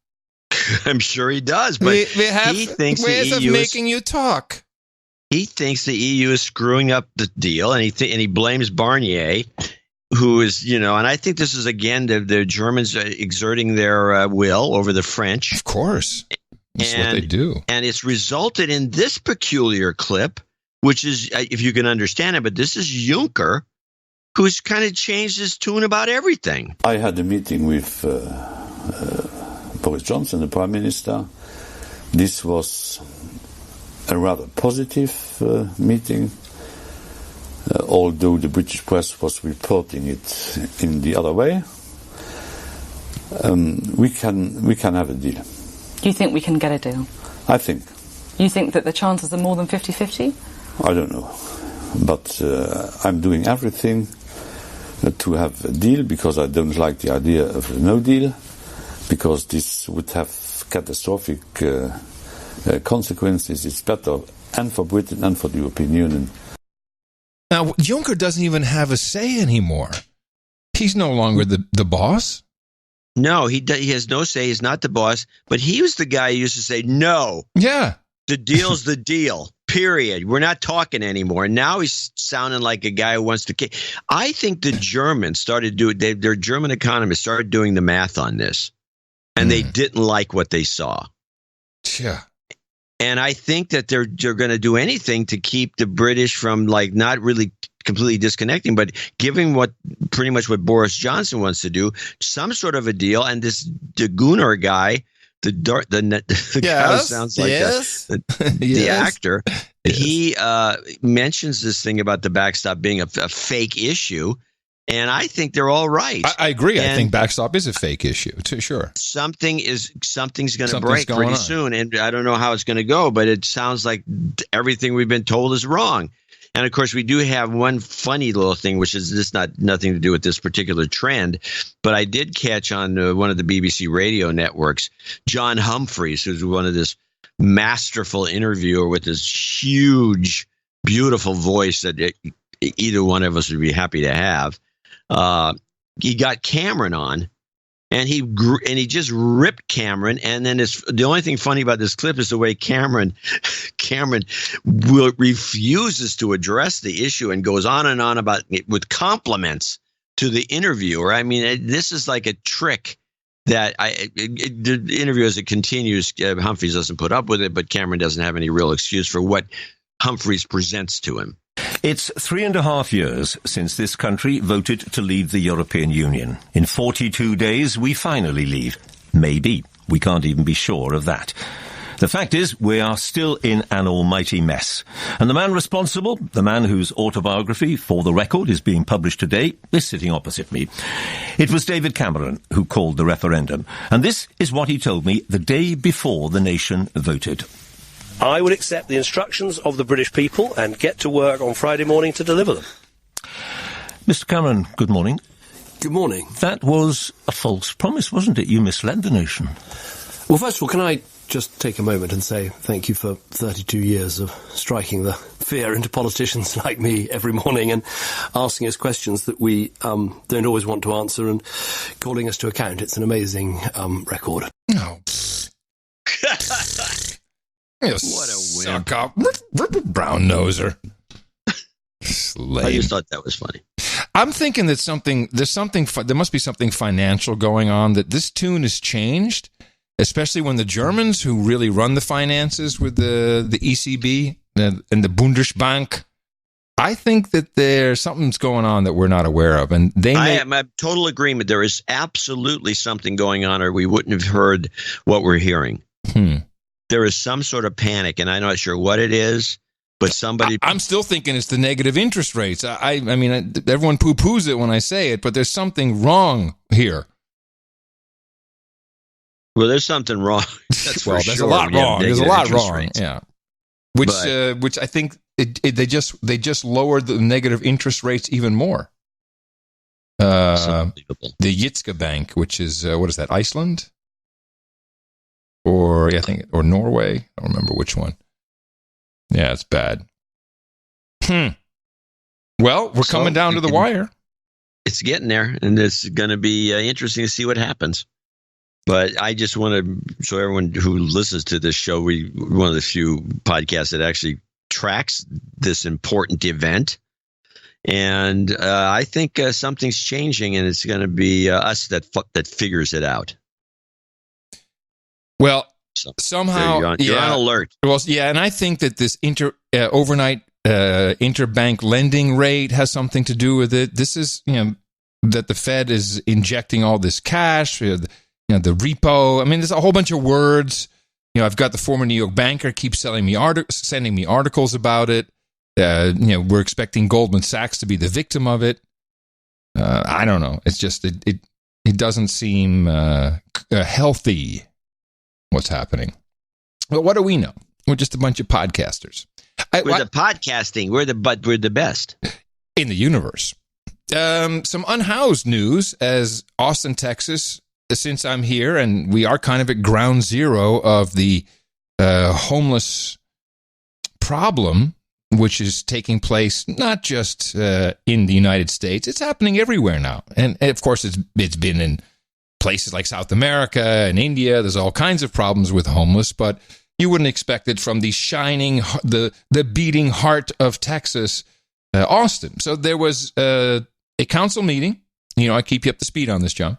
I'm sure he does, but we have he thinks ways the EU of making you talk. He thinks the EU is screwing up the deal, and he blames Barnier, who is, and I think this is, again, the Germans exerting their will over the French. Of course. That's what they do. And it's resulted in this peculiar clip, which is, if you can understand it, but this is Juncker, who's kind of changed his tune about everything. I had a meeting with Boris Johnson, the Prime Minister. This was a rather positive meeting, although the British press was reporting it in the other way. We can have a deal. Do you think we can get a deal? I think. You think that the chances are more than 50-50? I don't know. But I'm doing everything to have a deal, because I don't like the idea of a no deal, because this would have catastrophic consequences. It's better and for Britain and for the European Union. Now, Juncker doesn't even have a say anymore. He's no longer the boss. No, he has no say. He's not the boss. But he was the guy who used to say, no. Yeah. The deal's the deal. Period. We're not talking anymore. And now he's sounding like a guy who wants to. I think the Germans started doing. Their German economists started doing the math on this, and they didn't like what they saw. Yeah. And I think that they're going to do anything to keep the British from, like, not really completely disconnecting, but giving pretty much what Boris Johnson wants to do, some sort of a deal. And this De Gunnar guy, the guy who sounds like the actor, he mentions this thing about the backstop being a fake issue. And I think they're all right. I agree. I think backstop is a fake issue, too. Sure. Something's going to break pretty soon. And I don't know how it's going to go, but it sounds like everything we've been told is wrong. And of course, we do have one funny little thing, which is this nothing to do with this particular trend. But I did catch on one of the BBC radio networks, John Humphreys, who's one of this masterful interviewer with this huge, beautiful voice that either one of us would be happy to have. He got Cameron on, and he just ripped Cameron. And then the only thing funny about this clip is the way Cameron refuses to address the issue and goes on and on about it with compliments to the interviewer. I mean, this is like a trick that the interview, as it continues, Humphreys doesn't put up with it, but Cameron doesn't have any real excuse for what Humphreys presents to him. It's 3.5 years since this country voted to leave the European Union. In 42 days, we finally leave. Maybe. We can't even be sure of that. The fact is, we are still in an almighty mess. And the man responsible, the man whose autobiography, For the Record, is being published today, is sitting opposite me. It was David Cameron who called the referendum. And this is what he told me the day before the nation voted. I would accept the instructions of the British people and get to work on Friday morning to deliver them. Mr. Cameron, good morning. Good morning. That was a false promise, wasn't it? You misled the nation. Well, first of all, can I just take a moment and say thank you for 32 years of striking the fear into politicians like me every morning and asking us questions that we don't always want to answer and calling us to account. It's an amazing record. Oh, what a wimp. Brown noser. Slave. I just thought that was funny. I'm thinking that there must be something financial going on, that this tune has changed, especially when the Germans, who really run the finances with the ECB and the Bundesbank, I think that something's going on that we're not aware of. And I am in total agreement. There is absolutely something going on, or we wouldn't have heard what we're hearing. There is some sort of panic, and I'm not sure what it is, but somebody... I'm still thinking it's the negative interest rates. I mean, everyone poo-poos it when I say it, but there's something wrong here. Well, there's something wrong. That's well, there's a lot wrong. There's a lot wrong. Rates. Yeah. Which I think they just lowered the negative interest rates even more. The Jyske Bank, which is what is that? Iceland, or Norway? I don't remember which one. Yeah, it's bad. Well, we're coming down to the wire. It's getting there, and it's going to be interesting to see what happens. But I just want to show everyone who listens to this show, we're one of the few podcasts that actually tracks this important event. And I think something's changing, and it's going to be us that figures it out. Well, somehow you're on alert. Well, yeah, and I think that this overnight interbank lending rate has something to do with it. This is, that the Fed is injecting all this cash. The repo. I mean, there's a whole bunch of words. I've got the former New York banker keeps sending me articles about it. We're expecting Goldman Sachs to be the victim of it. I don't know. It's just it doesn't seem healthy. What's happening? But what do we know? We're just a bunch of podcasters. We're the best in the universe. Some unhoused news as Austin, Texas. Since I'm here, and we are kind of at ground zero of the homeless problem, which is taking place not just in the United States, it's happening everywhere now. And of course, it's been in places like South America and India. There's all kinds of problems with homeless, but you wouldn't expect it from the shining, the beating heart of Texas, Austin. So there was a council meeting. I keep you up to speed on this, John.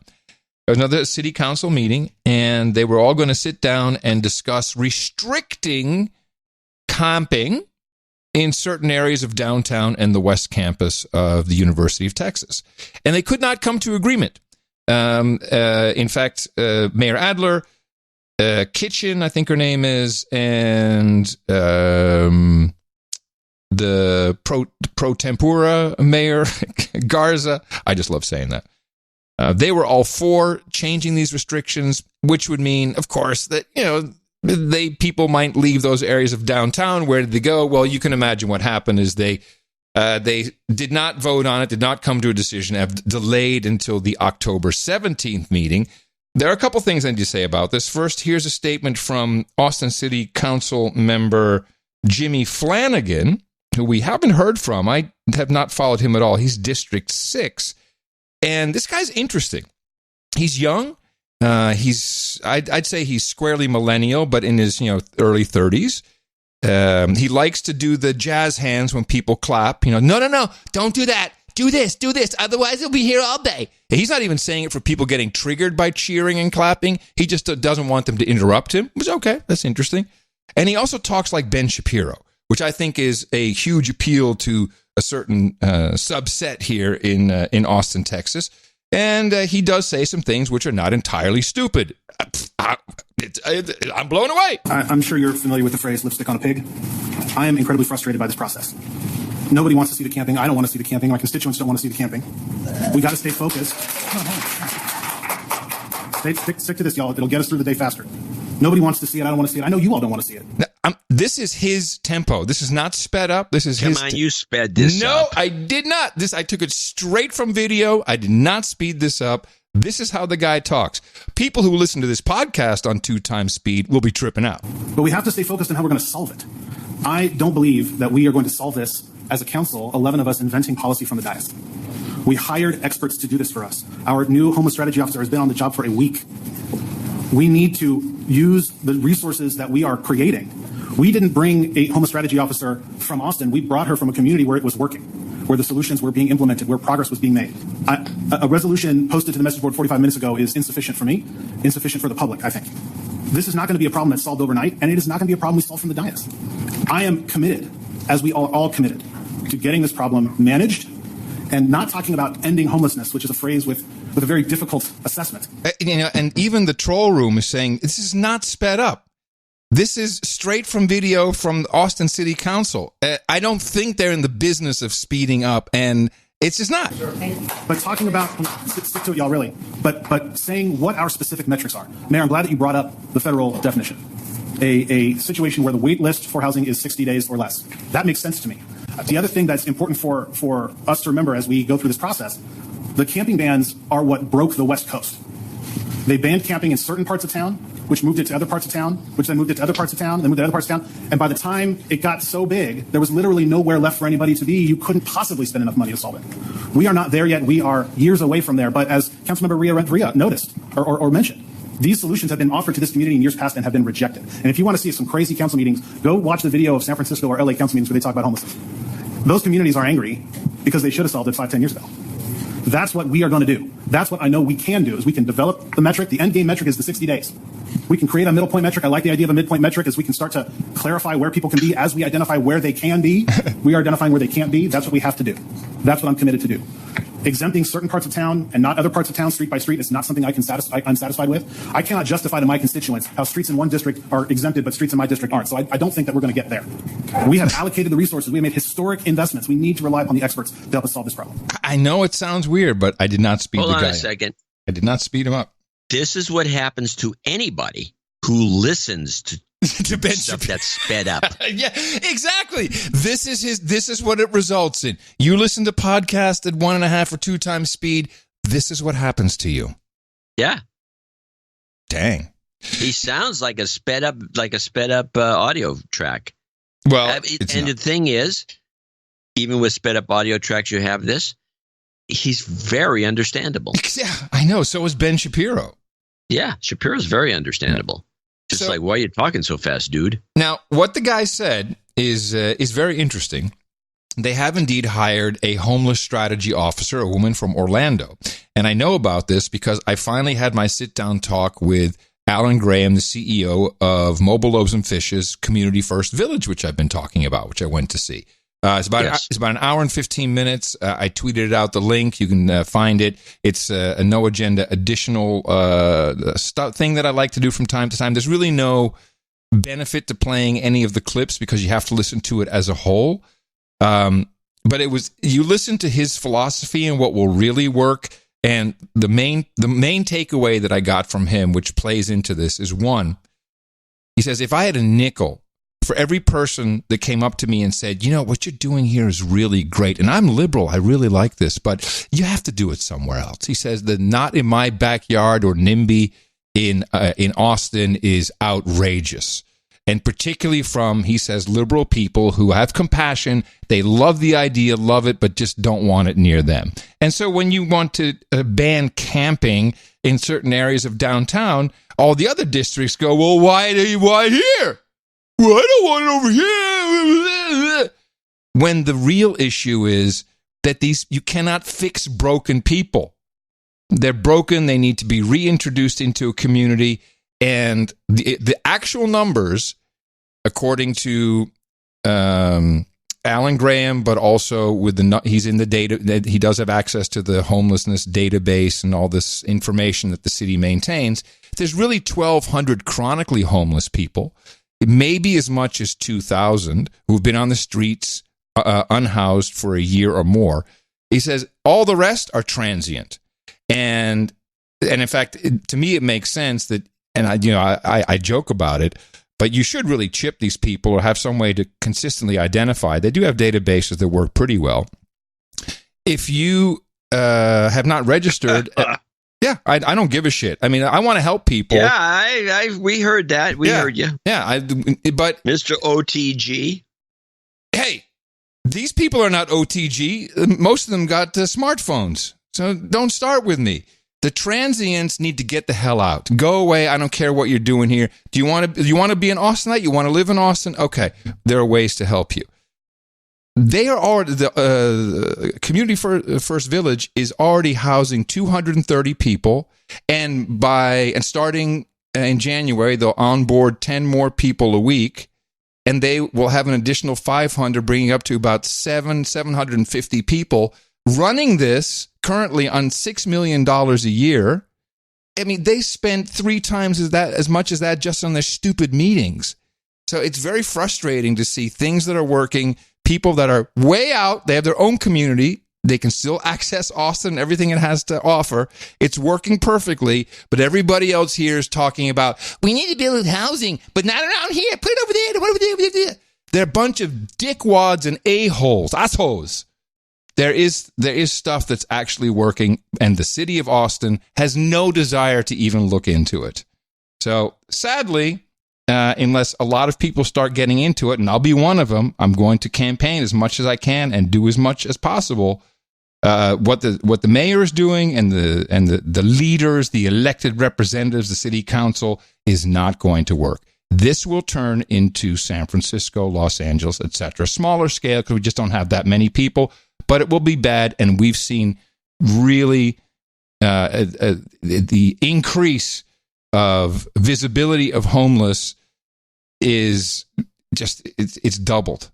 Another city council meeting, and they were all going to sit down and discuss restricting camping in certain areas of downtown and the West Campus of the University of Texas. And they could not come to agreement. In fact, Mayor Adler, Kitchen, I think her name is, and the pro tempura mayor, Garza, I just love saying that. They were all for changing these restrictions, which would mean, of course, that, people might leave those areas of downtown. Where did they go? Well, you can imagine what happened is they did not vote on it, did not come to a decision, have delayed until the October 17th meeting. There are a couple things I need to say about this. First, here's a statement from Austin City Council member Jimmy Flanagan, who we haven't heard from. I have not followed him at all. He's District 6. And this guy's interesting. He's young. I'd say he's squarely millennial, but in his early 30s. He likes to do the jazz hands when people clap. No, don't do that. Do this. Otherwise, he'll be here all day. He's not even saying it for people getting triggered by cheering and clapping. He just doesn't want them to interrupt him. Which, okay, that's interesting. And he also talks like Ben Shapiro, which I think is a huge appeal to a certain subset here in Austin, Texas. And he does say some things which are not entirely stupid. I'm blown away. I'm sure you're familiar with the phrase lipstick on a pig. I am incredibly frustrated by this process. Nobody wants to see the camping. I don't want to see the camping. My constituents don't want to see the camping. We got to stay focused. Stick to this, y'all. It'll get us through the day faster. Nobody wants to see it. I don't want to see it. I know you all don't want to see it. Now, this is his tempo. This is not sped up. This is his. Come on, you sped this up. No, I did not. I took it straight from video. I did not speed this up. This is how the guy talks. People who listen to this podcast on 2 times speed will be tripping out. But we have to stay focused on how we're going to solve it. I don't believe that we are going to solve this as a council, 11 of us inventing policy from the dais. We hired experts to do this for us. Our new homeless strategy officer has been on the job for a week. We need to use the resources that we are creating. We didn't bring a homeless strategy officer from Austin. We brought her from a community where it was working, where the solutions were being implemented, where progress was being made. A resolution posted to the message board 45 minutes ago is insufficient for me, insufficient for the public, I think. This is not going to be a problem that's solved overnight, and it is not going to be a problem we solve from the dais. I am committed, as we are all committed, to getting this problem managed and not talking about ending homelessness, which is a phrase with a very difficult assessment. And even the troll room is saying this is not sped up. This is straight from video from Austin City Council. I don't think they're in the business of speeding up. And It's just not. But talking about, stick to it, y'all, really. But saying what our specific metrics are. Mayor, I'm glad that you brought up the federal definition. A situation where the wait list for housing is 60 days or less. That makes sense to me. The other thing that's important for us to remember as we go through this process, the camping bans are what broke the West Coast. They banned camping in certain parts of town, which moved it to other parts of town, which then moved it to other parts of town, then moved to other parts of town. And by the time it got so big, there was literally nowhere left for anybody to be. You couldn't possibly spend enough money to solve it. We are not there yet. We are years away from there. But as Councilmember Ria noticed or mentioned, these solutions have been offered to this community in years past and have been rejected. And if you want to see some crazy council meetings, go watch the video of San Francisco or LA council meetings where they talk about homelessness. Those communities are angry because they should have solved it 5-10 years ago. That's what we are going to do. That's what I know we can do, is we can develop the metric. The end game metric is the 60 days. We can create a middle point metric. I like the idea of a midpoint metric, as we can start to clarify where people can be as we identify where they can be. We are identifying where they can't be. That's what we have to do. That's what I'm committed to do. Exempting certain parts of town and not other parts of town, street by street, is not something I'm satisfied with. I cannot justify to my constituents how streets in one district are exempted, but streets in my district aren't. So I don't think that we're going to get there. We have allocated the resources. We have made historic investments. We need to rely upon the experts to help us solve this problem. I know it sounds weird, but I did not speed the guy. Hold on a second. I did not speed him up. This is what happens to anybody who listens to Ben stuff that's sped up. Yeah, exactly. This is what it results in. You listen to podcasts at 1.5 or 2 times speed. This is what happens to you. Yeah. Dang. He sounds like a sped up audio track. Well, and the thing is, even with sped up audio tracks, you have this. He's very understandable. Yeah, I know. So is Ben Shapiro. Yeah, Shapiro's very understandable. Just like, why are you talking so fast, dude? Now, what the guy said is very interesting. They have indeed hired a homeless strategy officer, a woman from Orlando. And I know about this because I finally had my sit-down talk with Alan Graham, the CEO of Mobile Loaves and Fishes Community First Village, which I've been talking about, which I went to see. It's about an hour and 15 minutes. I tweeted out the link. You can find it. It's a no agenda additional thing that I like to do from time to time. There's really no benefit to playing any of the clips because you have to listen to it as a whole. But you listen to his philosophy and what will really work. And the main takeaway that I got from him, which plays into this, is one. He says, if I had a nickel for every person that came up to me and said, you know, what you're doing here is really great, and I'm liberal, I really like this, but you have to do it somewhere else. He says the Not in My Backyard or NIMBY in Austin is outrageous. And particularly from, he says, liberal people who have compassion. They love the idea, love it, but just don't want it near them. And so when you want to ban camping in certain areas of downtown, all the other districts go, well, why here? Well, I don't want it over here. When the real issue is that you cannot fix broken people. They're broken. They need to be reintroduced into a community. And the actual numbers, according to Alan Graham, but also he's in the data, he does have access to the homelessness database and all this information that the city maintains. There's really 1,200 chronically homeless people. Maybe as much as 2,000 who've been on the streets unhoused for a year or more. He says all the rest are transient. And in fact, to me, it makes sense that, and I joke about it, but you should really chip these people or have some way to consistently identify. They do have databases that work pretty well. If you have not registered... Yeah, I don't give a shit. I mean, I want to help people. Yeah, we heard that. We heard you. Yeah, but Mr. OTG. Hey, these people are not OTG. Most of them got smartphones. So don't start with me. The transients need to get the hell out. Go away. I don't care what you're doing here. Do you want to be an Austinite? You want to live in Austin? Okay, there are ways to help you. They are already, the Community First Village is already housing 230 people, and starting in January, they'll onboard 10 more people a week, and they will have an additional 500, bringing up to about 750 people running this currently on $6 million a year. I mean, they spend 3 times as much as that just on their stupid meetings. So it's very frustrating to see things that are working. People that are way out, they have their own community, They can still access Austin, everything it has to offer. It's working perfectly, but everybody else here is talking about, we need to build housing, but not around here. Put it over there. Put it over there. They're a bunch of dickwads and a-holes, assholes. There is stuff that's actually working, and the city of Austin has no desire to even look into it. So, sadly, unless a lot of people start getting into it, and I'll be one of them, I'm going to campaign as much as I can and do as much as possible. What the mayor is doing and the leaders, the elected representatives, the city council is not going to work. This will turn into San Francisco, Los Angeles, etc. Smaller scale because we just don't have that many people, but it will be bad. And we've seen really the increase of visibility of homeless is just, it's doubled.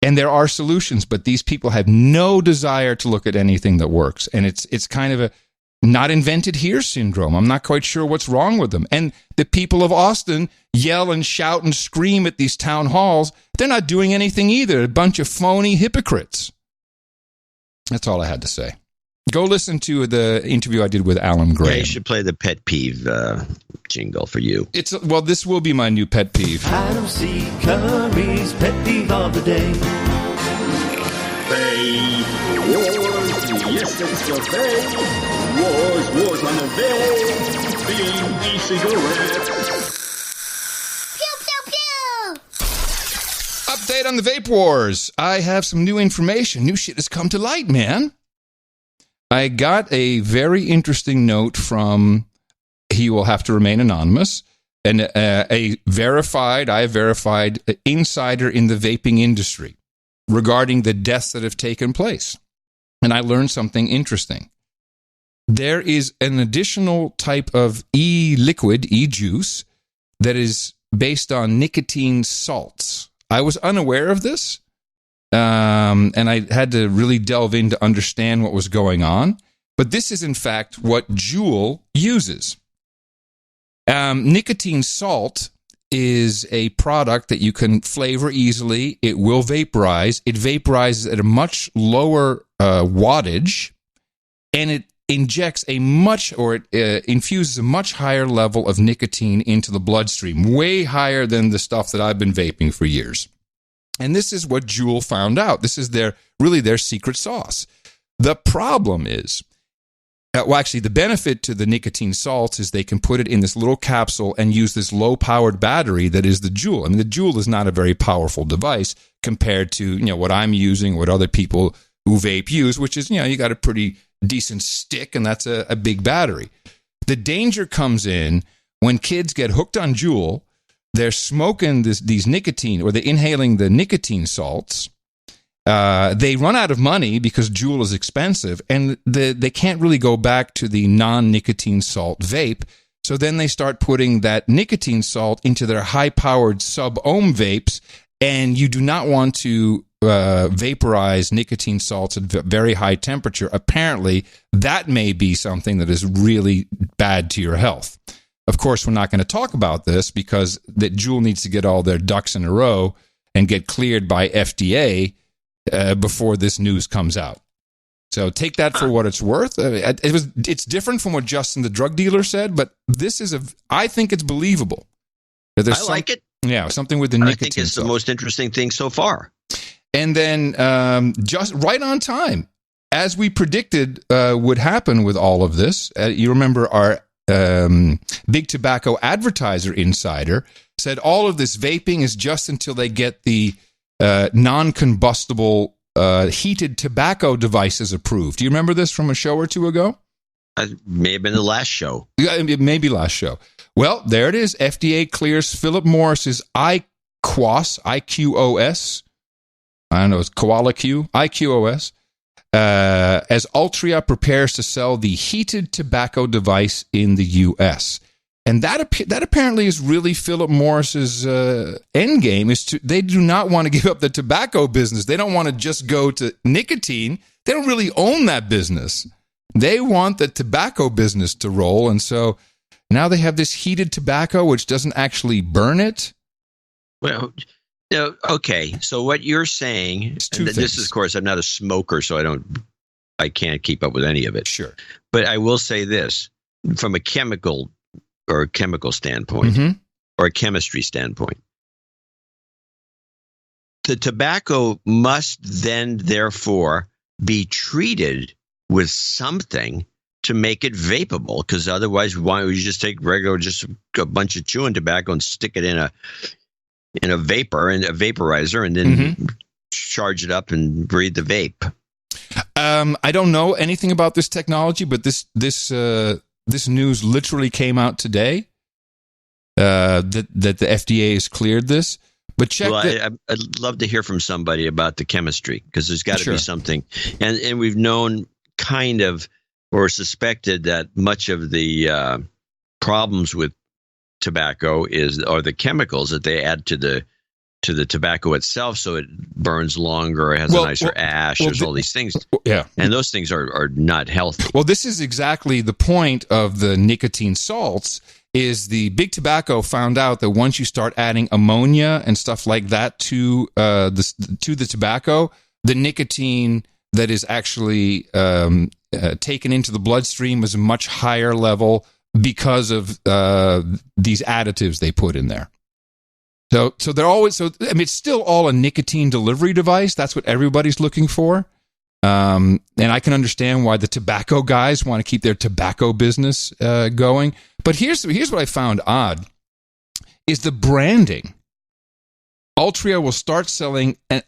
And there are solutions, but these people have no desire to look at anything that works. And it's kind of a not invented here syndrome. I'm not quite sure what's wrong with them. And the people of Austin yell and shout and scream at these town halls. They're not doing anything either. A bunch of phony hypocrites. That's all I had to say. Go listen to the interview I did with Alan Gray. Yeah, you should play the pet peeve jingle for you. Well, this will be my new pet peeve. Adam C. Curry's pet peeve of the day. Yes, it's the Bay. Wars on the Bay. E-cigarette. Pew, pew, pew. Update on the vape wars. I have some new information. New shit has come to light, man. I got a very interesting note from, he will have to remain anonymous, and I have verified insider in the vaping industry regarding the deaths that have taken place. And I learned something interesting. There is an additional type of e-liquid, e-juice, that is based on nicotine salts. I was unaware of this. And I had to really delve in to understand what was going on. But this is, in fact, what Juul uses. Nicotine salt is a product that you can flavor easily. It will vaporize. It vaporizes at a much lower wattage, and it injects it infuses a much higher level of nicotine into the bloodstream, way higher than the stuff that I've been vaping for years. And this is what Juul found out. This is their secret sauce. The problem is, the benefit to the nicotine salts is they can put it in this little capsule and use this low-powered battery that is the Juul. I mean, the Juul is not a very powerful device compared to, what I'm using, what other people who vape use, which is, you got a pretty decent stick, and that's a big battery. The danger comes in when kids get hooked on Juul. They're smoking these nicotine, or they're inhaling the nicotine salts. They run out of money because Juul is expensive, and they can't really go back to the non-nicotine salt vape. So then they start putting that nicotine salt into their high-powered sub-ohm vapes, and you do not want to vaporize nicotine salts at very high temperature. Apparently, that may be something that is really bad to your health. Of course, we're not going to talk about this because that Juul needs to get all their ducks in a row and get cleared by FDA before this news comes out. So take that for what it's worth. It's different from what Justin the drug dealer said, but I think it's believable. I like it. Yeah, something with the nicotine. I think it's the most interesting thing so far. And then just right on time, as we predicted would happen with all of this, you remember our Big Tobacco Advertiser Insider said all of this vaping is just until they get the non-combustible heated tobacco devices approved. Do you remember this from a show or two ago? It may have been the last show. It may be last show. Well, there it is. FDA clears Philip Morris's IQOS, I-Q-O-S. I don't know, it's Koala Q, IQOS. As Altria prepares to sell the heated tobacco device in the U.S. And that apparently is really Philip Morris's end game. They do not want to give up the tobacco business. They don't want to just go to nicotine. They don't really own that business. They want the tobacco business to roll. And so now they have this heated tobacco, which doesn't actually burn it. Well, Okay, so what you're saying, this is, of course, I'm not a smoker, so I can't keep up with any of it. Sure. But I will say this, from a chemical standpoint, or a chemistry standpoint, the tobacco must then, therefore, be treated with something to make it vapable, because otherwise, why would you just take just a bunch of chewing tobacco and stick it in a vapor and a vaporizer, and then charge it up and breathe the vape? I don't know anything about this technology, but this news literally came out today that the FDA has cleared this. But check. Well, I'd love to hear from somebody about the chemistry, because there's got to be something, and we've known kind of or suspected that much of the problems with tobacco are the chemicals that they add to the tobacco itself, so it burns longer, it has a nicer ash. There's all these things, and those things are not healthy. Well, this is exactly the point of the nicotine salts. Is the big tobacco found out that once you start adding ammonia and stuff like that to the tobacco, the nicotine that is actually taken into the bloodstream is a much higher level because of these additives they put in there. So they're always it's still all a nicotine delivery device. That's what everybody's looking for. And I can understand why the tobacco guys want to keep their tobacco business going. But here's what I found odd is the branding. Altria will start selling, and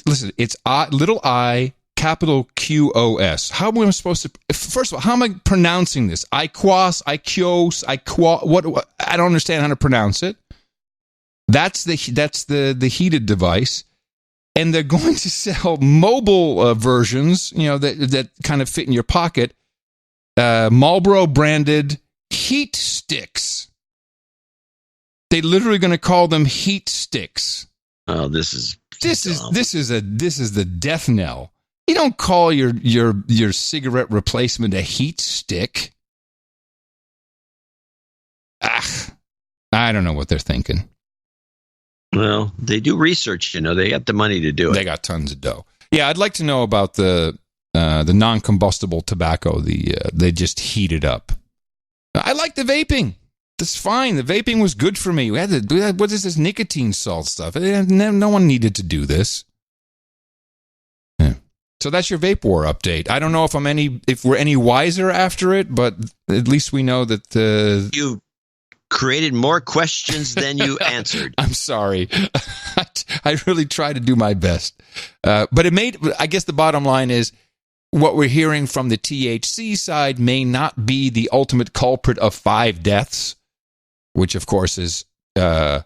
listen, it's little I, capital QOS. How am I supposed to? First of all, how am I pronouncing this? IQOS, IQOS, IQOS. What? I don't understand how to pronounce it. That's the heated device. And they're going to sell mobile versions, that kind of fit in your pocket. Marlboro branded heat sticks. They're literally going to call them heat sticks. Oh, this is the death knell. You don't call your cigarette replacement a heat stick. I don't know what they're thinking. Well, they do research, they got the money to do it. They got tons of dough. Yeah, I'd like to know about the non-combustible tobacco. They just heat it up. I like the vaping. That's fine. The vaping was good for me. We had to do that. What is this nicotine salt stuff? No one needed to do this. Yeah. So that's your vape war update. I don't know if we're any wiser after it, but at least we know that you created more questions than you answered. I'm sorry. I really tried to do my best. But I guess the bottom line is what we're hearing from the THC side may not be the ultimate culprit of 5 deaths, which of course is 2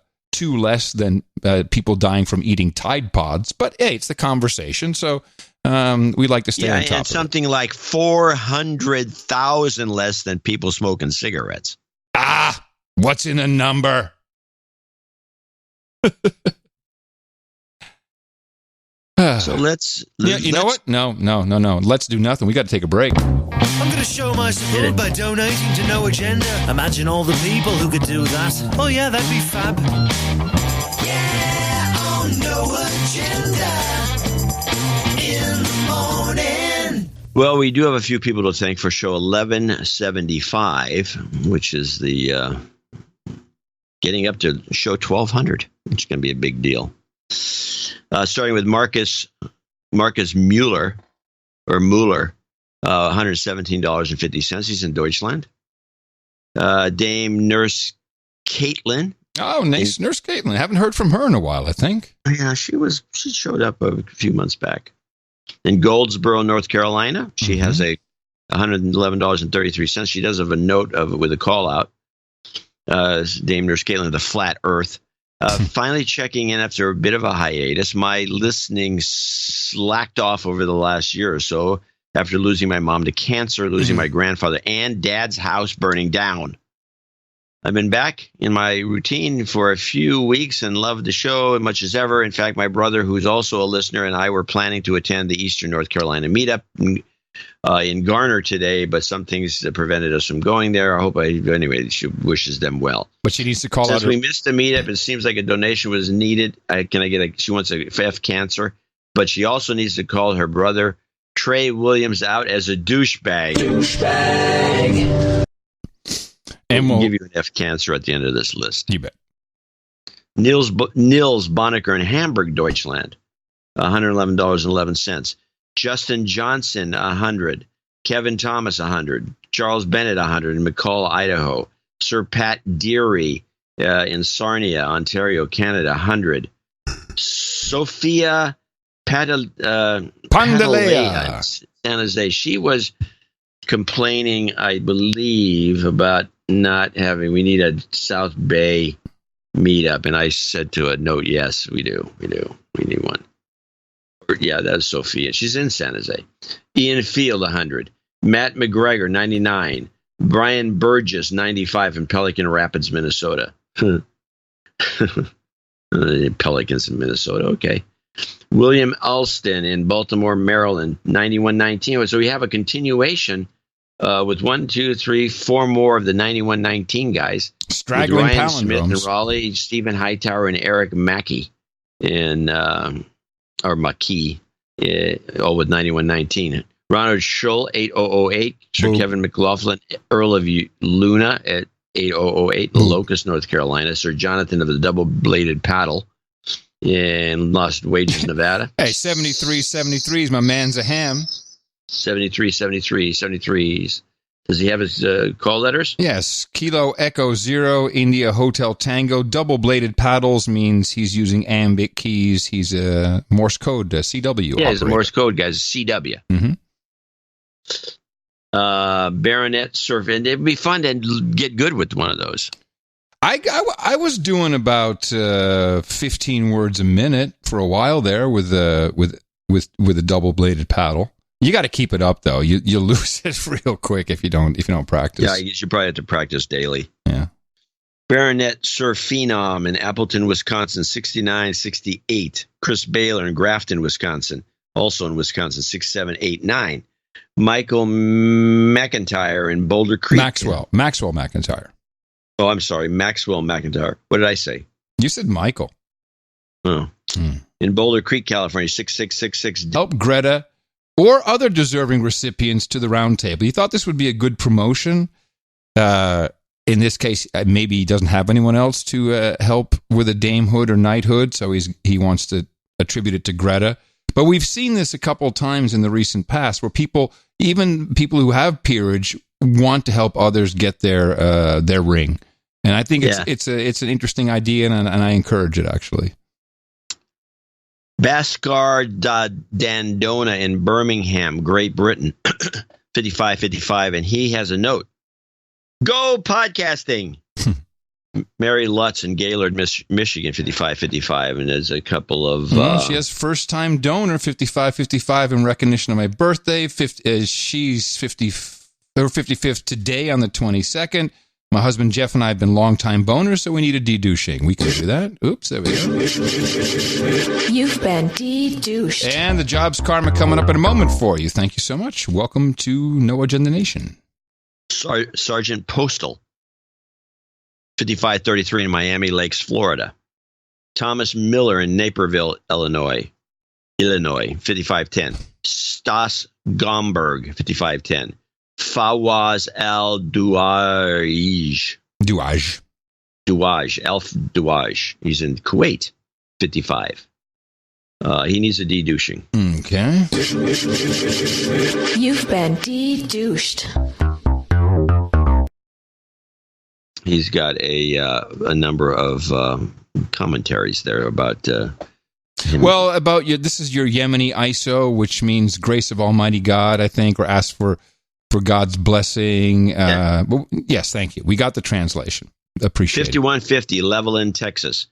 less than people dying from eating Tide Pods. But hey, it's the conversation. So we like to stay on top of it. Something like 400,000 less than people smoking cigarettes. What's in a number? So let's you know what? No. Let's do nothing. We got to take a break. I'm going to show my support by donating to No Agenda. Imagine all the people who could do that. Oh yeah, that'd be fab. Yeah, on No Agenda in the morning. Well, we do have a few people to thank for show 1175, which is the getting up to show 1200, which is going to be a big deal. Starting with Marcus Mueller, $117.50. He's in Deutschland. Dame Nurse Caitlin. Oh, nice. Nurse Caitlin. Haven't heard from her in a while, I think. Yeah, she showed up a few months back. In Goldsboro, North Carolina, she has a $111.33. She does have a note with a call out. Dame Nurse Caitlin, the Flat Earth. Finally checking in after a bit of a hiatus. My listening slacked off over the last year or so after losing my mom to cancer, losing my grandfather, and Dad's house burning down. I've been back in my routine for a few weeks and loved the show as much as ever. In fact, my brother, who's also a listener, and I were planning to attend the Eastern North Carolina meetup. in Garner today, but some things prevented us from going there. Anyway, she wishes them well. But she needs to call out. Since we missed the meetup, it seems like a donation was needed. She wants a F cancer, but she also needs to call her brother Trey Williams out as a douchebag. And we'll give you an F cancer at the end of this list. You bet. Nils Bonnecker in Hamburg, Deutschland, $111.11. Justin Johnson, 100. Kevin Thomas, 100. Charles Bennett, 100. In McCall, Idaho. Sir Pat Deary in Sarnia, Ontario, Canada, 100. Sophia Pandalea in San Jose. She was complaining, I believe, about not having. We need a South Bay meetup, and I said to a note, yes, we do. We need one. Yeah, that's Sophia. She's in San Jose. Ian Field, 100. Matt McGregor, 99. Brian Burgess, 95 in Pelican Rapids, Minnesota. Pelicans in Minnesota, okay. William Alston in Baltimore, Maryland, 9119. So we have a continuation with 1, 2, 3, 4 more of the 9119 guys. Straggling Ryan palindromes. Smith in Raleigh, Stephen Hightower, and Eric Mackey in or Mackey, with 9119. Ronald Schull, 8008. Sir Kevin McLaughlin, Earl of Luna at 8008, Locust, North Carolina. Sir Jonathan of the Double-Bladed Paddle in Lost Wages, Nevada. Hey, 73 is my man Zaham. 73s. Does he have his call letters? Yes. Kilo Echo 0, India Hotel Tango. Double-bladed paddles means he's using Ambic keys. He's a Morse code, CW. Yeah, he's a Morse code guy. He's a CW. Mm-hmm. Baronet Surf. And it'd be fun to get good with one of those. I was doing about 15 words a minute for a while there with a double-bladed paddle. You got to keep it up, though. You lose it real quick if you don't practice. Yeah, you should probably have to practice daily. Yeah. Baronet Sir Phenom in Appleton, Wisconsin, 6968. Chris Baylor in Grafton, Wisconsin, also in Wisconsin, 6789. Michael McIntyre in Boulder Creek. Maxwell McIntyre. Oh, I'm sorry, Maxwell McIntyre. What did I say? You said Michael. Oh. In Boulder Creek, California, 6666. Help Greta or other deserving recipients to the round table. You thought this would be a good promotion. In this case, maybe he doesn't have anyone else to help with a damehood or knighthood, so he wants to attribute it to Greta. But we've seen this a couple of times in the recent past where even people who have peerage want to help others get their ring. And I think it's an interesting idea, and I encourage it, actually. Bhaskar Dandona in Birmingham, Great Britain, 5555, and he has a note. Go podcasting! Mary Lutz in Gaylord, Michigan, 5555, and there's a couple of... she has first-time donor, 5555, in recognition of my birthday. She's 55th today on the 22nd. My husband Jeff and I have been long-time boners, so we need a de-douching. We can do that. Oops, there we go. You've been de-douched. And the Jobs Karma coming up in a moment for you. Thank you so much. Welcome to No Agenda Nation. Sergeant Postal, 5533 in Miami Lakes, Florida. Thomas Miller in Naperville, Illinois, 5510. Stas Gomberg, 5510. Fawaz al-Duaj. Elf Duaj. He's in Kuwait, 55. He needs a de-douching. Okay. You've been de-douched. He's got a number of commentaries there about... Well, about you. This is your Yemeni ISO, which means grace of Almighty God, I think, or ask for God's blessing. Yes, thank you. We got the translation. Appreciate 5150, Levelland, Texas,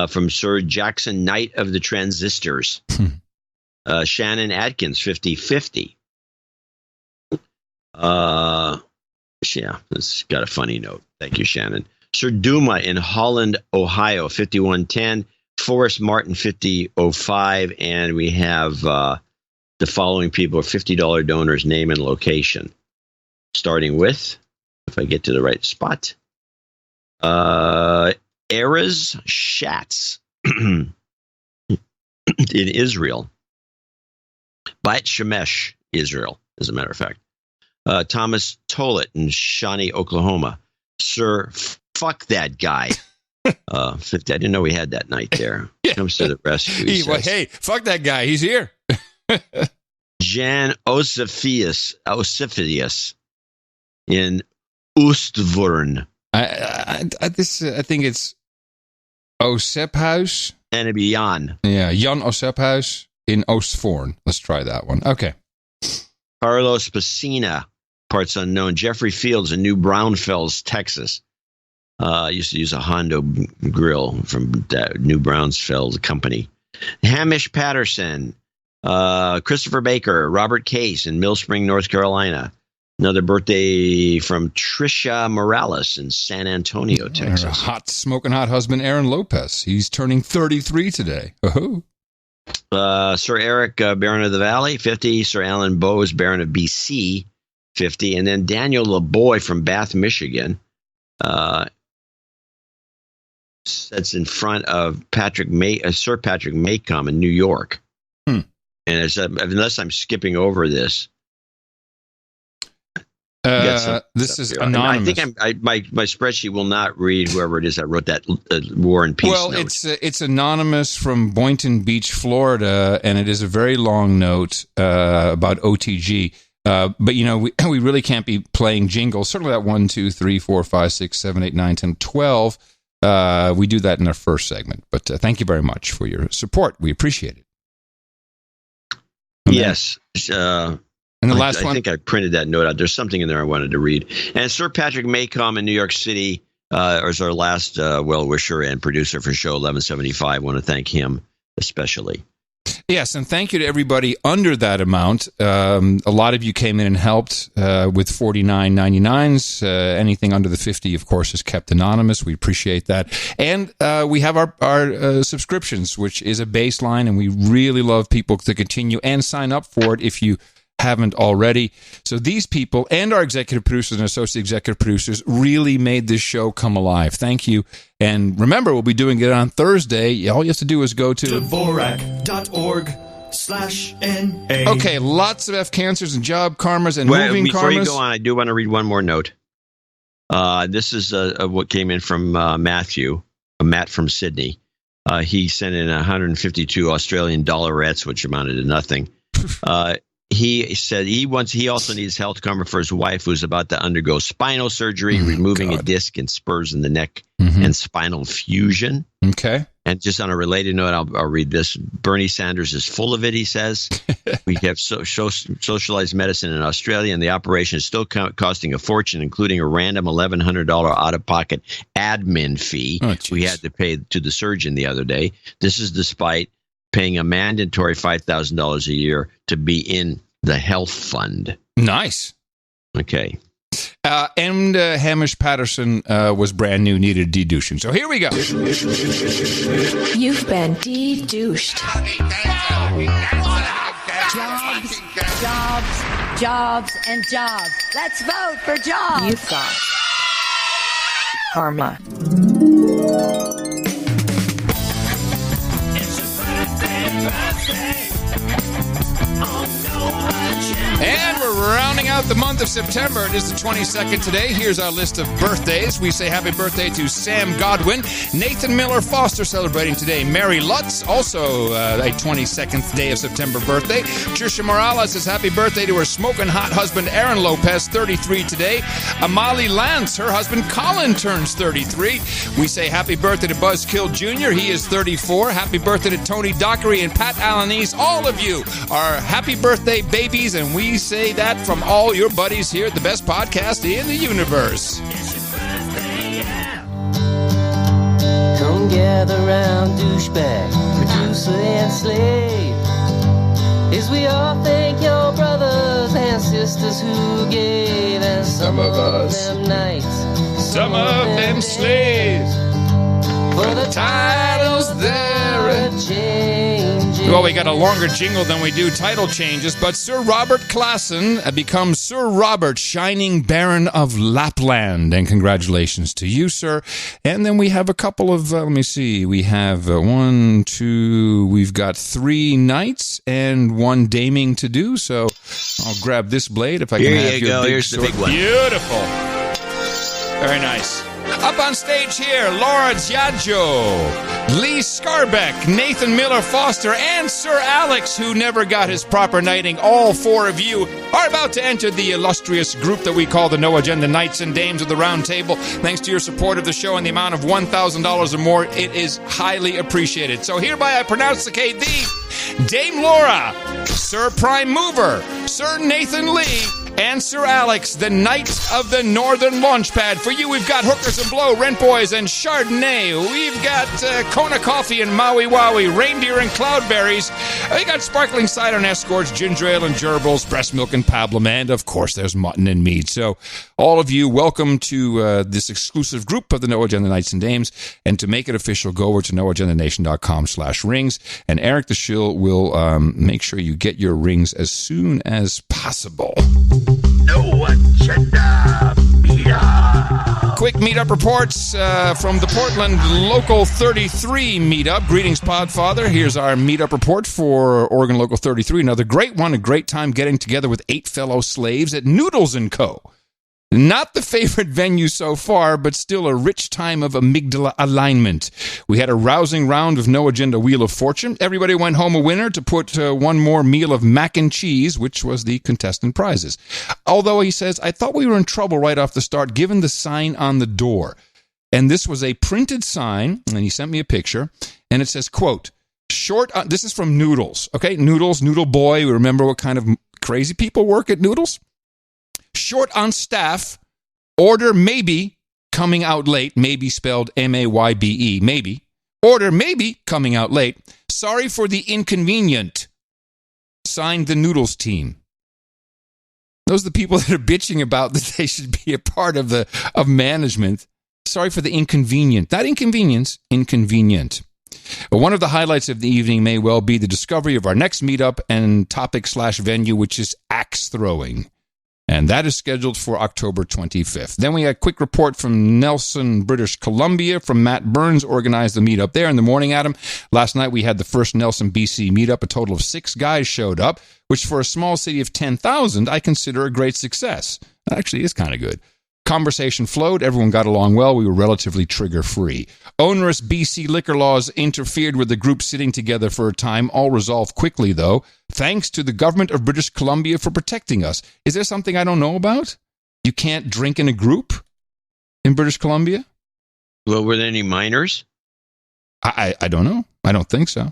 from Sir Jackson Knight of the Transistors. Shannon Atkins, 5050. Yeah, this got a funny note. Thank you, Shannon. Sir Duma in Holland, Ohio, 5110. Forrest Martin, 5005. And we have the following people are $50 donors, name and location. Starting with, if I get to the right spot, Erez Schatz in Israel. Beit Shemesh, Israel, as a matter of fact. Thomas Tollett in Shawnee, Oklahoma. Sir, fuck that guy. 50, I didn't know we had that night there. Comes to the rescue. Well, hey, fuck that guy. He's here. Jan Osifius in Oostvoorn. I think it's Osephuis. And it'd be Jan. Yeah, Jan Osephuis in Oostvoorn. Let's try that one. Okay. Carlos Pacina, parts unknown. Jeffrey Fields in New Braunfels, Texas. Used to use a Hondo grill from that New Braunfels company. Hamish Patterson, Christopher Baker, Robert Case in Mill Spring, North Carolina. Another birthday from Trisha Morales in San Antonio, Texas. Our hot, smoking hot husband, Aaron Lopez. He's turning 33 today. Oh. Sir Eric, Baron of the Valley, 50. Sir Alan Bowes, Baron of BC, 50. And then Daniel LeBoy from Bath, Michigan. That's in front of Sir Patrick Maycomb in New York. And unless I'm skipping over this. This is anonymous. I think my spreadsheet will not read whoever it is that wrote that War and Peace note. It's anonymous from Boynton Beach, Florida, and it is a very long note about OTG. But, you know, we really can't be playing jingles. Certainly that 1, 2, 3, 4, 5, 6, 7, 8, 9, 10, 12. We do that in our first segment. But thank you very much for your support. We appreciate it. Yes. And the last one, I think I printed that note out. There's something in there I wanted to read. And Sir Patrick Maycomb in New York City is our last well-wisher and producer for show 1175. I want to thank him especially. Yes, and thank you to everybody under that amount. A lot of you came in and helped with $49.99s. Anything under the 50, of course, is kept anonymous. We appreciate that. And we have our subscriptions, which is a baseline, and we really love people to continue and sign up for it if you haven't already. So these people and our executive producers and associate executive producers really made this show come alive. Thank you. And remember, we'll be doing it on Thursday. All you have to do is go to Dvorak.org/NA. Okay, lots of F cancers and job karmas and moving karmas. Before you go on, I do want to read one more note. This is what came in from Matt from Sydney. He sent in 152 Australian dollarettes, which amounted to nothing. He said he also needs health cover for his wife who's about to undergo spinal surgery, removing a disc and spurs in the neck and spinal fusion. Okay. And just on a related note, I'll read this. Bernie Sanders is full of it, he says. We have socialized medicine in Australia, and the operation is still costing a fortune, including a random $1,100 out-of-pocket admin fee we had to pay to the surgeon the other day. This is despite paying a mandatory $5,000 a year to be in the health fund. Nice. Okay. And Hamish Patterson was brand new, needed de-douching. So here we go. You've been de-douched. Jobs, and jobs. Let's vote for jobs. You've got karma. And we're rounding out the month of September. It is the 22nd today. Here's our list of birthdays. We say happy birthday to Sam Godwin, Nathan Miller Foster celebrating today, Mary Lutz, also a 22nd day of September birthday. Trisha Morales says happy birthday to her smoking hot husband, Aaron Lopez, 33 today. Amali Lance, her husband, Colin, turns 33. We say happy birthday to Buzzkill Jr. He is 34. Happy birthday to Tony Dockery and Pat Alanis. All of you are happy birthday babies, and we say that from all your buddies here at the best podcast in the universe. Come gather round, douchebag, producer and slave, as we all thank your brothers and sisters who gave, and some of them knights, some of them slaves. For the titles they're a-changing. To Well, we got a longer jingle than we do title changes, but Sir Robert Klassen becomes Sir Robert, Shining Baron of Lapland. And congratulations to you, sir. And then we have a couple of, let me see, we have we've got 3 knights and 1 daming to do. So I'll grab this blade if I can have your big Here's sword. the big one. Beautiful. Very nice. Up on stage here, Laura Giaggio, Lee Scarbeck, Nathan Miller Foster, and Sir Alex, who never got his proper knighting. All 4 of you are about to enter the illustrious group that we call the No Agenda Knights and Dames of the Round Table. Thanks to your support of the show in the amount of $1,000 or more, it is highly appreciated. So hereby I pronounce-icate thee, Dame Laura, Sir Prime Mover, Sir Nathan Lee, and Sir Alex, the Knights of the Northern Launchpad. For you, we've got Hookers and Blow, Rent Boys, and Chardonnay. We've got Kona Coffee and Maui Wowie, Reindeer and Cloudberries. We got Sparkling Cider and Escorts, Ginger Ale and Gerbils, Breast Milk and Pablum, and, of course, there's mutton and meat. So, all of you, welcome to this exclusive group of the No Agenda Knights and Dames. And to make it official, go over to noagendanation.com/rings. And Eric the Shill will make sure you get your rings as soon as possible. No Agenda Meetup. Quick meetup reports from the Portland Local 33 meetup. Greetings, Podfather. Here's our meetup report for Oregon Local 33. Another great one, a great time getting together with 8 fellow slaves at Noodles & Co. Not the favorite venue so far, but still a rich time of amygdala alignment. We had a rousing round of No Agenda Wheel of Fortune. Everybody went home a winner to put one more meal of mac and cheese, which was the contestant prizes. Although, he says, I thought we were in trouble right off the start, given the sign on the door. And this was a printed sign, and he sent me a picture, and it says, quote, short, this is from Noodles, okay? Noodles, Noodle Boy, remember what kind of crazy people work at Noodles? Short on staff, order maybe coming out late, maybe spelled M-A-Y-B-E, maybe. Order maybe coming out late. Sorry for the inconvenient. Signed the Noodles team. Those are the people that are bitching about that they should be a part of management. Sorry for the inconvenient. Not inconvenience, inconvenient. One of the highlights of the evening may well be the discovery of our next meetup and topic/venue, which is axe throwing. And that is scheduled for October 25th. Then we had a quick report from Nelson, British Columbia, from Matt Burns, organized the meetup there in the morning, Adam. Last night we had the first Nelson, BC meetup. A total of 6 guys showed up, which for a small city of 10,000, I consider a great success. That actually is kind of good. Conversation flowed. Everyone got along well. We were relatively trigger-free. Onerous BC liquor laws interfered with the group sitting together for a time. All resolved quickly, though. Thanks to the government of British Columbia for protecting us. Is there something I don't know about? You can't drink in a group in British Columbia? Well, were there any minors? I don't know. I don't think so.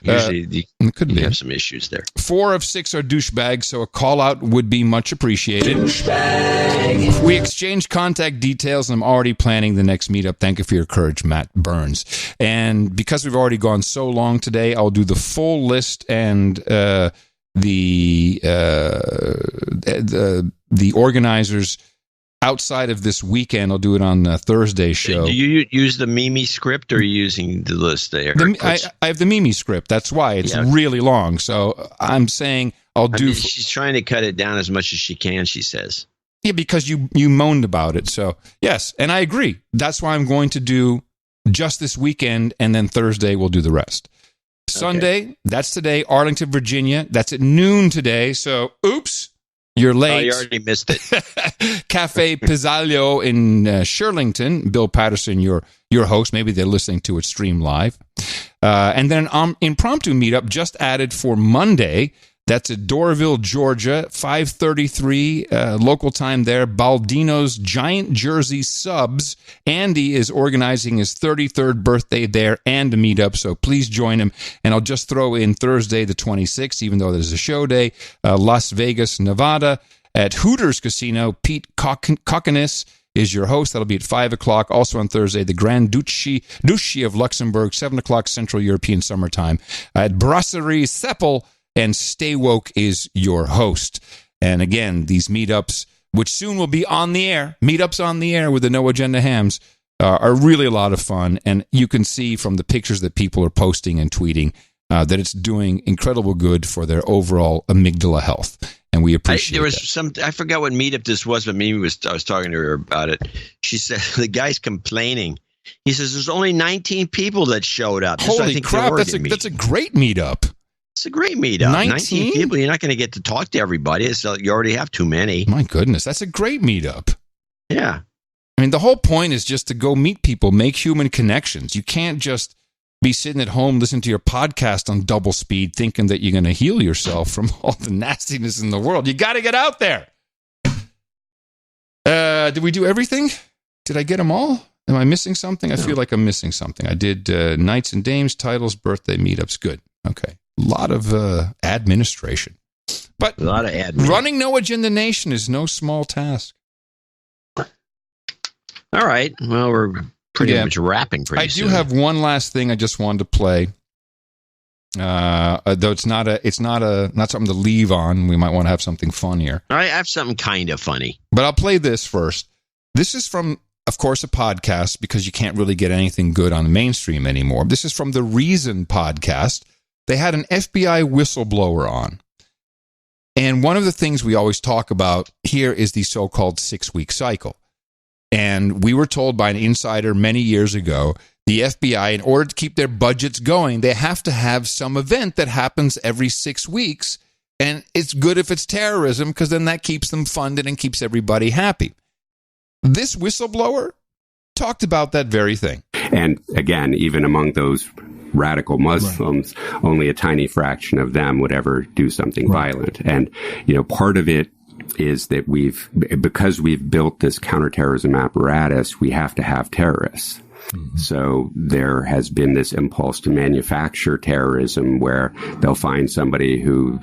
Usually could be. Have some issues there. 4 of 6 are douchebags, so a call-out would be much appreciated. Douchebag. We exchanged contact details, and I'm already planning the next meetup. Thank you for your courage, Matt Burns. And because we've already gone so long today, I'll do the full list and the organizers outside of this weekend. I'll do it on Thursday's show. Do you use the Mimi script, or are you using the list there? I have the Mimi script. That's why it's really long. So I'm saying she's trying to cut it down as much as she can, she says. Yeah, because you moaned about it. So, yes, and I agree. That's why I'm going to do just this weekend, and then Thursday we'll do the rest. Sunday, that's today, Arlington, Virginia. That's at noon today. So, oops. You're late. Oh, you already missed it. Cafe Pizzaglio in Shirlington. Bill Patterson, your host. Maybe they're listening to it stream live. And then an impromptu meetup just added for Monday. That's at Doraville, Georgia, 5:33 local time there. Baldino's Giant Jersey Subs. Andy is organizing his 33rd birthday there and a meetup, so please join him. And I'll just throw in Thursday the 26th, even though there's a show day, Las Vegas, Nevada, at Hooters Casino. Pete Kokonis is your host. That'll be at 5 o'clock. Also on Thursday, the Grand Duchy of Luxembourg, 7 o'clock Central European Summertime. At Brasserie Seppel. And Stay Woke is your host. And again, these meetups, which soon will be on the air, meetups on the air with the No Agenda Hams, are really a lot of fun. And you can see from the pictures that people are posting and tweeting, that it's doing incredible good for their overall amygdala health. And we appreciate that. I forgot what meetup this was, but I was talking to her about it. She said the guy's complaining. He says there's only 19 people that showed up. Holy crap, that's a great meetup. It's a great meetup. 19 people. You're not going to get to talk to everybody. So you already have too many. My goodness, that's a great meetup. Yeah. I mean, the whole point is just to go meet people, make human connections. You can't just be sitting at home listening to your podcast on double speed thinking that you're going to heal yourself from all the nastiness in the world. You got to get out there. Did we do everything? Did I get them all? Am I missing something? I feel like I'm missing something. I did Knights and Dames, titles, birthday, meetups. Good. Okay. A lot of administration. But a lot of admin. Running No Agenda Nation is no small task. All right. Well, we're pretty much wrapping pretty soon. I do have one last thing I just wanted to play. Though it's not something to leave on. We might want to have something fun here. I have something kind of funny. But I'll play this first. This is from, of course, a podcast because you can't really get anything good on the mainstream anymore. This is from the Reason podcast. They had an FBI whistleblower on. And one of the things we always talk about here is the so-called 6-week cycle. And we were told by an insider many years ago, the FBI, in order to keep their budgets going, they have to have some event that happens every 6 weeks. And it's good if it's terrorism because then that keeps them funded and keeps everybody happy. This whistleblower talked about that very thing. And again, even among those radical Muslims, only a tiny fraction of them would ever do something violent. And, part of it is that because we've built this counterterrorism apparatus, we have to have terrorists. Mm-hmm. So there has been this impulse to manufacture terrorism where they'll find somebody who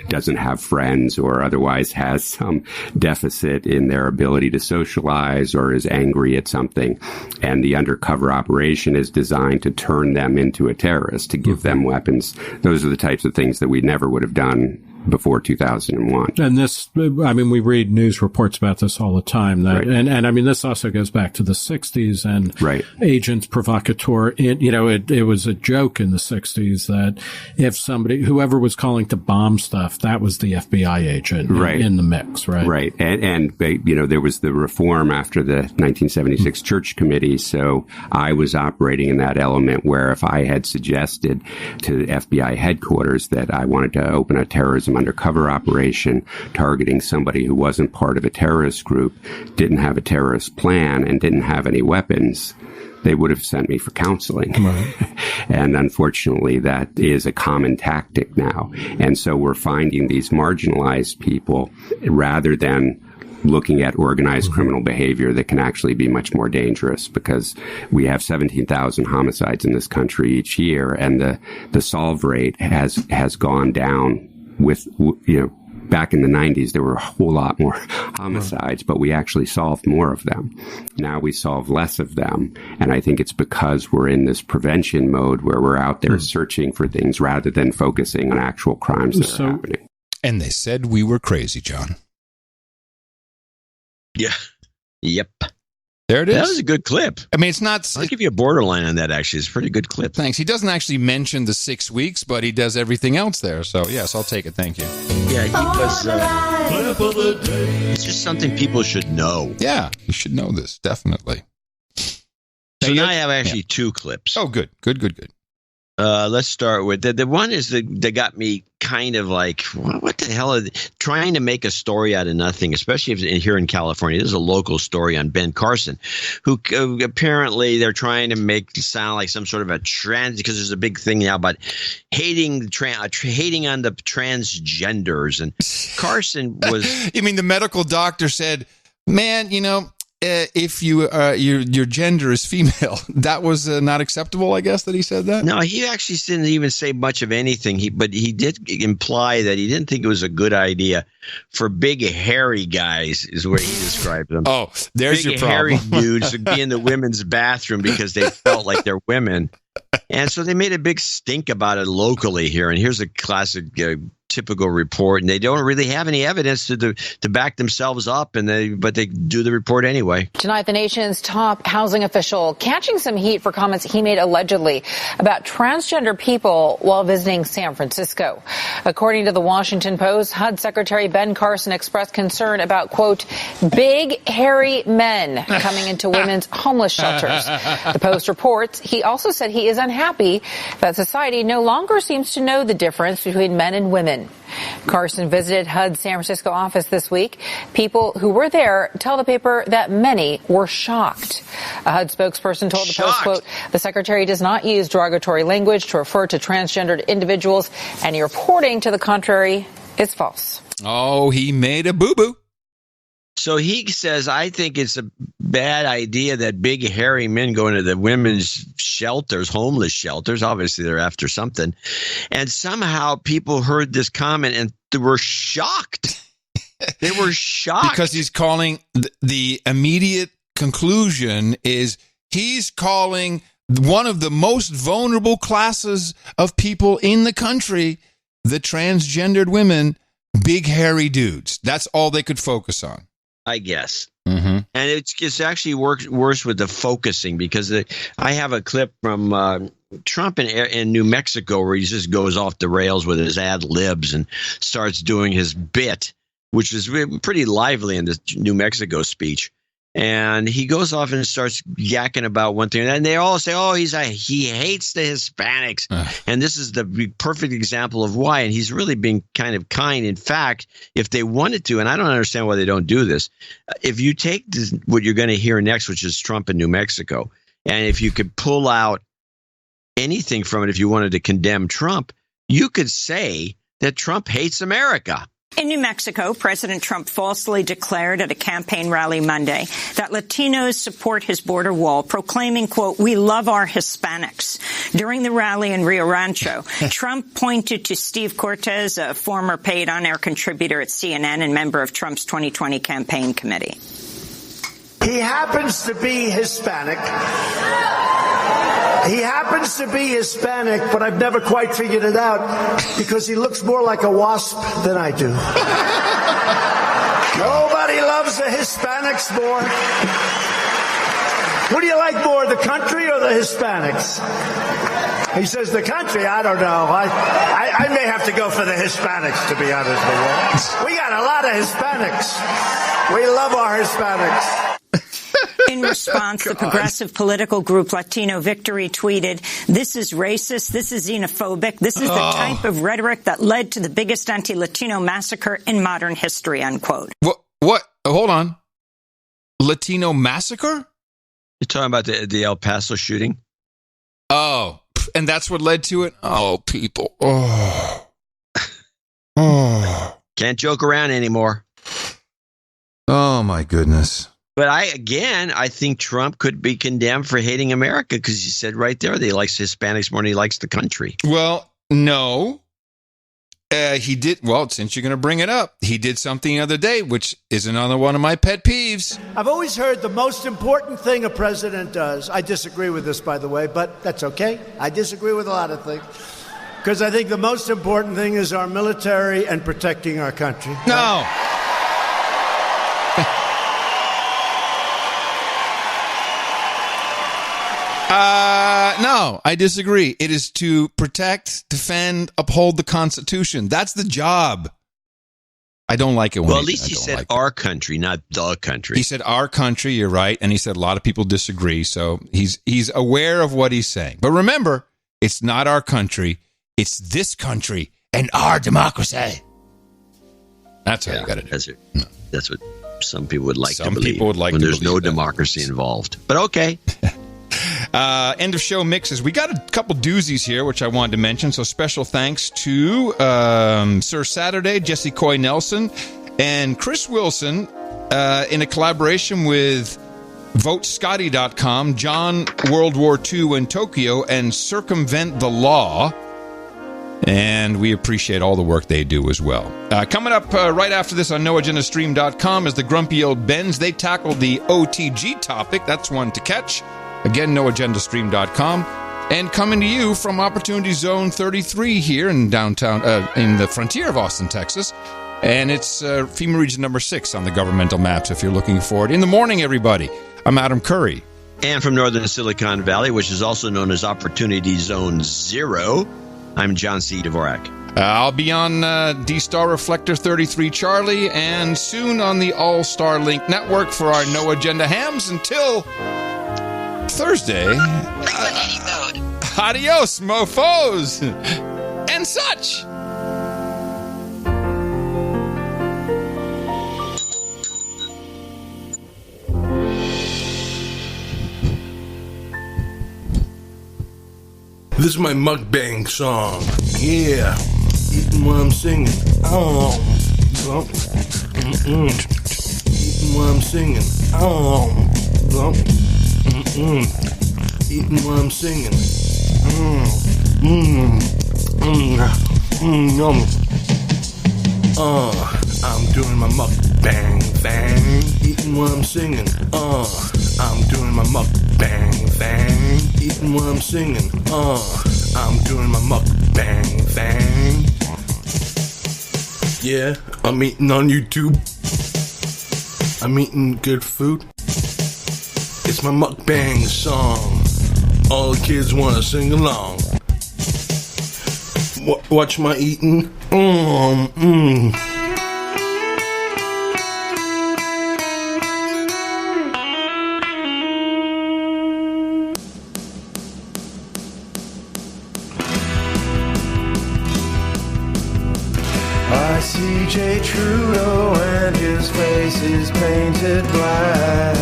doesn't have friends or otherwise has some deficit in their ability to socialize or is angry at something. And the undercover operation is designed to turn them into a terrorist, to give them weapons. Those are the types of things that we never would have done before 2001. And this, we read news reports about this all the time. This also goes back to the 60s and agents provocateur. It was a joke in the 60s that if whoever was calling to bomb stuff, that was the FBI agent in the mix, right? Right. And there was the reform after the 1976 Church Committee. So I was operating in that element where if I had suggested to the FBI headquarters that I wanted to open a terrorism undercover operation targeting somebody who wasn't part of a terrorist group, didn't have a terrorist plan, and didn't have any weapons, they would have sent me for counseling. Right. And unfortunately, that is a common tactic now. And so we're finding these marginalized people rather than looking at organized criminal behavior that can actually be much more dangerous, because we have 17,000 homicides in this country each year, and the solve rate has gone down. With, back in the 90s, there were a whole lot more homicides, but we actually solved more of them. Now we solve less of them. And I think it's because we're in this prevention mode where we're out there searching for things rather than focusing on actual crimes that are happening. And they said we were crazy, John. Yeah. Yep. There it is. That was a good clip. It's not... I'll give you a borderline on that, actually. It's a pretty good clip. Thanks. He doesn't actually mention the 6 weeks, but he does everything else there. So, yes, I'll take it. Thank you. Yeah, he was... it's just something people should know. Yeah, you should know this, definitely. So now I have actually two clips. Oh, good. Good. Let's start with the one is that got me kind of like, what the hell are they trying to make a story out of nothing, especially here in California. This is a local story on Ben Carson, who apparently they're trying to make it sound like some sort of a trans, because there's a big thing now about hating on the transgenders. And Carson was... You mean the medical doctor said, man, if your gender is female, that was not acceptable, I guess, that he said that? No, he actually didn't even say much of anything. But he did imply that he didn't think it was a good idea for big, hairy guys, is where he described them. Oh, there's big, your problem. Hairy dudes would be in the women's bathroom because they felt like they're women. And so they made a big stink about it locally here. And here's a classic typical report, and they don't really have any evidence to back themselves up, but they do the report anyway. Tonight, the nation's top housing official catching some heat for comments he made allegedly about transgender people while visiting San Francisco. According to the Washington Post, HUD Secretary Ben Carson expressed concern about, quote, big, hairy men coming into women's homeless shelters. The Post reports he also said he is unhappy that society no longer seems to know the difference between men and women. Carson visited HUD's San Francisco office this week. People who were there tell the paper that many were shocked. A HUD spokesperson told the Post, quote, the secretary does not use derogatory language to refer to transgendered individuals. Any reporting to the contrary is false. Oh, he made a boo-boo. So he says, I think it's a bad idea that big, hairy men go into the women's shelters, homeless shelters. Obviously, they're after something. And somehow people heard this comment and they were shocked. They were shocked. Because he's calling the immediate conclusion is he's calling one of the most vulnerable classes of people in the country, the transgendered women, big, hairy dudes. That's all they could focus on. I guess. Mm-hmm. And it's actually worse with the focusing because I have a clip from Trump in New Mexico where he just goes off the rails with his ad libs and starts doing his bit, which is pretty lively in the New Mexico speech. And he goes off and starts yakking about one thing. And they all say, oh, he hates the Hispanics. And this is the perfect example of why. And he's really being kind of kind. In fact, if they wanted to, and I don't understand why they don't do this, if you take what you're going to hear next, which is Trump in New Mexico, and if you could pull out anything from it, if you wanted to condemn Trump, you could say that Trump hates America. In New Mexico, President Trump falsely declared at a campaign rally Monday that Latinos support his border wall, proclaiming, quote, we love our Hispanics. During the rally in Rio Rancho, Trump pointed to Steve Cortez, a former paid on-air contributor at CNN and member of Trump's 2020 campaign committee. He happens to be Hispanic. But I've never quite figured it out because he looks more like a wasp than I do. Nobody loves the Hispanics more. What do you like more, the country or the Hispanics? He says the country, I don't know. I may have to go for the Hispanics, to be honest with you. We got a lot of Hispanics. We love our Hispanics. In response, the progressive political group Latino Victory tweeted, this is racist, this is xenophobic, this is the type of rhetoric that led to the biggest anti-Latino massacre in modern history, unquote. What? Hold on. Latino massacre? You're talking about the El Paso shooting? Oh, and that's what led to it? Oh, people. Can't joke around anymore. Oh, my goodness. But I think Trump could be condemned for hating America because he said right there that he likes Hispanics more than he likes the country. Well, no. He did. Well, since you're going to bring it up, he did something the other day, which is another one of my pet peeves. I've always heard the most important thing a president does. I disagree with this, by the way, but that's okay. I disagree with a lot of things. Because I think the most important thing is our military and protecting our country. No. No, I disagree. It is to protect, defend, uphold the Constitution. That's the job. I don't like it when at least he said our country, not the country. He said our country, you're right, and he said a lot of people disagree, so he's aware of what he's saying. But remember, it's not our country, it's this country and our democracy. That's how you got to do it. That's what some people would like to believe. Some people would like to believe when there's no democracy involved. But okay. End of show mixes. We got a couple doozies here, which I wanted to mention. So special thanks to Sir Saturday, Jesse Coy Nelson, and Chris Wilson in a collaboration with VoteScotty.com, John World War II in Tokyo, and Circumvent the Law. And we appreciate all the work they do as well. Coming up right after this on NoAgendaStream.com is the Grumpy Old Bens. They tackled the OTG topic. That's one to catch. Again, NoAgendaStream.com. And coming to you from Opportunity Zone 33 here in downtown, in the frontier of Austin, Texas. And it's FEMA Region number 6 on the governmental maps if you're looking for it. In the morning, everybody, I'm Adam Curry. And from northern Silicon Valley, which is also known as Opportunity Zone 0, I'm John C. Dvorak. I'll be on D-Star Reflector 33 Charlie and soon on the All-Star Link Network for our No Agenda Hams until Thursday. Adios, mofos, and such. This is my mukbang song. Yeah, eating while I'm singing. Oh, eating while I'm singing. Oh, eating while I'm singing. I'm doing my mukbang thing. Eating while I'm singing. I'm doing my mukbang thing. Eating while I'm singing. I'm doing my mukbang thing. Yeah, I'm eating on YouTube. I'm eating good food. It's my mukbang song. All the kids want to sing along. Watch my eating. I see J. Trudeau and his face is painted black.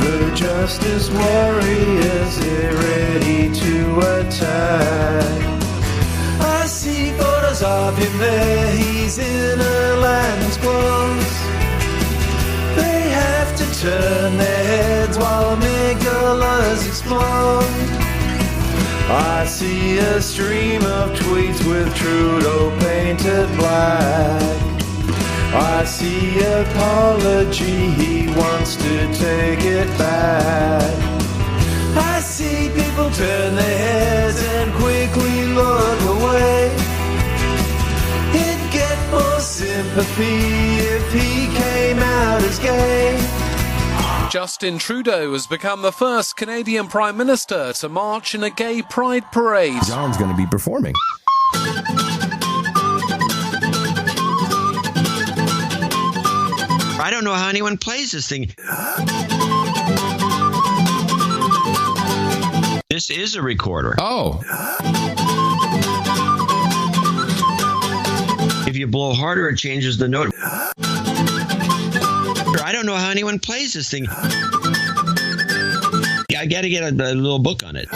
The Justice Warriors are ready to attack. I see photos of him there, he's in a lamb's clothes. They have to turn their heads while amygdalas explode. I see a stream of tweets with Trudeau painted black. I see apology, he wants to take it back. I see people turn their heads and quickly look away. He'd get more sympathy if he came out as gay. Justin Trudeau has become the first Canadian Prime Minister to march in a gay pride parade. John's going to be performing. I don't know how anyone plays this thing. This is a recorder. Oh. If you blow harder, it changes the note. I don't know how anyone plays this thing. Yeah, I got to get a little book on it.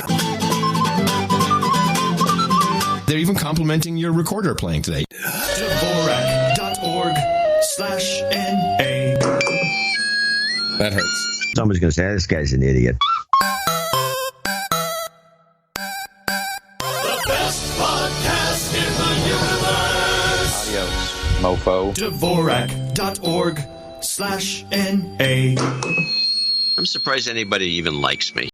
They're even complimenting your recorder playing today. Dvorak.org/NA. That hurts. Somebody's going to say, this guy's an idiot. The best podcast in the universe. Adios, mofo. Dvorak.org/NA. I'm surprised anybody even likes me.